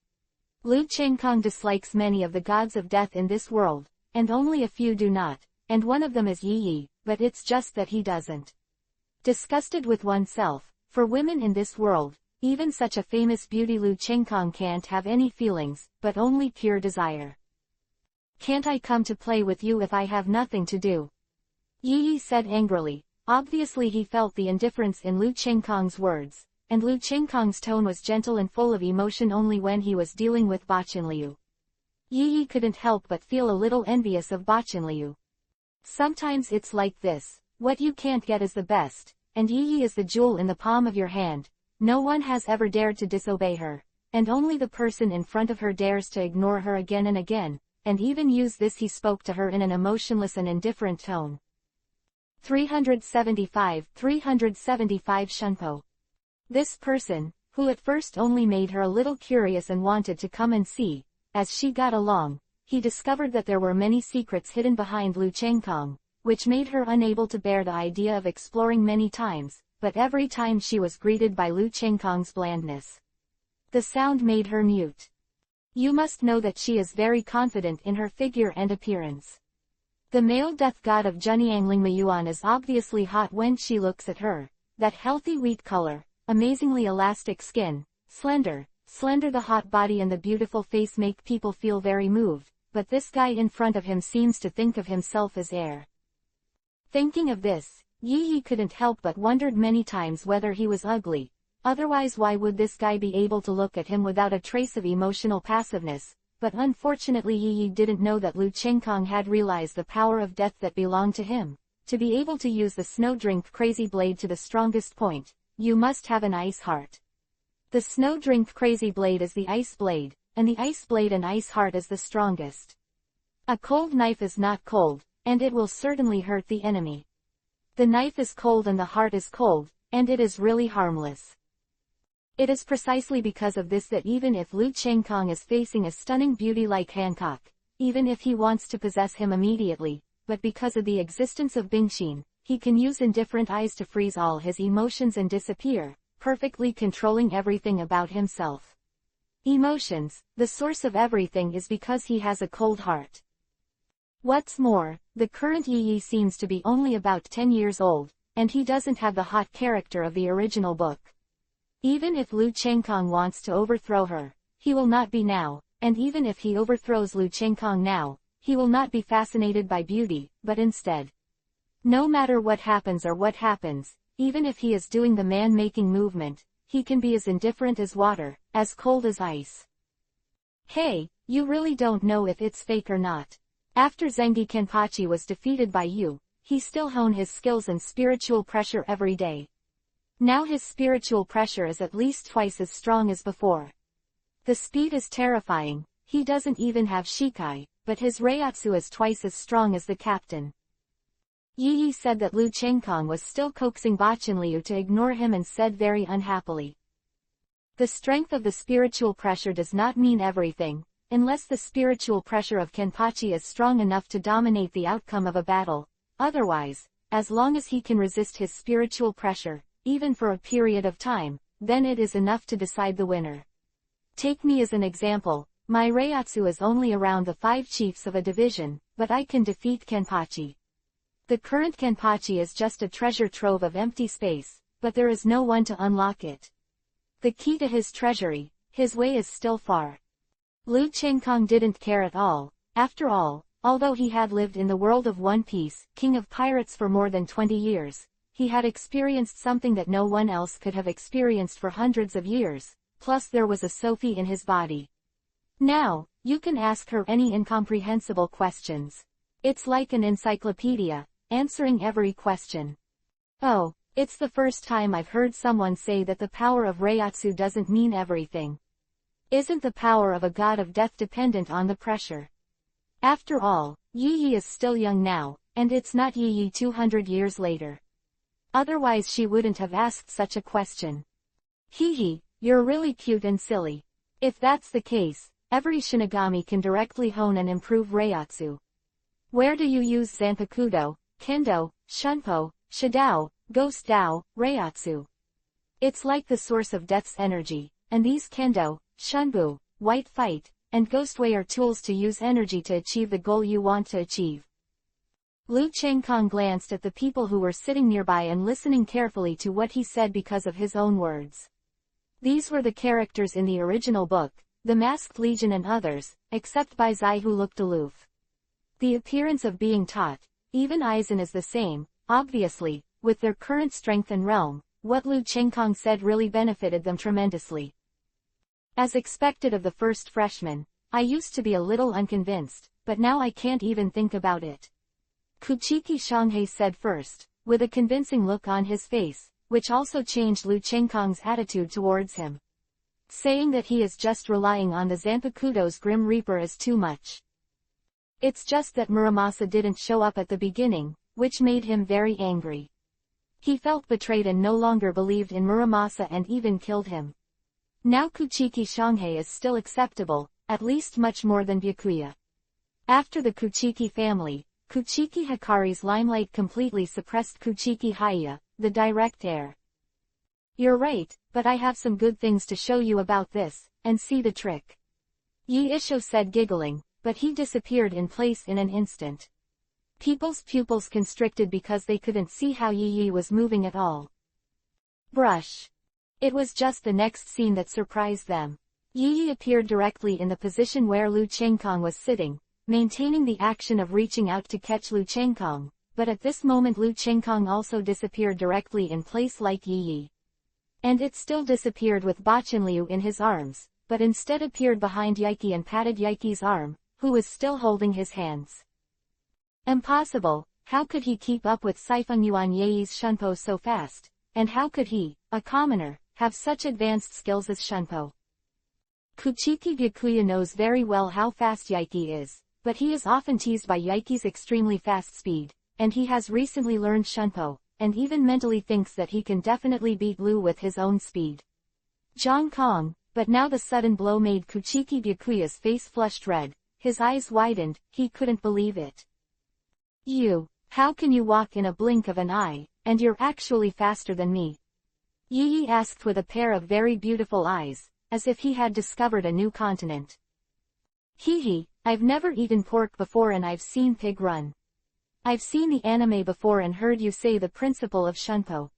Lu Chengkong dislikes many of the gods of death in this world, and only a few do not, and one of them is Yi Yi, but it's just that he doesn't. Disgusted with oneself, for women in this world, even such a famous beauty Lu Chengkong can't have any feelings, but only pure desire. "Can't I come to play with you if I have nothing to do?" Yi Yi said angrily. Obviously he felt the indifference in Lu Chengkong's words, and Lu Chengkong's tone was gentle and full of emotion only when he was dealing with Bachin Liu. Yi Yi couldn't help but feel a little envious of Bachin Liu. Sometimes it's like this, what you can't get is the best, and Yi Yi is the jewel in the palm of your hand. No one has ever dared to disobey her, and only the person in front of her dares to ignore her again and again, and even use this. He spoke to her in an emotionless and indifferent tone. 375 Shunpo. This person, who at first only made her a little curious and wanted to come and see, as she got along, he discovered that there were many secrets hidden behind Lu Chengkong, which made her unable to bear the idea of exploring many times, but every time she was greeted by Lu Chengkong's blandness. The sound made her mute. You must know that she is very confident in her figure and appearance. The male death god of Zhenyangling Miyuan is obviously hot when she looks at her. That healthy wheat color, amazingly elastic skin, slender the hot body and the beautiful face make people feel very moved, but this guy in front of him seems to think of himself as air. Thinking of this, Yi Yi couldn't help but wondered many times whether he was ugly. Otherwise why would this guy be able to look at him without a trace of emotional passiveness? But unfortunately Yi Yi didn't know that Lu Chengkong had realized the power of death that belonged to him. To be able to use the Snowdrink Crazy Blade to the strongest point, you must have an ice heart. The Snowdrink Crazy Blade is the ice blade, and the ice blade and ice heart is the strongest. A cold knife is not cold, and it will certainly hurt the enemy. The knife is cold and the heart is cold, and it is really harmless. It is precisely because of this that even if Lu Chengkong is facing a stunning beauty like Hancock, even if he wants to possess him immediately, but because of the existence of Bingxin, he can use indifferent eyes to freeze all his emotions and disappear, perfectly controlling everything about himself. Emotions, the source of everything, is because he has a cold heart. What's more, the current Yi Yi seems to be only about 10 years old, and he doesn't have the hot character of the original book. Even if Lu Chengkong wants to overthrow her, he will not be now, and even if he overthrows Lu Chengkong now, he will not be fascinated by beauty, but instead. No matter what happens or what happens, even if he is doing the man-making movement, he can be as indifferent as water, as cold as ice. Hey, you really don't know if it's fake or not. After Zengi Kenpachi was defeated by you, he still honed his skills and spiritual pressure every day. Now his spiritual pressure is at least twice as strong as before. The speed is terrifying. He doesn't even have Shikai, but his Reiatsu is twice as strong as the captain. Yi Yi said that Lu Chengkong was still coaxing Bachin Liu to ignore him and said very unhappily. The strength of the spiritual pressure does not mean everything, unless the spiritual pressure of Kenpachi is strong enough to dominate the outcome of a battle. Otherwise, as long as he can resist his spiritual pressure, even for a period of time, then it is enough to decide the winner. Take me as an example. My Reiatsu is only around the 5 chiefs of a division, but I can defeat Kenpachi. The current Kenpachi is just a treasure trove of empty space, but there is no one to unlock it. The key to his treasury, his way is still far. Lu Chengkong didn't care at all. After all, although he had lived in the world of One Piece, king of pirates, for more than 20 years, he had experienced something that no one else could have experienced for hundreds of years, plus there was a Sophie in his body. Now, you can ask her any incomprehensible questions. It's like an encyclopedia, answering every question. Oh, it's the first time I've heard someone say that the power of Reiatsu doesn't mean everything. Isn't the power of a god of death dependent on the pressure? After all, Yi is still young now, and it's not Yi 200 years later. Otherwise she wouldn't have asked such a question. Hee, you're really cute and silly. If that's the case, every Shinigami can directly hone and improve Reiatsu. Where do you use Zanpakudo, Kendo, Shunpo, Shidao, Ghost Dao, Reiatsu? It's like the source of death's energy, and these Kendo, Shunbu, White Fight, and Ghost Way are tools to use energy to achieve the goal you want to achieve. Lu Chengkong glanced at the people who were sitting nearby and listening carefully to what he said because of his own words. These were the characters in the original book, the Masked Legion and others, except Bai Zai who looked aloof. The appearance of being taught, even Aizen is the same, obviously, with their current strength and realm, what Lu Chengkong said really benefited them tremendously. As expected of the first freshman, I used to be a little unconvinced, but now I can't even think about it. Kuchiki Shanghai said first, with a convincing look on his face, which also changed Lu Chengkong's attitude towards him. Saying that he is just relying on the Zanpakudo's Grim Reaper is too much. It's just that Muramasa didn't show up at the beginning, which made him very angry. He felt betrayed and no longer believed in Muramasa and even killed him. Now Kuchiki Shanghai is still acceptable, at least much more than Byakuya. After the Kuchiki family, Kuchiki Hikari's limelight completely suppressed Kuchiki Haya, the direct heir. You're right, but I have some good things to show you about this, and see the trick. Yi Isho said giggling, but he disappeared in place in an instant. People's pupils constricted because they couldn't see how Yi was moving at all. Brush. It was just the next scene that surprised them. Yi appeared directly in the position where Lu Chengkong was sitting, maintaining the action of reaching out to catch Lu Chengkong, but at this moment Lu Chengkong also disappeared directly in place like Yi. And it still disappeared with Bachinliu in his arms, but instead appeared behind Yaiki and patted Yaiki's arm, who was still holding his hands. Impossible, how could he keep up with Saifeng Yuan Yi's Shunpo so fast, and how could he, a commoner, have such advanced skills as Shunpo? Kuchiki Byakuya knows very well how fast Yaiki is, but he is often teased by Yaiki's extremely fast speed, and he has recently learned Shunpo, and even mentally thinks that he can definitely beat Lu with his own speed. Zhang Kong, but now the sudden blow made Kuchiki Byakuya's face flushed red, his eyes widened, he couldn't believe it. You, how can you walk in a blink of an eye, and you're actually faster than me? Yi asked with a pair of very beautiful eyes, as if he had discovered a new continent. Hee, I've never eaten pork before and I've seen pig run. I've seen the anime before and heard you say the principle of Shunpo.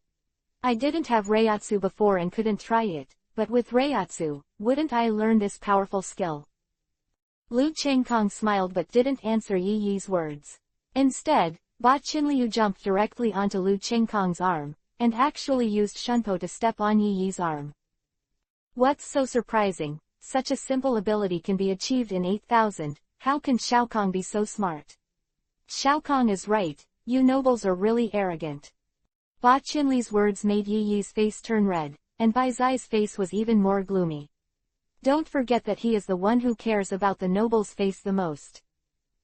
I didn't have Reiatsu before and couldn't try it, but with Reiatsu, wouldn't I learn this powerful skill? Lu Chengkong smiled but didn't answer Yi's words. Instead, Bachinliu jumped directly onto Lu Chengkong's arm, and actually used Shunpo to step on Yi's arm. What's so surprising? Such a simple ability can be achieved in 8,000, how can Xiaokong be so smart? Xiaokong is right, you nobles are really arrogant. Bachinli's words made Yi's face turn red, and Bai Zai's face was even more gloomy. Don't forget that he is the one who cares about the noble's face the most.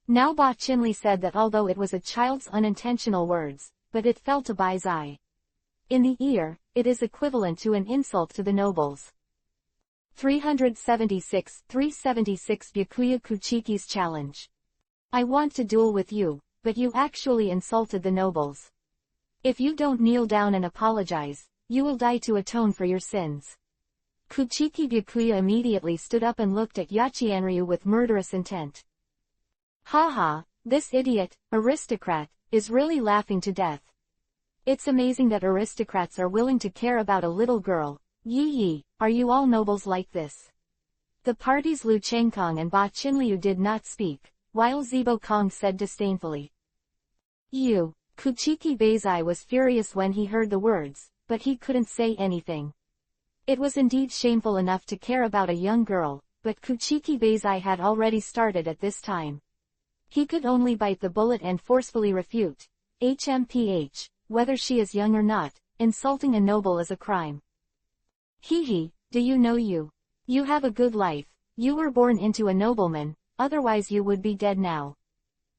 Now Bachinli said that although it was a child's unintentional words, but it fell to Bai Zai. In the ear, it is equivalent to an insult to the nobles. 376-376 Byakuya Kuchiki's challenge. I want to duel with you, but you actually insulted the nobles. If you don't kneel down and apologize, you will die to atone for your sins. Kuchiki Byakuya immediately stood up and looked at Yachianryu with murderous intent. Haha, this idiot, aristocrat, is really laughing to death. It's amazing that aristocrats are willing to care about a little girl. Yi, are you all nobles like this? The party's Lu Chengkong and Bachinliu did not speak, while Zibo Kong said disdainfully. You, Kuchiki Beizai was furious when he heard the words, but he couldn't say anything. It was indeed shameful enough to care about a young girl, but Kuchiki Beizai had already started at this time. He could only bite the bullet and forcefully refute. HMPH, whether she is young or not, insulting a noble is a crime. Hee, do you know you? You have a good life, you were born into a nobleman, otherwise you would be dead now.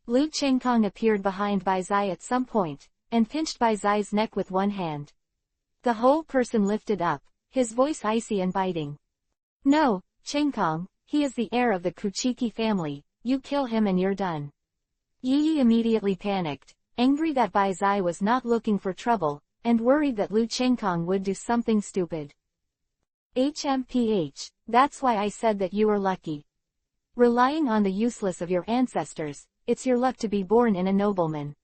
Lu Chengkong appeared behind Bai Zai at some point, and pinched Bai Zai's neck with one hand. The whole person lifted up, his voice icy and biting. No, Chengkong, he is the heir of the Kuchiki family, you kill him and you're done. Yi immediately panicked, angry that Bai Zai was not looking for trouble, and worried that Lu Chengkong would do something stupid. HMPH, that's why I said that you were lucky. Relying on the useless of your ancestors, it's your luck to be born in a nobleman.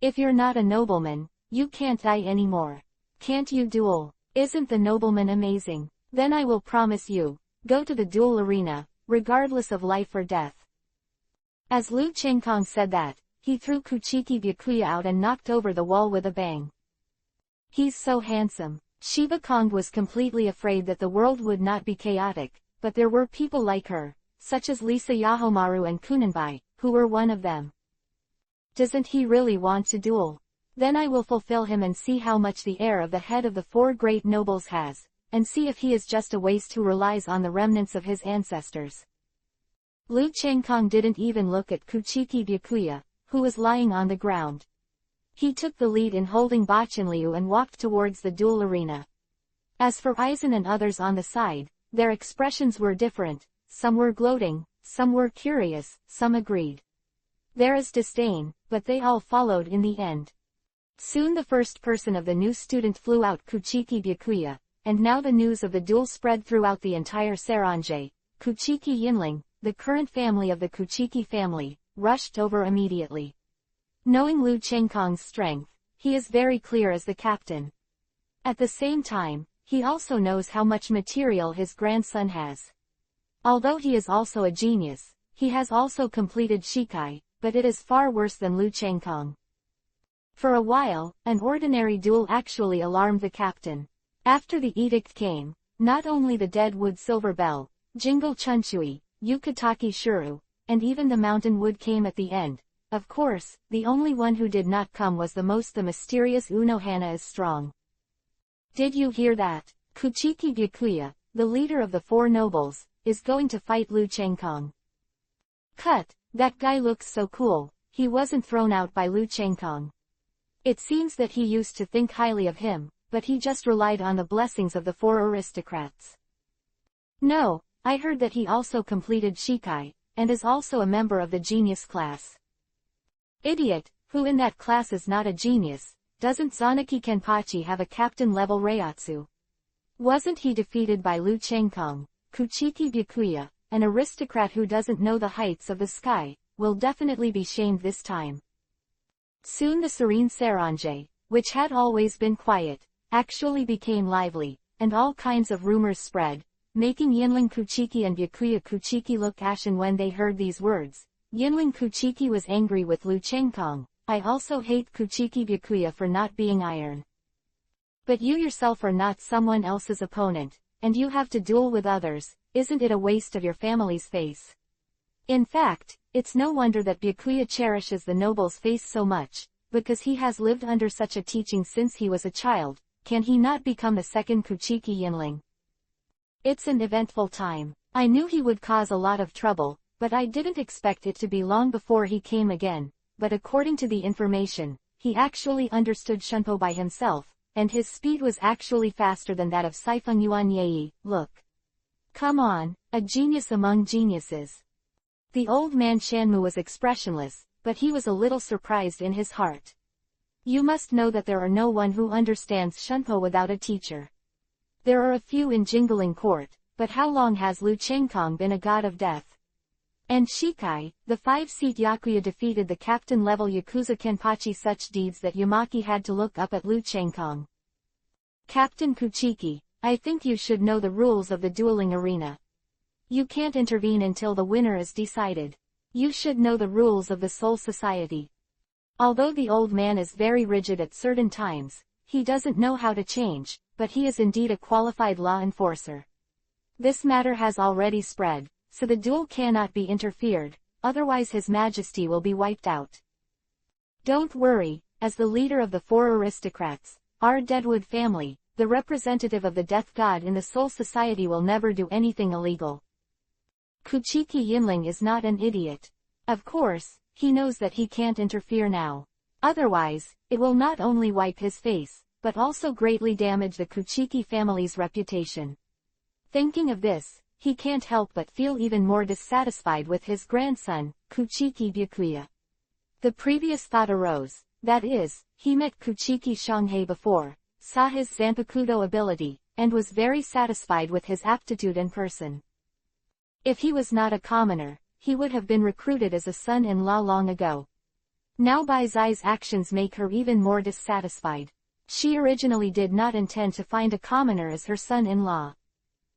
If you're not a nobleman, you can't die anymore. Can't you duel? Isn't the nobleman amazing? Then I will promise you, go to the duel arena, regardless of life or death. As Lu Chengkong said that, he threw Kuchiki Byakuya out and knocked over the wall with a bang. He's so handsome. Shiba Kong was completely afraid that the world would not be chaotic, but there were people like her, such as Lisa Yahomaru and Kunanbai, who were one of them. Doesn't he really want to duel? Then I will fulfill him and see how much the heir of the head of the four great nobles has, and see if he is just a waste who relies on the remnants of his ancestors. Lu Chengkong didn't even look at Kuchiki Byakuya, who was lying on the ground. He took the lead in holding Bachanliu and walked towards the duel arena. As for Aizen and others on the side, their expressions were different, some were gloating, some were curious, some agreed. There is disdain, but they all followed in the end. Soon the first person of the new student flew out Kuchiki Byakuya, and now the news of the duel spread throughout the entire Saranjay. Kuchiki Yinling, the current family of the Kuchiki family, rushed over immediately. Knowing Lu Chengkong's strength, he is very clear as the captain. At the same time, he also knows how much material his grandson has. Although he is also a genius, he has also completed Shikai, but it is far worse than Lu Chengkong. For a while, an ordinary duel actually alarmed the captain. After the edict came, not only the Deadwood Silver Bell, Jingle Chunchui, Yukataki Shuru, and even the Mountain Wood came at the end. Of course, the only one who did not come was the mysterious Unohana is strong. Did you hear that? Kuchiki Byakuya, the leader of the four nobles, is going to fight Lu Chengkong. Cut, that guy looks so cool, he wasn't thrown out by Lu Chengkong. It seems that he used to think highly of him, but he just relied on the blessings of the four aristocrats. No, I heard that he also completed Shikai, and is also a member of the genius class. Idiot, who in that class is not a genius? Doesn't Zanaki Kenpachi have a captain-level Reiatsu? Wasn't he defeated by Lu Chengkong? Kuchiki Byakuya, an aristocrat who doesn't know the heights of the sky, will definitely be shamed this time. Soon the serene Saranjay, which had always been quiet, actually became lively, and all kinds of rumors spread, making Yinling Kuchiki and Byakuya Kuchiki look ashen when they heard these words. Yinling Kuchiki was angry with Lu Chengkong. I also hate Kuchiki Byakuya for not being iron. But you yourself are not someone else's opponent, and you have to duel with others. Isn't it a waste of your family's face? In fact, it's no wonder that Byakuya cherishes the noble's face so much, because he has lived under such a teaching since he was a child. Can he not become the second Kuchiki Yinling? It's an eventful time. I knew he would cause a lot of trouble, but I didn't expect it to be long before he came again. But according to the information, he actually understood Shunpo by himself, and his speed was actually faster than that of Saifeng Yuan Yi. Look. Come on, a genius among geniuses. The old man Shanmu was expressionless, but he was a little surprised in his heart. You must know that there are no one who understands Shunpo without a teacher. There are a few in Jingling Court, but how long has Lu Chengkong been a god of death? And Shikai, the 5-seat Yakuya defeated the captain-level Yakuza Kenpachi, such deeds that Yamaki had to look up at Lu Chengkong. Captain Kuchiki, I think you should know the rules of the dueling arena. You can't intervene until the winner is decided. You should know the rules of the Soul Society. Although the old man is very rigid at certain times, he doesn't know how to change, but he is indeed a qualified law enforcer. This matter has already spread, so the duel cannot be interfered, otherwise His Majesty will be wiped out. Don't worry, as the leader of the 4 aristocrats, our Deadwood family, the representative of the death god in the Soul Society will never do anything illegal. Kuchiki Yinling is not an idiot. Of course, he knows that he can't interfere now. Otherwise, it will not only wipe his face, but also greatly damage the Kuchiki family's reputation. Thinking of this, he can't help but feel even more dissatisfied with his grandson, Kuchiki Byakuya. The previous thought arose, that is, he met Kuchiki Shanghai before, saw his Zanpakuto ability, and was very satisfied with his aptitude and person. If he was not a commoner, he would have been recruited as a son-in-law long ago. Now Bai Zai's actions make her even more dissatisfied. She originally did not intend to find a commoner as her son-in-law.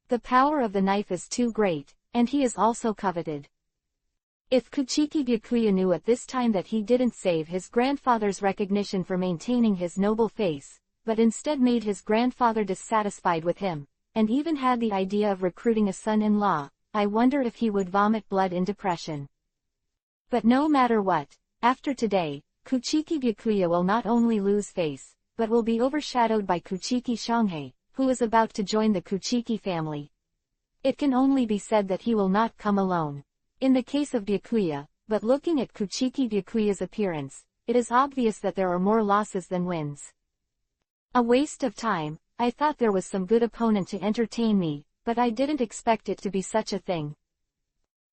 The power of the knife is too great, and he is also coveted. If Kuchiki Byakuya knew at this time that he didn't save his grandfather's recognition for maintaining his noble face, but instead made his grandfather dissatisfied with him, and even had the idea of recruiting a son-in-law, I wonder if he would vomit blood in depression. But no matter what, after today, Kuchiki Byakuya will not only lose face, but will be overshadowed by Kuchiki Shanghai, who is about to join the Kuchiki family. It can only be said that he will not come alone. In the case of Byakuya, but looking at Kuchiki Byakuya's appearance, it is obvious that there are more losses than wins. A waste of time. I thought there was some good opponent to entertain me, but I didn't expect it to be such a thing.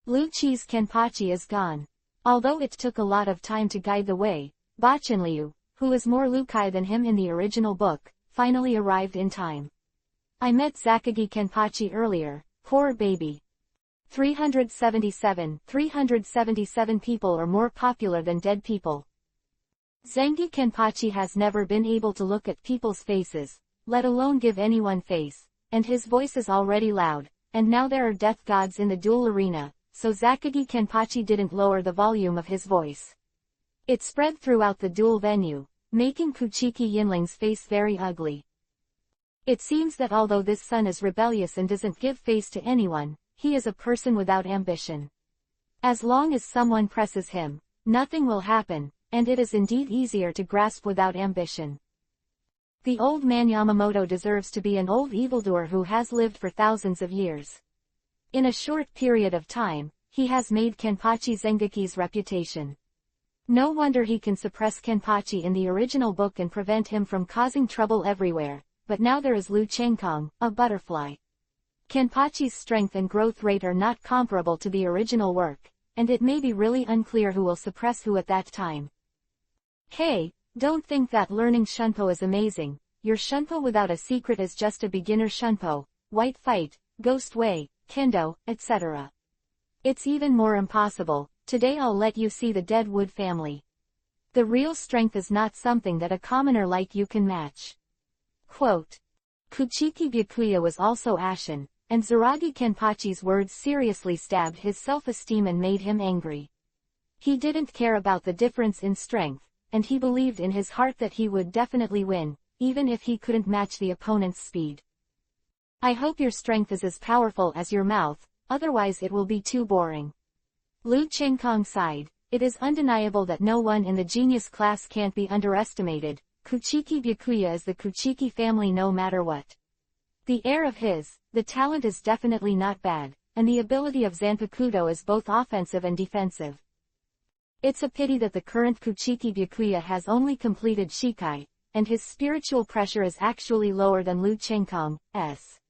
Luchi's Kenpachi is gone. Although it took a lot of time to guide the way, Bachinliu, who is more Lukai than him in the original book, finally arrived in time. I met Zakagi Kenpachi earlier, poor baby. 377 people are more popular than dead people. Zengi Kenpachi has never been able to look at people's faces, let alone give anyone face, and his voice is already loud, and now there are death gods in the duel arena, so Zakagi Kenpachi didn't lower the volume of his voice. It spread throughout the duel venue, making Kuchiki Yinling's face very ugly. It seems that although this son is rebellious and doesn't give face to anyone, he is a person without ambition. As long as someone presses him, nothing will happen, and it is indeed easier to grasp without ambition. The old man Yamamoto deserves to be an old evildoer who has lived for thousands of years. In a short period of time, he has made Kenpachi Zengaki's reputation. No wonder he can suppress Kenpachi in the original book and prevent him from causing trouble everywhere, but now there is Lu Chengkong, a butterfly. Kenpachi's strength and growth rate are not comparable to the original work, and it may be really unclear who will suppress who at that time. Hey, don't think that learning Shunpo is amazing. Your Shunpo without a secret is just a beginner Shunpo, White Fight, Ghost Way, Kendo, etc. It's even more impossible. Today I'll let you see the Deadwood family. The real strength is not something that a commoner like you can match. Quote. Kuchiki Byakuya was also ashen, and Zaragi Kenpachi's words seriously stabbed his self-esteem and made him angry. He didn't care about the difference in strength, and he believed in his heart that he would definitely win, even if he couldn't match the opponent's speed. I hope your strength is as powerful as your mouth, otherwise it will be too boring. Lu Chengkong sighed. It is undeniable that no one in the genius class can't be underestimated. Kuchiki Byakuya is the Kuchiki family no matter what. The air of the talent is definitely not bad, and the ability of Zanpakuto is both offensive and defensive. It's a pity that the current Kuchiki Byakuya has only completed Shikai, and his spiritual pressure is actually lower than Lu Chengkong's.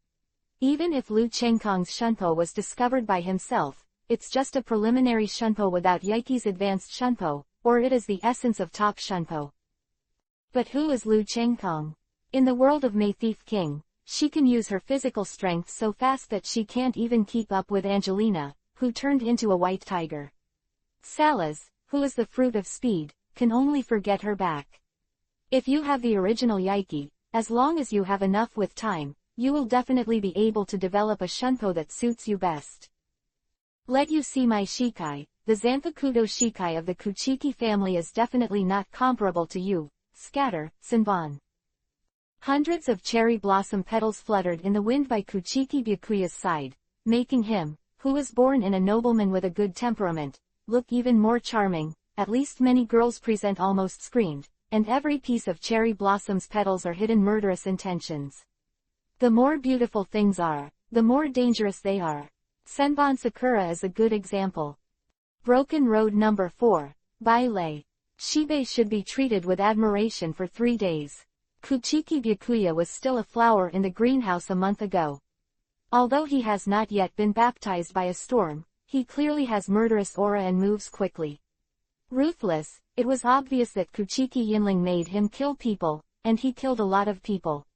Even if Lu Chengkong's Shunpo was discovered by himself, it's just a preliminary Shunpo without Yaiki's advanced Shunpo, or it is the essence of top Shunpo. But who is Lu Chengkong? In the world of May Thief King, she can use her physical strength so fast that she can't even keep up with Angelina, who turned into a white tiger. Salas, who is the fruit of speed, can only forget her back. If you have the original Yaiki, as long as you have enough with time, you will definitely be able to develop a Shunpo that suits you best. Let you see my Shikai. The Zanpakuto Shikai of the Kuchiki family is definitely not comparable to you, Scatter, Sinban. Hundreds of cherry blossom petals fluttered in the wind by Kuchiki Byakuya's side, making him, who was born in a nobleman with a good temperament, look even more charming, at least many girls present almost screamed, and every piece of cherry blossom's petals are hidden murderous intentions. The more beautiful things are, the more dangerous they are. Senbon Sakura is a good example. Broken Road Number 4, Baile. Shibe should be treated with admiration for 3 days. Kuchiki Byakuya was still a flower in the greenhouse a month ago. Although he has not yet been baptized by a storm, he clearly has murderous aura and moves quickly. Ruthless, it was obvious that Kuchiki Yinling made him kill people, and he killed a lot of people.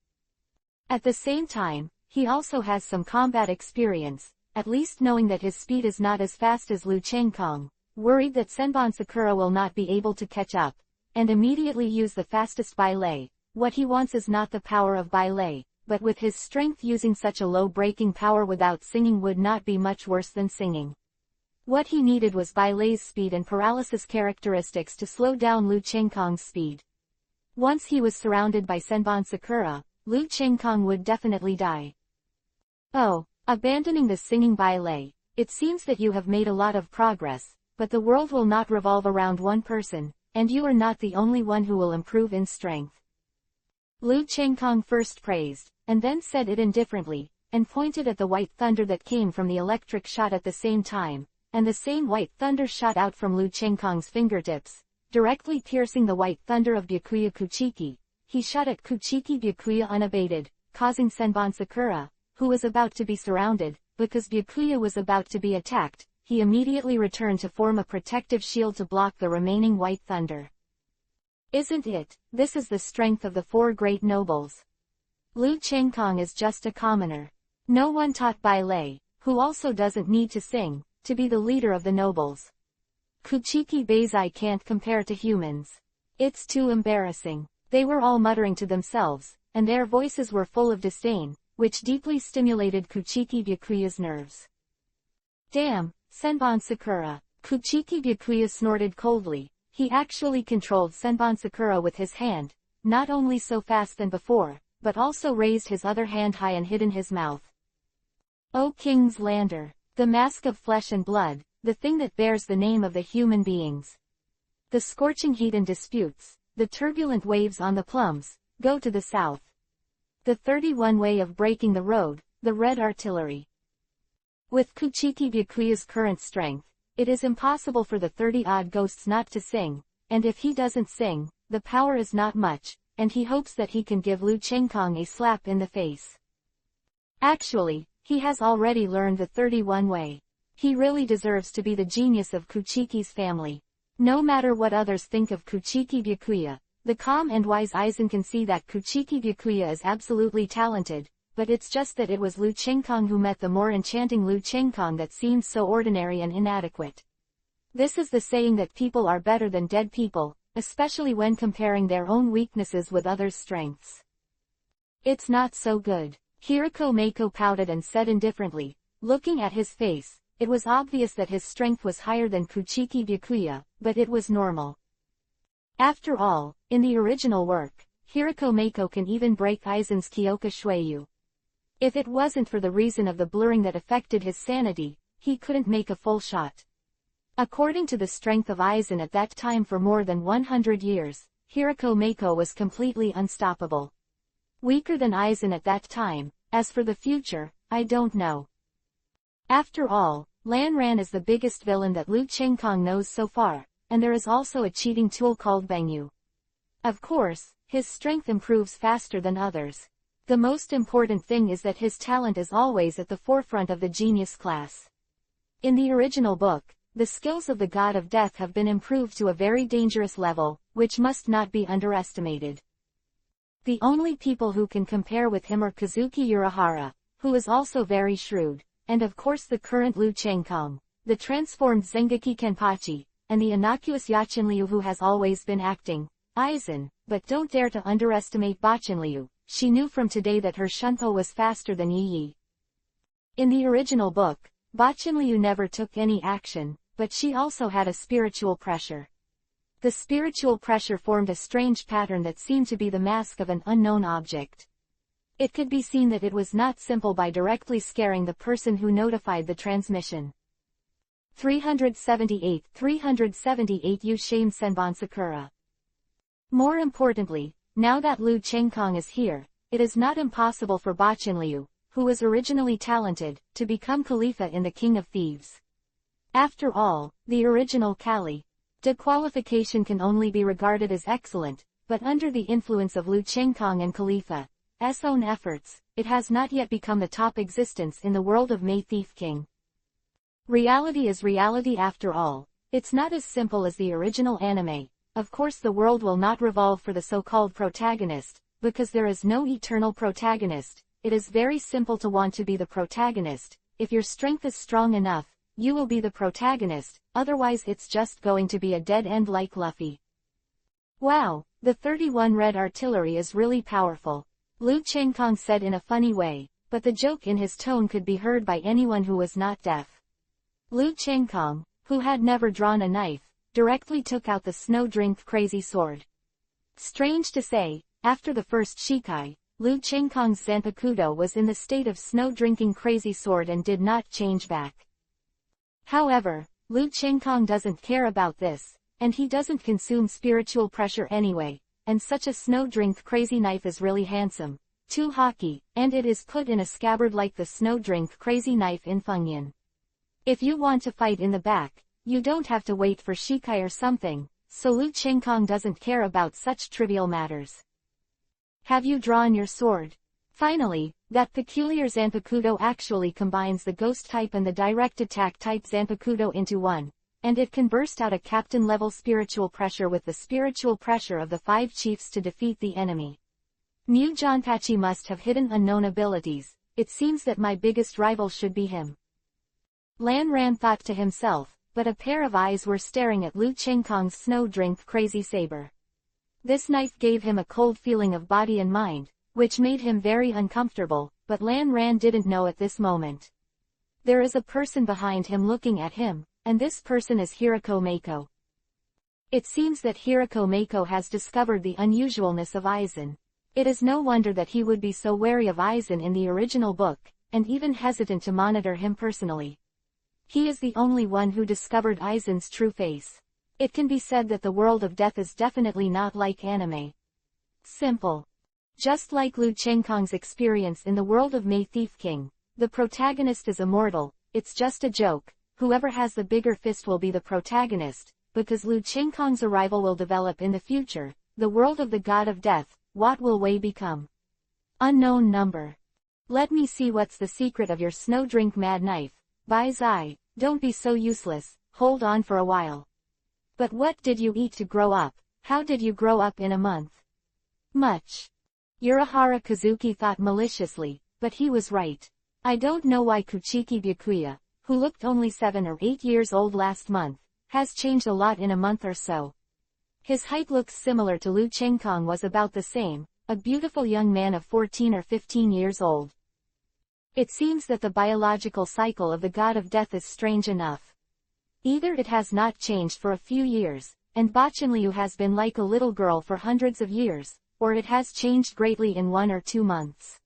At the same time, he also has some combat experience, at least knowing that his speed is not as fast as Lu Chengkong, worried that Senbon Sakura will not be able to catch up, and immediately use the fastest baile. What he wants is not the power of baile, but with his strength using such a low breaking power without singing would not be much worse than singing. What he needed was baile's speed and paralysis characteristics to slow down Lu Chengkong's speed. Once he was surrounded by Senbon Sakura, Lu Chengkong would definitely die. Oh, abandoning the singing baile, it seems that you have made a lot of progress, but the world will not revolve around one person, and you are not the only one who will improve in strength. Lu Chengkong first praised, and then said it indifferently, and pointed at the white thunder that came from the electric shot at the same time, and the same white thunder shot out from Lu Chengkong's fingertips, directly piercing the white thunder of Byakuya Kuchiki. He shot at Kuchiki Byakuya unabated, causing Senbon Sakura, who was about to be surrounded, because Byakuya was about to be attacked, he immediately returned to form a protective shield to block the remaining white thunder. Isn't it? This is the strength of the 4 great nobles. Lu Chengkong is just a commoner. No one taught baile, who also doesn't need to sing, to be the leader of the nobles. Kuchiki Beizai can't compare to humans. It's too embarrassing. They were all muttering to themselves, and their voices were full of disdain, which deeply stimulated Kuchiki Byakuya's nerves. Damn, Senbon Sakura. Kuchiki Byakuya snorted coldly. He actually controlled Senbon Sakura with his hand, not only so fast than before, but also raised his other hand high and hid in his mouth. O King's Lander, the mask of flesh and blood, the thing that bears the name of the human beings. The scorching heat and disputes, the turbulent waves on the plums, go to the south. The 31 way of breaking the road, the red artillery. With Kuchiki Byakuya's current strength, it is impossible for the 30-odd ghosts not to sing, and if he doesn't sing, the power is not much, and he hopes that he can give Lu Chengkong a slap in the face. Actually, he has already learned the 31 way. He really deserves to be the genius of Kuchiki's family. No matter what others think of Kuchiki Byakuya, the calm and wise Aizen can see that Kuchiki Byakuya is absolutely talented, but it's just that it was Lu Chengkong who met the more enchanting Lu Chengkong that seemed so ordinary and inadequate. This is the saying that people are better than dead people, especially when comparing their own weaknesses with others' strengths. It's not so good. Hirako Mako pouted and said indifferently, looking at his face, it was obvious that his strength was higher than Kuchiki Byakuya, but it was normal. After all, in the original work, Hirako Mako can even break Aizen's Kyoka Shueyu. If it wasn't for the reason of the blurring that affected his sanity, he couldn't make a full shot. According to the strength of Aizen at that time for more than 100 years, Hirako Mako was completely unstoppable. Weaker than Aizen at that time. As for the future, I don't know. After all, Lan Ran is the biggest villain that Lu Chengkong knows so far, and there is also a cheating tool called Bangyu. Of course, his strength improves faster than others. The most important thing is that his talent is always at the forefront of the genius class. In the original book, the skills of the God of Death have been improved to a very dangerous level, which must not be underestimated. The only people who can compare with him are Kazuki Urahara, who is also very shrewd, and of course the current Lu Chengkong, the transformed Zengeki Kenpachi, and the innocuous Yachinliu who has always been acting Aizen, but don't dare to underestimate Bachinliu. She knew from today that her Shunpo was faster than Yi Yi. In the original book, Bachinliu never took any action, but she also had a spiritual pressure. The spiritual pressure formed a strange pattern that seemed to be the mask of an unknown object. It could be seen that it was not simple by directly scaring the person who notified the transmission. 378 Yu Shame Senbon Sakura. More importantly, now that Liu Chengkong is here, it is not impossible for Bachin Liu, who was originally talented, to become Khalifa in the King of Thieves. After all, the original Kali de qualification can only be regarded as excellent, but under the influence of Liu Chengkong and Khalifa's own efforts, it has not yet become the top existence in the world of May Thief King. Reality is reality after all. It's not as simple as the original anime. Of course the world will not revolve for the so-called protagonist, because there is no eternal protagonist. It is very simple to want to be the protagonist. If your strength is strong enough, you will be the protagonist, otherwise it's just going to be a dead end like Luffy. Wow, the 31 Red Artillery is really powerful, Liu Chengkong said in a funny way, but the joke in his tone could be heard by anyone who was not deaf. Liu Chengkong, who had never drawn a knife, directly took out the Snow Drink Crazy Sword. Strange to say, after the first Shikai, Liu Chengkong's Zanpakuto was in the state of snow-drinking crazy sword and did not change back. However, Liu Chengkong doesn't care about this, and he doesn't consume spiritual pressure anyway, and such a snow-drink crazy knife is really handsome, too hockey, and it is put in a scabbard like the snow-drink crazy knife in Fengyan. If you want to fight in the back, you don't have to wait for Shikai or something, so Liu Chengkong doesn't care about such trivial matters. Have you drawn your sword? Finally, that peculiar Zanpakuto actually combines the ghost type and the direct attack type Zanpakuto into one, and it can burst out a captain-level spiritual pressure with the spiritual pressure of the 5 chiefs to defeat the enemy. Mu Jonpachi must have hidden unknown abilities. It seems that my biggest rival should be him. Lan Ran thought to himself, but a pair of eyes were staring at Liu Chengkong's Snow Drink Crazy Saber. This knife gave him a cold feeling of body and mind, which made him very uncomfortable, but Lan Ran didn't know at this moment. There is a person behind him looking at him, and this person is Hirako Mako. It seems that Hirako Mako has discovered the unusualness of Aizen. It is no wonder that he would be so wary of Aizen in the original book, and even hesitant to monitor him personally. He is the only one who discovered Aizen's true face. It can be said that the world of death is definitely not like anime. Simple. Just like Liu Chengkong's experience in the world of May Thief King, the protagonist is immortal. It's just a joke. Whoever has the bigger fist will be the protagonist, because Liu Chengkong's arrival will develop in the future. The world of the god of death, what will Wei become? Unknown number. Let me see what's the secret of your snow drink mad knife. Bai Zai, don't be so useless, hold on for a while. But what did you eat to grow up? How did you grow up in a month? Much. Urahara Kazuki thought maliciously, but he was right. I don't know why Kuchiki Byakuya, who looked only 7 or 8 years old last month, has changed a lot in a month or so. His height looks similar to Liu Chengkong was about the same, a beautiful young man of 14 or 15 years old. It seems that the biological cycle of the god of death is strange enough. Either it has not changed for a few years, and Bachinliu has been like a little girl for hundreds of years, or it has changed greatly in 1 or 2 months.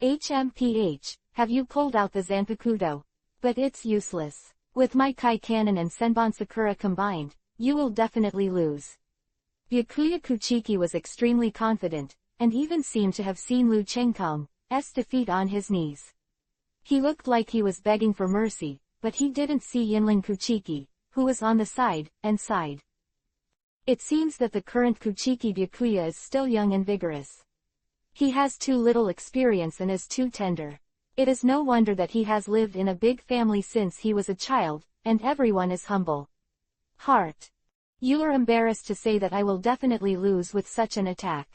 HMPH, have you pulled out the Zanpakuto? But it's useless. With my Kai Cannon and Senbon Sakura combined, you will definitely lose. Byakuya Kuchiki was extremely confident, and even seemed to have seen Liu Chengkong's defeat on his knees. He looked like he was begging for mercy, but he didn't see Yinling Kuchiki, who was on the side, and sighed. It seems that the current Kuchiki Byakuya is still young and vigorous. He has too little experience and is too tender. It is no wonder that he has lived in a big family since he was a child, and everyone is humble. Heart. You are embarrassed to say that I will definitely lose with such an attack.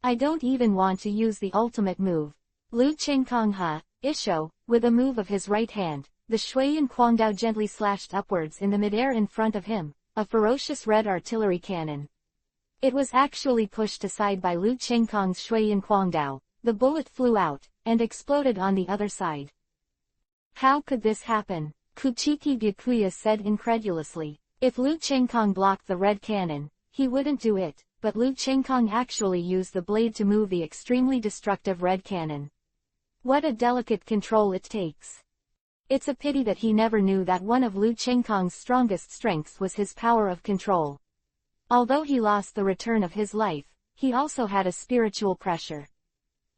I don't even want to use the ultimate move. Liu Chengkong Isho, with a move of his right hand, the Shuiyan Quangdao gently slashed upwards in the midair in front of him, a ferocious red artillery cannon. It was actually pushed aside by Liu Chengkong's Shuiyan Quangdao. The bullet flew out, and exploded on the other side. How could this happen? Kuchiki Byakuya said incredulously. If Liu Chengkong blocked the red cannon, he wouldn't do it, but Liu Chengkong actually used the blade to move the extremely destructive red cannon. What a delicate control it takes. It's a pity that he never knew that one of Lu Chengkong's strongest strengths was his power of control. Although he lost the return of his life, he also had a spiritual pressure.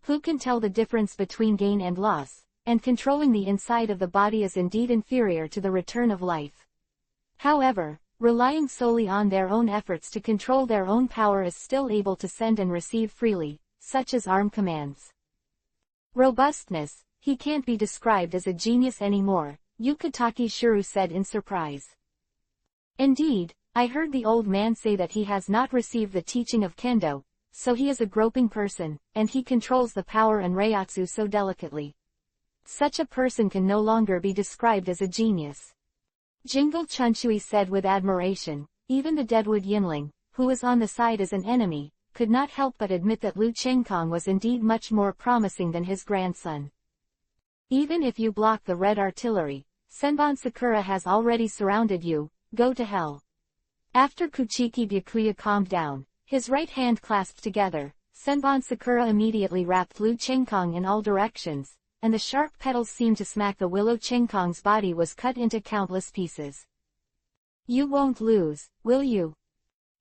Who can tell the difference between gain and loss, and controlling the inside of the body is indeed inferior to the return of life. However, relying solely on their own efforts to control their own power is still able to send and receive freely, such as arm commands. Robustness, he can't be described as a genius anymore, Yukitake Shuru said in surprise. Indeed, I heard the old man say that he has not received the teaching of Kendo, so he is a groping person, and he controls the power and Reiatsu so delicately. Such a person can no longer be described as a genius. Jingle Chunshui said with admiration, even the Deadwood Yinling, who was on the side as an enemy, could not help but admit that Lu Chengkong was indeed much more promising than his grandson. Even if you block the red artillery, Senbon Sakura has already surrounded you, go to hell. After Kuchiki Byakuya calmed down, his right hand clasped together, Senbon Sakura immediately wrapped Lu Chengkong in all directions, and the sharp petals seemed to smack the willow. Chengkong's body was cut into countless pieces. You won't lose, will you?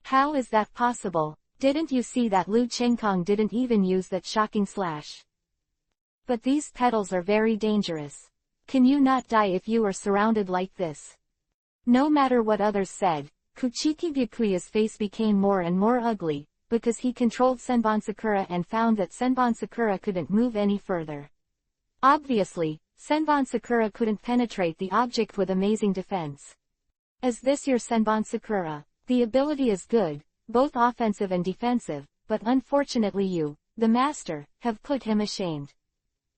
How is that possible? Didn't you see that Lu Chengkong didn't even use that shocking slash? But these petals are very dangerous. Can you not die if you are surrounded like this? No matter what others said, Kuchiki Byakuya's face became more and more ugly, because he controlled Senbon Sakura and found that Senbon Sakura couldn't move any further. Obviously, Senbon Sakura couldn't penetrate the object with amazing defense. Is this your Senbon Sakura? The ability is good, both offensive and defensive, but unfortunately you, the master, have put him ashamed.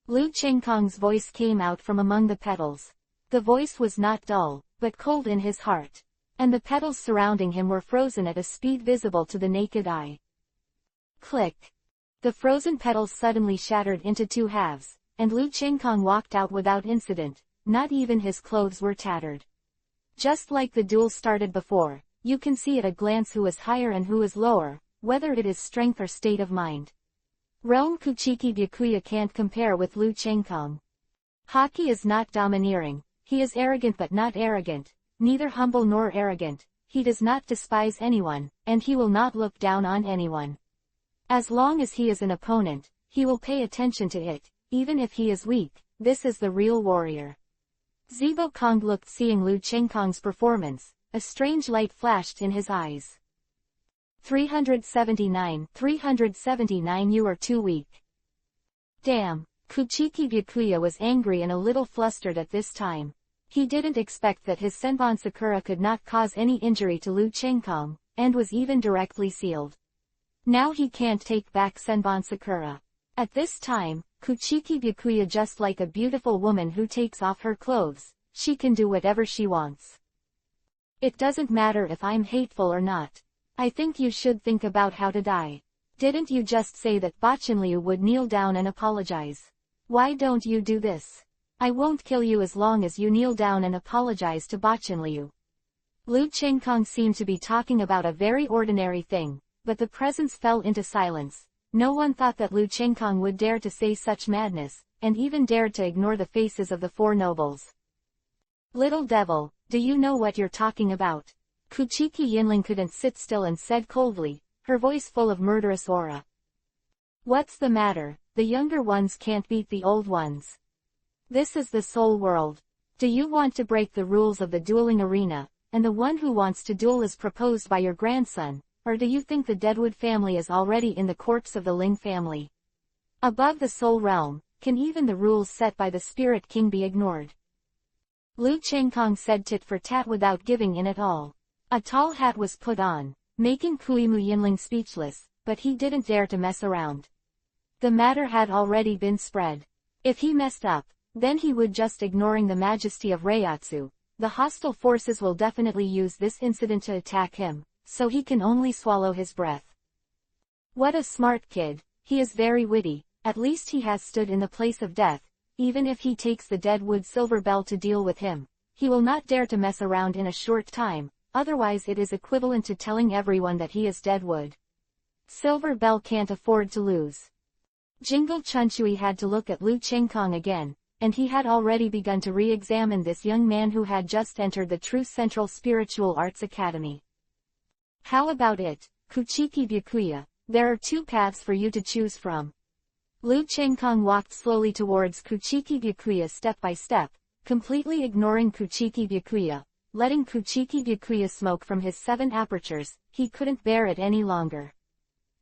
Lu Chengkong's voice came out from among the petals. The voice was not dull, but cold in his heart. And the petals surrounding him were frozen at a speed visible to the naked eye. Click. The frozen petals suddenly shattered into two halves, and Lu Chengkong walked out without incident, not even his clothes were tattered. Just like the duel started before, you can see at a glance who is higher and who is lower, whether it is strength or state of mind. Realm Kuchiki Byakuya can't compare with Lu Chengkong. Haki is not domineering, he is arrogant but not arrogant, neither humble nor arrogant, he does not despise anyone, and he will not look down on anyone. As long as he is an opponent, he will pay attention to it, even if he is weak. This is the real warrior. Zibo Kong looked seeing Lu Chengkong's performance, a strange light flashed in his eyes. 379 You are too weak. Damn, Kuchiki Byakuya was angry and a little flustered at this time. He didn't expect that his Senbon Sakura could not cause any injury to Lu Chengkong, and was even directly sealed. Now he can't take back Senbon Sakura. At this time, Kuchiki Byakuya just like a beautiful woman who takes off her clothes, she can do whatever she wants. It doesn't matter if I'm hateful or not. I think you should think about how to die. Didn't you just say that Bachenliu would kneel down and apologize? Why don't you do this? I won't kill you as long as you kneel down and apologize to Bachenliu. Lu Chengkong seemed to be talking about a very ordinary thing, but the presence fell into silence. No one thought that Lu Chengkong would dare to say such madness, and even dared to ignore the faces of the four nobles. Little devil, do you know what you're talking about? Kuchiki Yinling couldn't sit still and said coldly, her voice full of murderous aura. What's the matter? The younger ones can't beat the old ones. This is the soul world. Do you want to break the rules of the dueling arena, and the one who wants to duel is proposed by your grandson, or do you think the Deadwood family is already in the corpse of the Ling family? Above the soul realm, can even the rules set by the Spirit King be ignored? Lu Chengkong said tit for tat without giving in at all. A tall hat was put on, making Kuimu Yinling speechless, but he didn't dare to mess around. The matter had already been spread. If he messed up, then he would just ignoring the majesty of Reiatsu. The hostile forces will definitely use this incident to attack him, so he can only swallow his breath. What a smart kid, he is very witty, at least he has stood in the place of death. Even if he takes the Deadwood Silver Bell to deal with him, he will not dare to mess around in a short time. Otherwise it is equivalent to telling everyone that he is Deadwood. Silver Bell can't afford to lose. Jingle Chunshui had to look at Lu Chengkong again, and he had already begun to re-examine this young man who had just entered the True Central Spiritual Arts Academy. How about it, Kuchiki Byakuya? There are two paths for you to choose from. Lu Chengkong walked slowly towards Kuchiki Byakuya step by step, completely ignoring Kuchiki Byakuya, letting Kuchiki Byakuya smoke from his 7 apertures. He couldn't bear it any longer.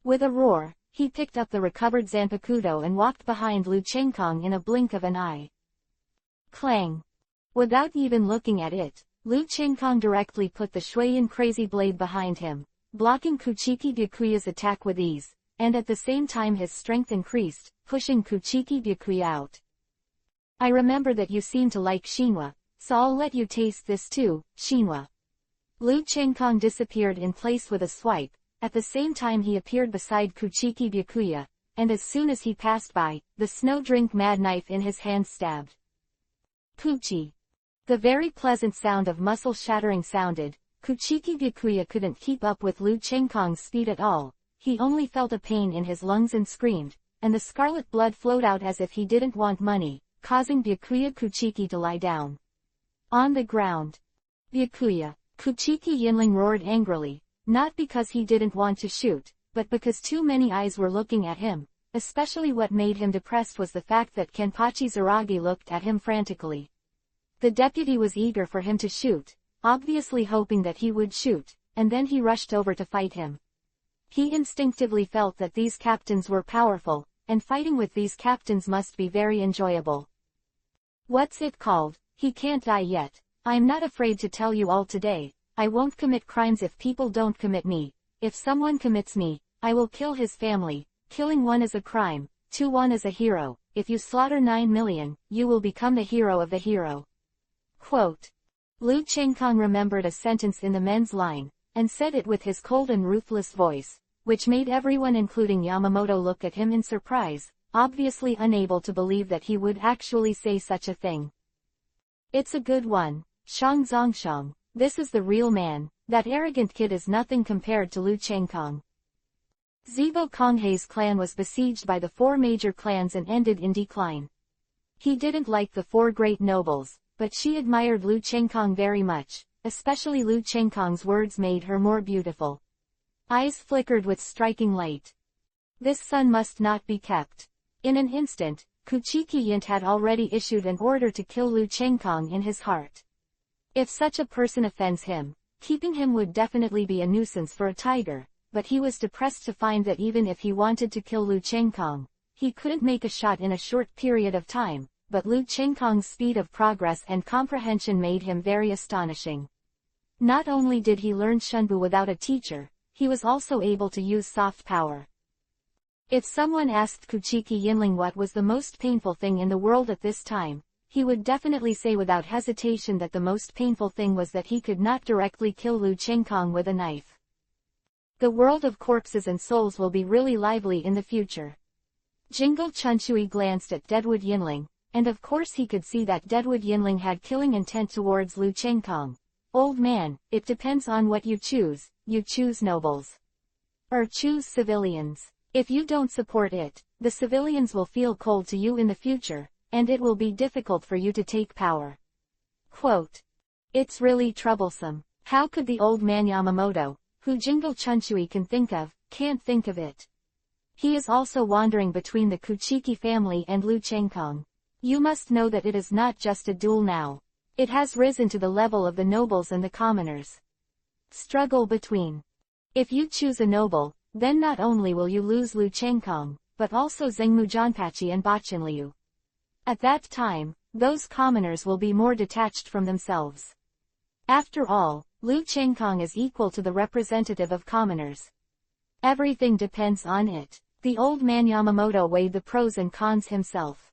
With a roar, he picked up the recovered Zanpakudo and walked behind Lu Chengkong in a blink of an eye. Clang! Without even looking at it, Lu Chengkong directly put the Shuiyan Crazy Blade behind him, blocking Kuchiki Byakuya's attack with ease, and at the same time his strength increased, pushing Kuchiki Byakuya out. I remember that you seem to like Shinwa, so I'll let you taste this too, Shinwa. Lu Chengkong disappeared in place with a swipe. At the same time he appeared beside Kuchiki Byakuya, and as soon as he passed by, the snow drink mad knife in his hand stabbed. Puchi. The very pleasant sound of muscle shattering sounded. Kuchiki Byakuya couldn't keep up with Lu Chengkong's speed at all. He only felt a pain in his lungs and screamed, and the scarlet blood flowed out as if he didn't want money, causing Byakuya Kuchiki to lie down. On the ground. Byakuya. Kuchiki Yinling roared angrily. Not because he didn't want to shoot, but because too many eyes were looking at him. Especially what made him depressed was the fact that Kenpachi Zaragi looked at him frantically. The deputy was eager for him to shoot, obviously hoping that he would shoot, and then he rushed over to fight him. He instinctively felt that these captains were powerful, and fighting with these captains must be very enjoyable. What's it called? He can't die yet. I'm not afraid to tell you all today. I won't commit crimes if people don't commit me. If someone commits me, I will kill his family. Killing one is a crime, one is a hero. If you slaughter 9 million, you will become the hero of the hero. Quote. Lu Chengkong remembered a sentence in the men's line, and said it with his cold and ruthless voice, which made everyone including Yamamoto look at him in surprise, obviously unable to believe that he would actually say such a thing. It's a good one, Shang Zongshang. This is the real man. That arrogant kid is nothing compared to Lu Chengkong. Zibo Konghei's clan was besieged by the 4 major clans and ended in decline. He didn't like the 4 great nobles, but she admired Lu Chengkong very much, especially Lu Chengkong's words made her more beautiful. Eyes flickered with striking light. This son must not be kept. In an instant, Kuchiki Yint had already issued an order to kill Lu Chengkong in his heart. If such a person offends him, keeping him would definitely be a nuisance for a tiger, but he was depressed to find that even if he wanted to kill Lu Chengkong, he couldn't make a shot in a short period of time, but Lu Chengkong's speed of progress and comprehension made him very astonishing. Not only did he learn Shunbu without a teacher, he was also able to use soft power. If someone asked Kuchiki Yinling what was the most painful thing in the world at this time, he would definitely say without hesitation that the most painful thing was that he could not directly kill Lu Chengkong with a knife. The world of corpses and souls will be really lively in the future. Jingle Chunshui glanced at Deadwood Yinling, and of course he could see that Deadwood Yinling had killing intent towards Lu Chengkong. Old man, it depends on what you choose nobles. Or choose civilians. If you don't support it, the civilians will feel cold to you in the future, and it will be difficult for you to take power. Quote. It's really troublesome. How could the old man Yamamoto, who Jingle Chunshui can't think of it? He is also wandering between the Kuchiki family and Lu Chengkong. You must know that it is not just a duel now. It has risen to the level of the nobles and the commoners. Struggle between. If you choose a noble, then not only will you lose Lu Chengkong, but also Zhengmu Janpachi and Bachinliu. At that time, those commoners will be more detached from themselves. After all, Lu Chengkong is equal to the representative of commoners. Everything depends on it. The old man Yamamoto weighed the pros and cons himself.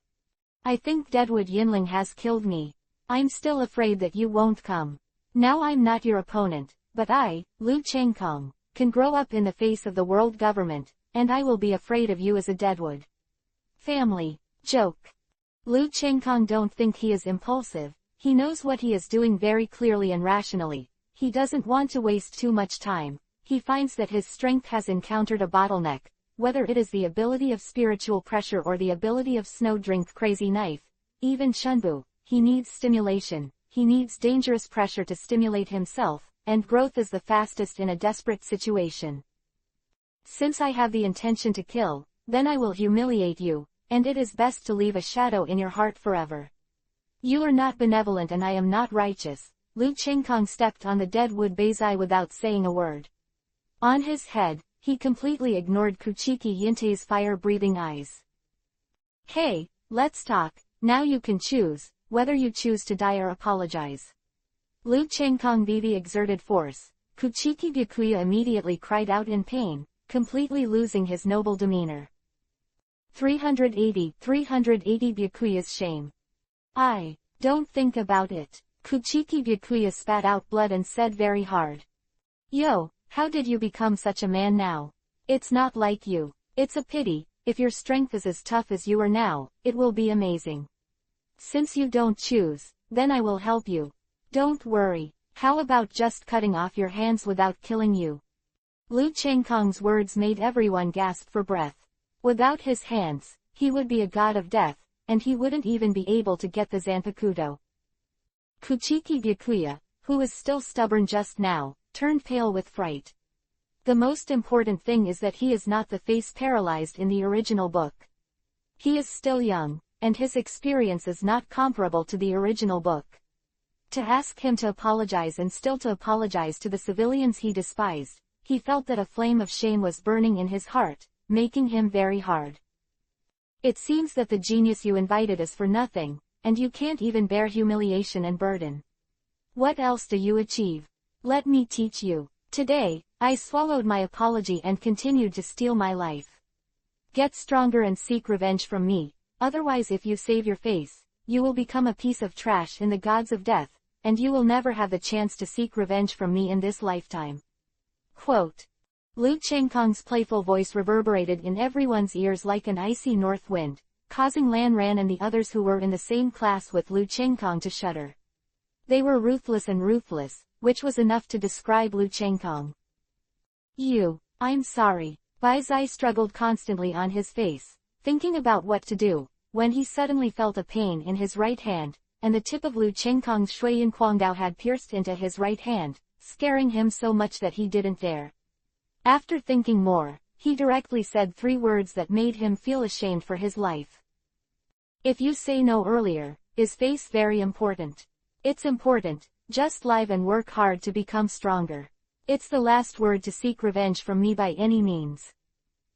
I think Deadwood Yinling has killed me. I'm still afraid that you won't come. Now I'm not your opponent, but I, Lu Chengkong, can grow up in the face of the world government, and I will be afraid of you as a Deadwood family. Joke. Lu Chengkong don't think he is impulsive. He knows what he is doing very clearly and rationally. He doesn't want to waste too much time. He finds that his strength has encountered a bottleneck, whether it is the ability of spiritual pressure or the ability of snow drink crazy knife. even Shunbu, he needs stimulation, he needs dangerous pressure to stimulate himself, and growth is the fastest in a desperate situation. Since I have the intention to kill, then I will humiliate you, and it is best to leave a shadow in your heart forever. You are not benevolent and I am not righteous. Lu Chengkong stepped on the dead wood Beizai without saying a word. On his head, he completely ignored Kuchiki Yintei's fire-breathing eyes. Hey, let's talk, now you can choose, whether you choose to die or apologize. Lu Chengkong Vivi exerted force. Kuchiki Byakuya immediately cried out in pain, completely losing his noble demeanor. 380 Byakuya's shame. Don't think about it. Kuchiki Byakuya spat out blood and said very hard. Yo, how did you become such a man now? It's not like you. It's a pity, if your strength is as tough as you are now, it will be amazing. Since you don't choose, then I will help you. Don't worry, how about just cutting off your hands without killing you? Lu Chengkong's words made everyone gasp for breath. Without his hands, he would be a god of death, and he wouldn't even be able to get the Zanpakuto. Kuchiki Byakuya, who was still stubborn just now, turned pale with fright. The most important thing is that he is not the face paralyzed in the original book. He is still young, and his experience is not comparable to the original book. To ask him to apologize and still to apologize to the civilians he despised, he felt that a flame of shame was burning in his heart, making him very hard. It seems that the genius you invited is for nothing, and you can't even bear humiliation and burden. What else do you achieve? Let me teach you. Today, I swallowed my apology and continued to steal my life. Get stronger and seek revenge from me, otherwise if you save your face, you will become a piece of trash in the gods of death, and you will never have the chance to seek revenge from me in this lifetime. Quote. Lu Chengkong's playful voice reverberated in everyone's ears like an icy north wind, causing Lan Ran and the others who were in the same class with Lu Chengkong to shudder. They were ruthless and ruthless, which was enough to describe Lu Chengkong. I'm sorry. Beizai struggled constantly on his face, thinking about what to do, when he suddenly felt a pain in his right hand, and the tip of Lu Chengkong's Shuiyan Quangdao had pierced into his right hand, scaring him so much that he didn't dare. After thinking more, he directly said 3 words that made him feel ashamed for his life. If you say no earlier, is face very important? It's important, just live and work hard to become stronger. It's the last word to seek revenge from me by any means.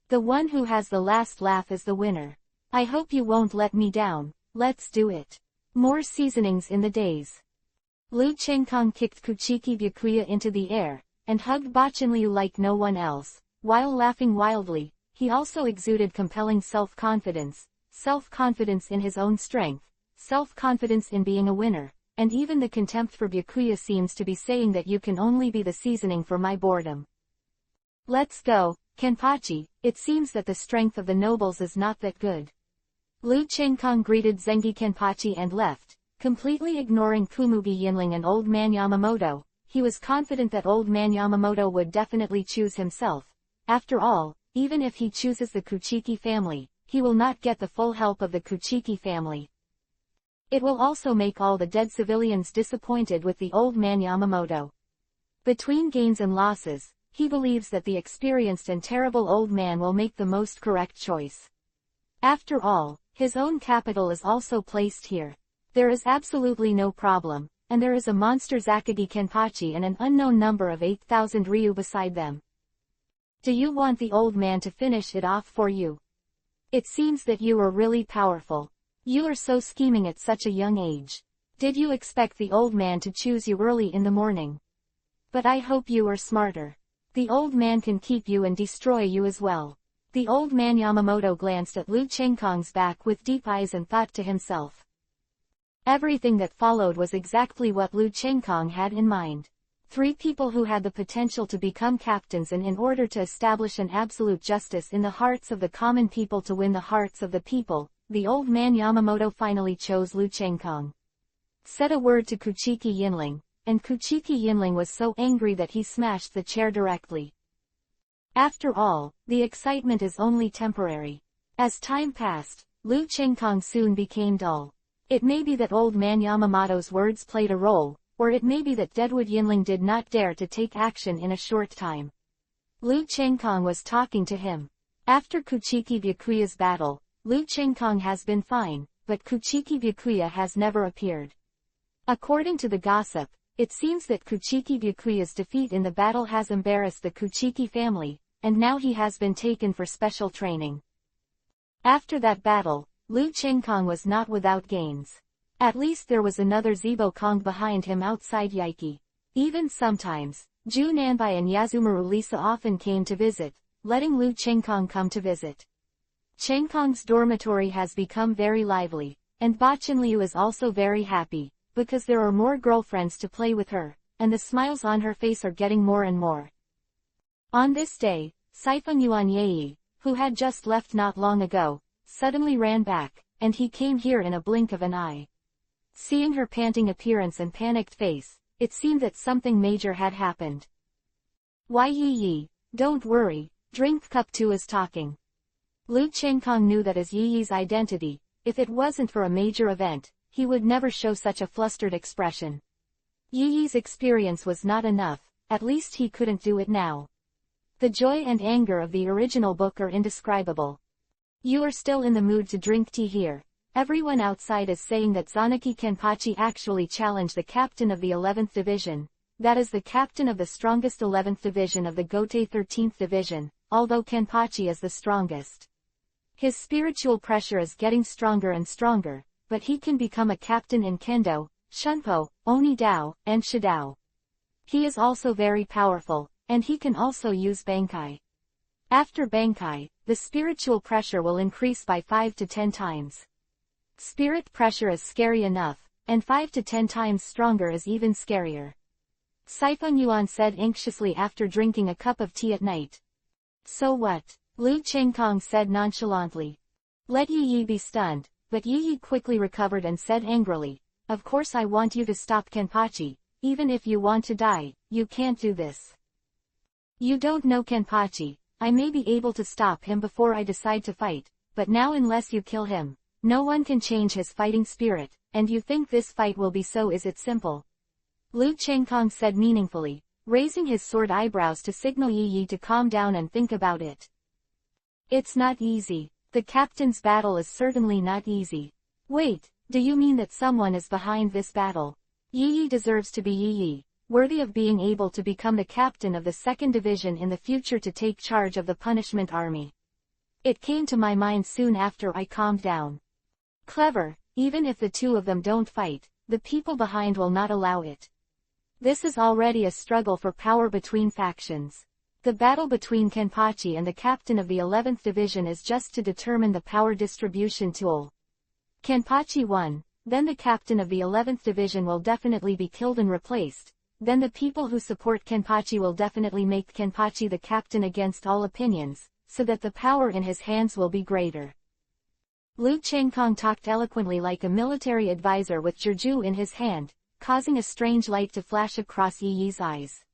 The one who has the last laugh is the winner. I hope you won't let me down, let's do it. More seasonings in the days. Lu Chengkong kicked Kuchiki Byakuya into the air, and hugged Bachanliu like no one else. While laughing wildly, he also exuded compelling self-confidence in his own strength, self-confidence in being a winner, and even the contempt for Byakuya seems to be saying that you can only be the seasoning for my boredom. Let's go, Kenpachi, it seems that the strength of the nobles is not that good. Lu Chengkong greeted Zengi Kenpachi and left, completely ignoring Kumugi Yinling and Old Man Yamamoto. He was confident that Old Man Yamamoto would definitely choose himself. After all, even if he chooses the Kuchiki family, he will not get the full help of the Kuchiki family. It will also make all the dead civilians disappointed with the Old Man Yamamoto. Between gains and losses, he believes that the experienced and terrible old man will make the most correct choice. After all, his own capital is also placed here. There is absolutely no problem, and there is a monster Zakagi Kenpachi and an unknown number of 8,000 Ryu beside them. Do you want the old man to finish it off for you? It seems that you are really powerful. You are so scheming at such a young age. Did you expect the old man to choose you early in the morning? But I hope you are smarter. The old man can keep you and destroy you as well. The old man Yamamoto glanced at Lu Chengkong's back with deep eyes and thought to himself. Everything that followed was exactly what Lu Chengkong had in mind. 3 people who had the potential to become captains, and in order to establish an absolute justice in the hearts of the common people to win the hearts of the people, the old man Yamamoto finally chose Lu Chengkong. Said a word to Kuchiki Yinling, and Kuchiki Yinling was so angry that he smashed the chair directly. After all, the excitement is only temporary. As time passed, Lu Chengkong soon became dull. It may be that old man Yamamoto's words played a role, or it may be that Deadwood Yinling did not dare to take action in a short time. Liu Chengkong was talking to him. After Kuchiki Byakuya's battle, Liu Chengkong has been fine, but Kuchiki Byakuya has never appeared. According to the gossip, it seems that Kuchiki Byakuya's defeat in the battle has embarrassed the Kuchiki family, and now he has been taken for special training. After that battle, Liu Chengkong was not without gains. At least there was another Zibo Kong behind him outside Yaiki. Even sometimes, Ju Nanbai and Yazumaru Lisa often came to visit, letting Liu Chengkong come to visit. Chengkong's dormitory has become very lively, and Bachin Liu is also very happy, because there are more girlfriends to play with her, and the smiles on her face are getting more and more. On this day, Saifeng Yuan Yei, who had just left not long ago, suddenly ran back, and he came here in a blink of an eye. Seeing her panting appearance and panicked face, it seemed that something major had happened. Why Yi, don't worry, drink cup 2 is talking. Liu Chengkong knew that as Yi's identity, if it wasn't for a major event, he would never show such a flustered expression. Yi's experience was not enough, at least he couldn't do it now. The joy and anger of the original book are indescribable. You are still in the mood to drink tea here. Everyone outside is saying that Zanaki Kenpachi actually challenged the captain of the 11th Division, that is the captain of the strongest 11th Division of the Gotei 13th Division, although Kenpachi is the strongest. His spiritual pressure is getting stronger and stronger, but he can become a captain in Kendo, Shunpo, Oni-Dao, and Shidao. He is also very powerful, and he can also use Bankai. After Bankai, the spiritual pressure will increase by 5 to 10 times. Spirit pressure is scary enough, and 5 to 10 times stronger is even scarier. Saifeng Yuan said anxiously after drinking a cup of tea at night. So what? Liu Chengkong said nonchalantly. Let Yi be stunned, but Yi quickly recovered and said angrily, of course I want you to stop Kenpachi, even if you want to die, you can't do this. You don't know Kenpachi. I may be able to stop him before I decide to fight, but now unless you kill him, no one can change his fighting spirit, and you think this fight will be so is it simple? Liu Chengkong said meaningfully, raising his sword eyebrows to signal Yi to calm down and think about it. It's not easy. The captain's battle is certainly not easy. Wait, do you mean that someone is behind this battle? Yi deserves to be Yi, worthy of being able to become the captain of the 2nd Division in the future to take charge of the punishment army. It came to my mind soon after I calmed down. Clever, even if the two of them don't fight, the people behind will not allow it. This is already a struggle for power between factions. The battle between Kenpachi and the captain of the 11th Division is just to determine the power distribution tool. Kenpachi won, then the captain of the 11th Division will definitely be killed and replaced. Then the people who support Kenpachi will definitely make Kenpachi the captain against all opinions, so that the power in his hands will be greater. Liu Chengkong talked eloquently like a military advisor with Zhiju in his hand, causing a strange light to flash across Yi's eyes.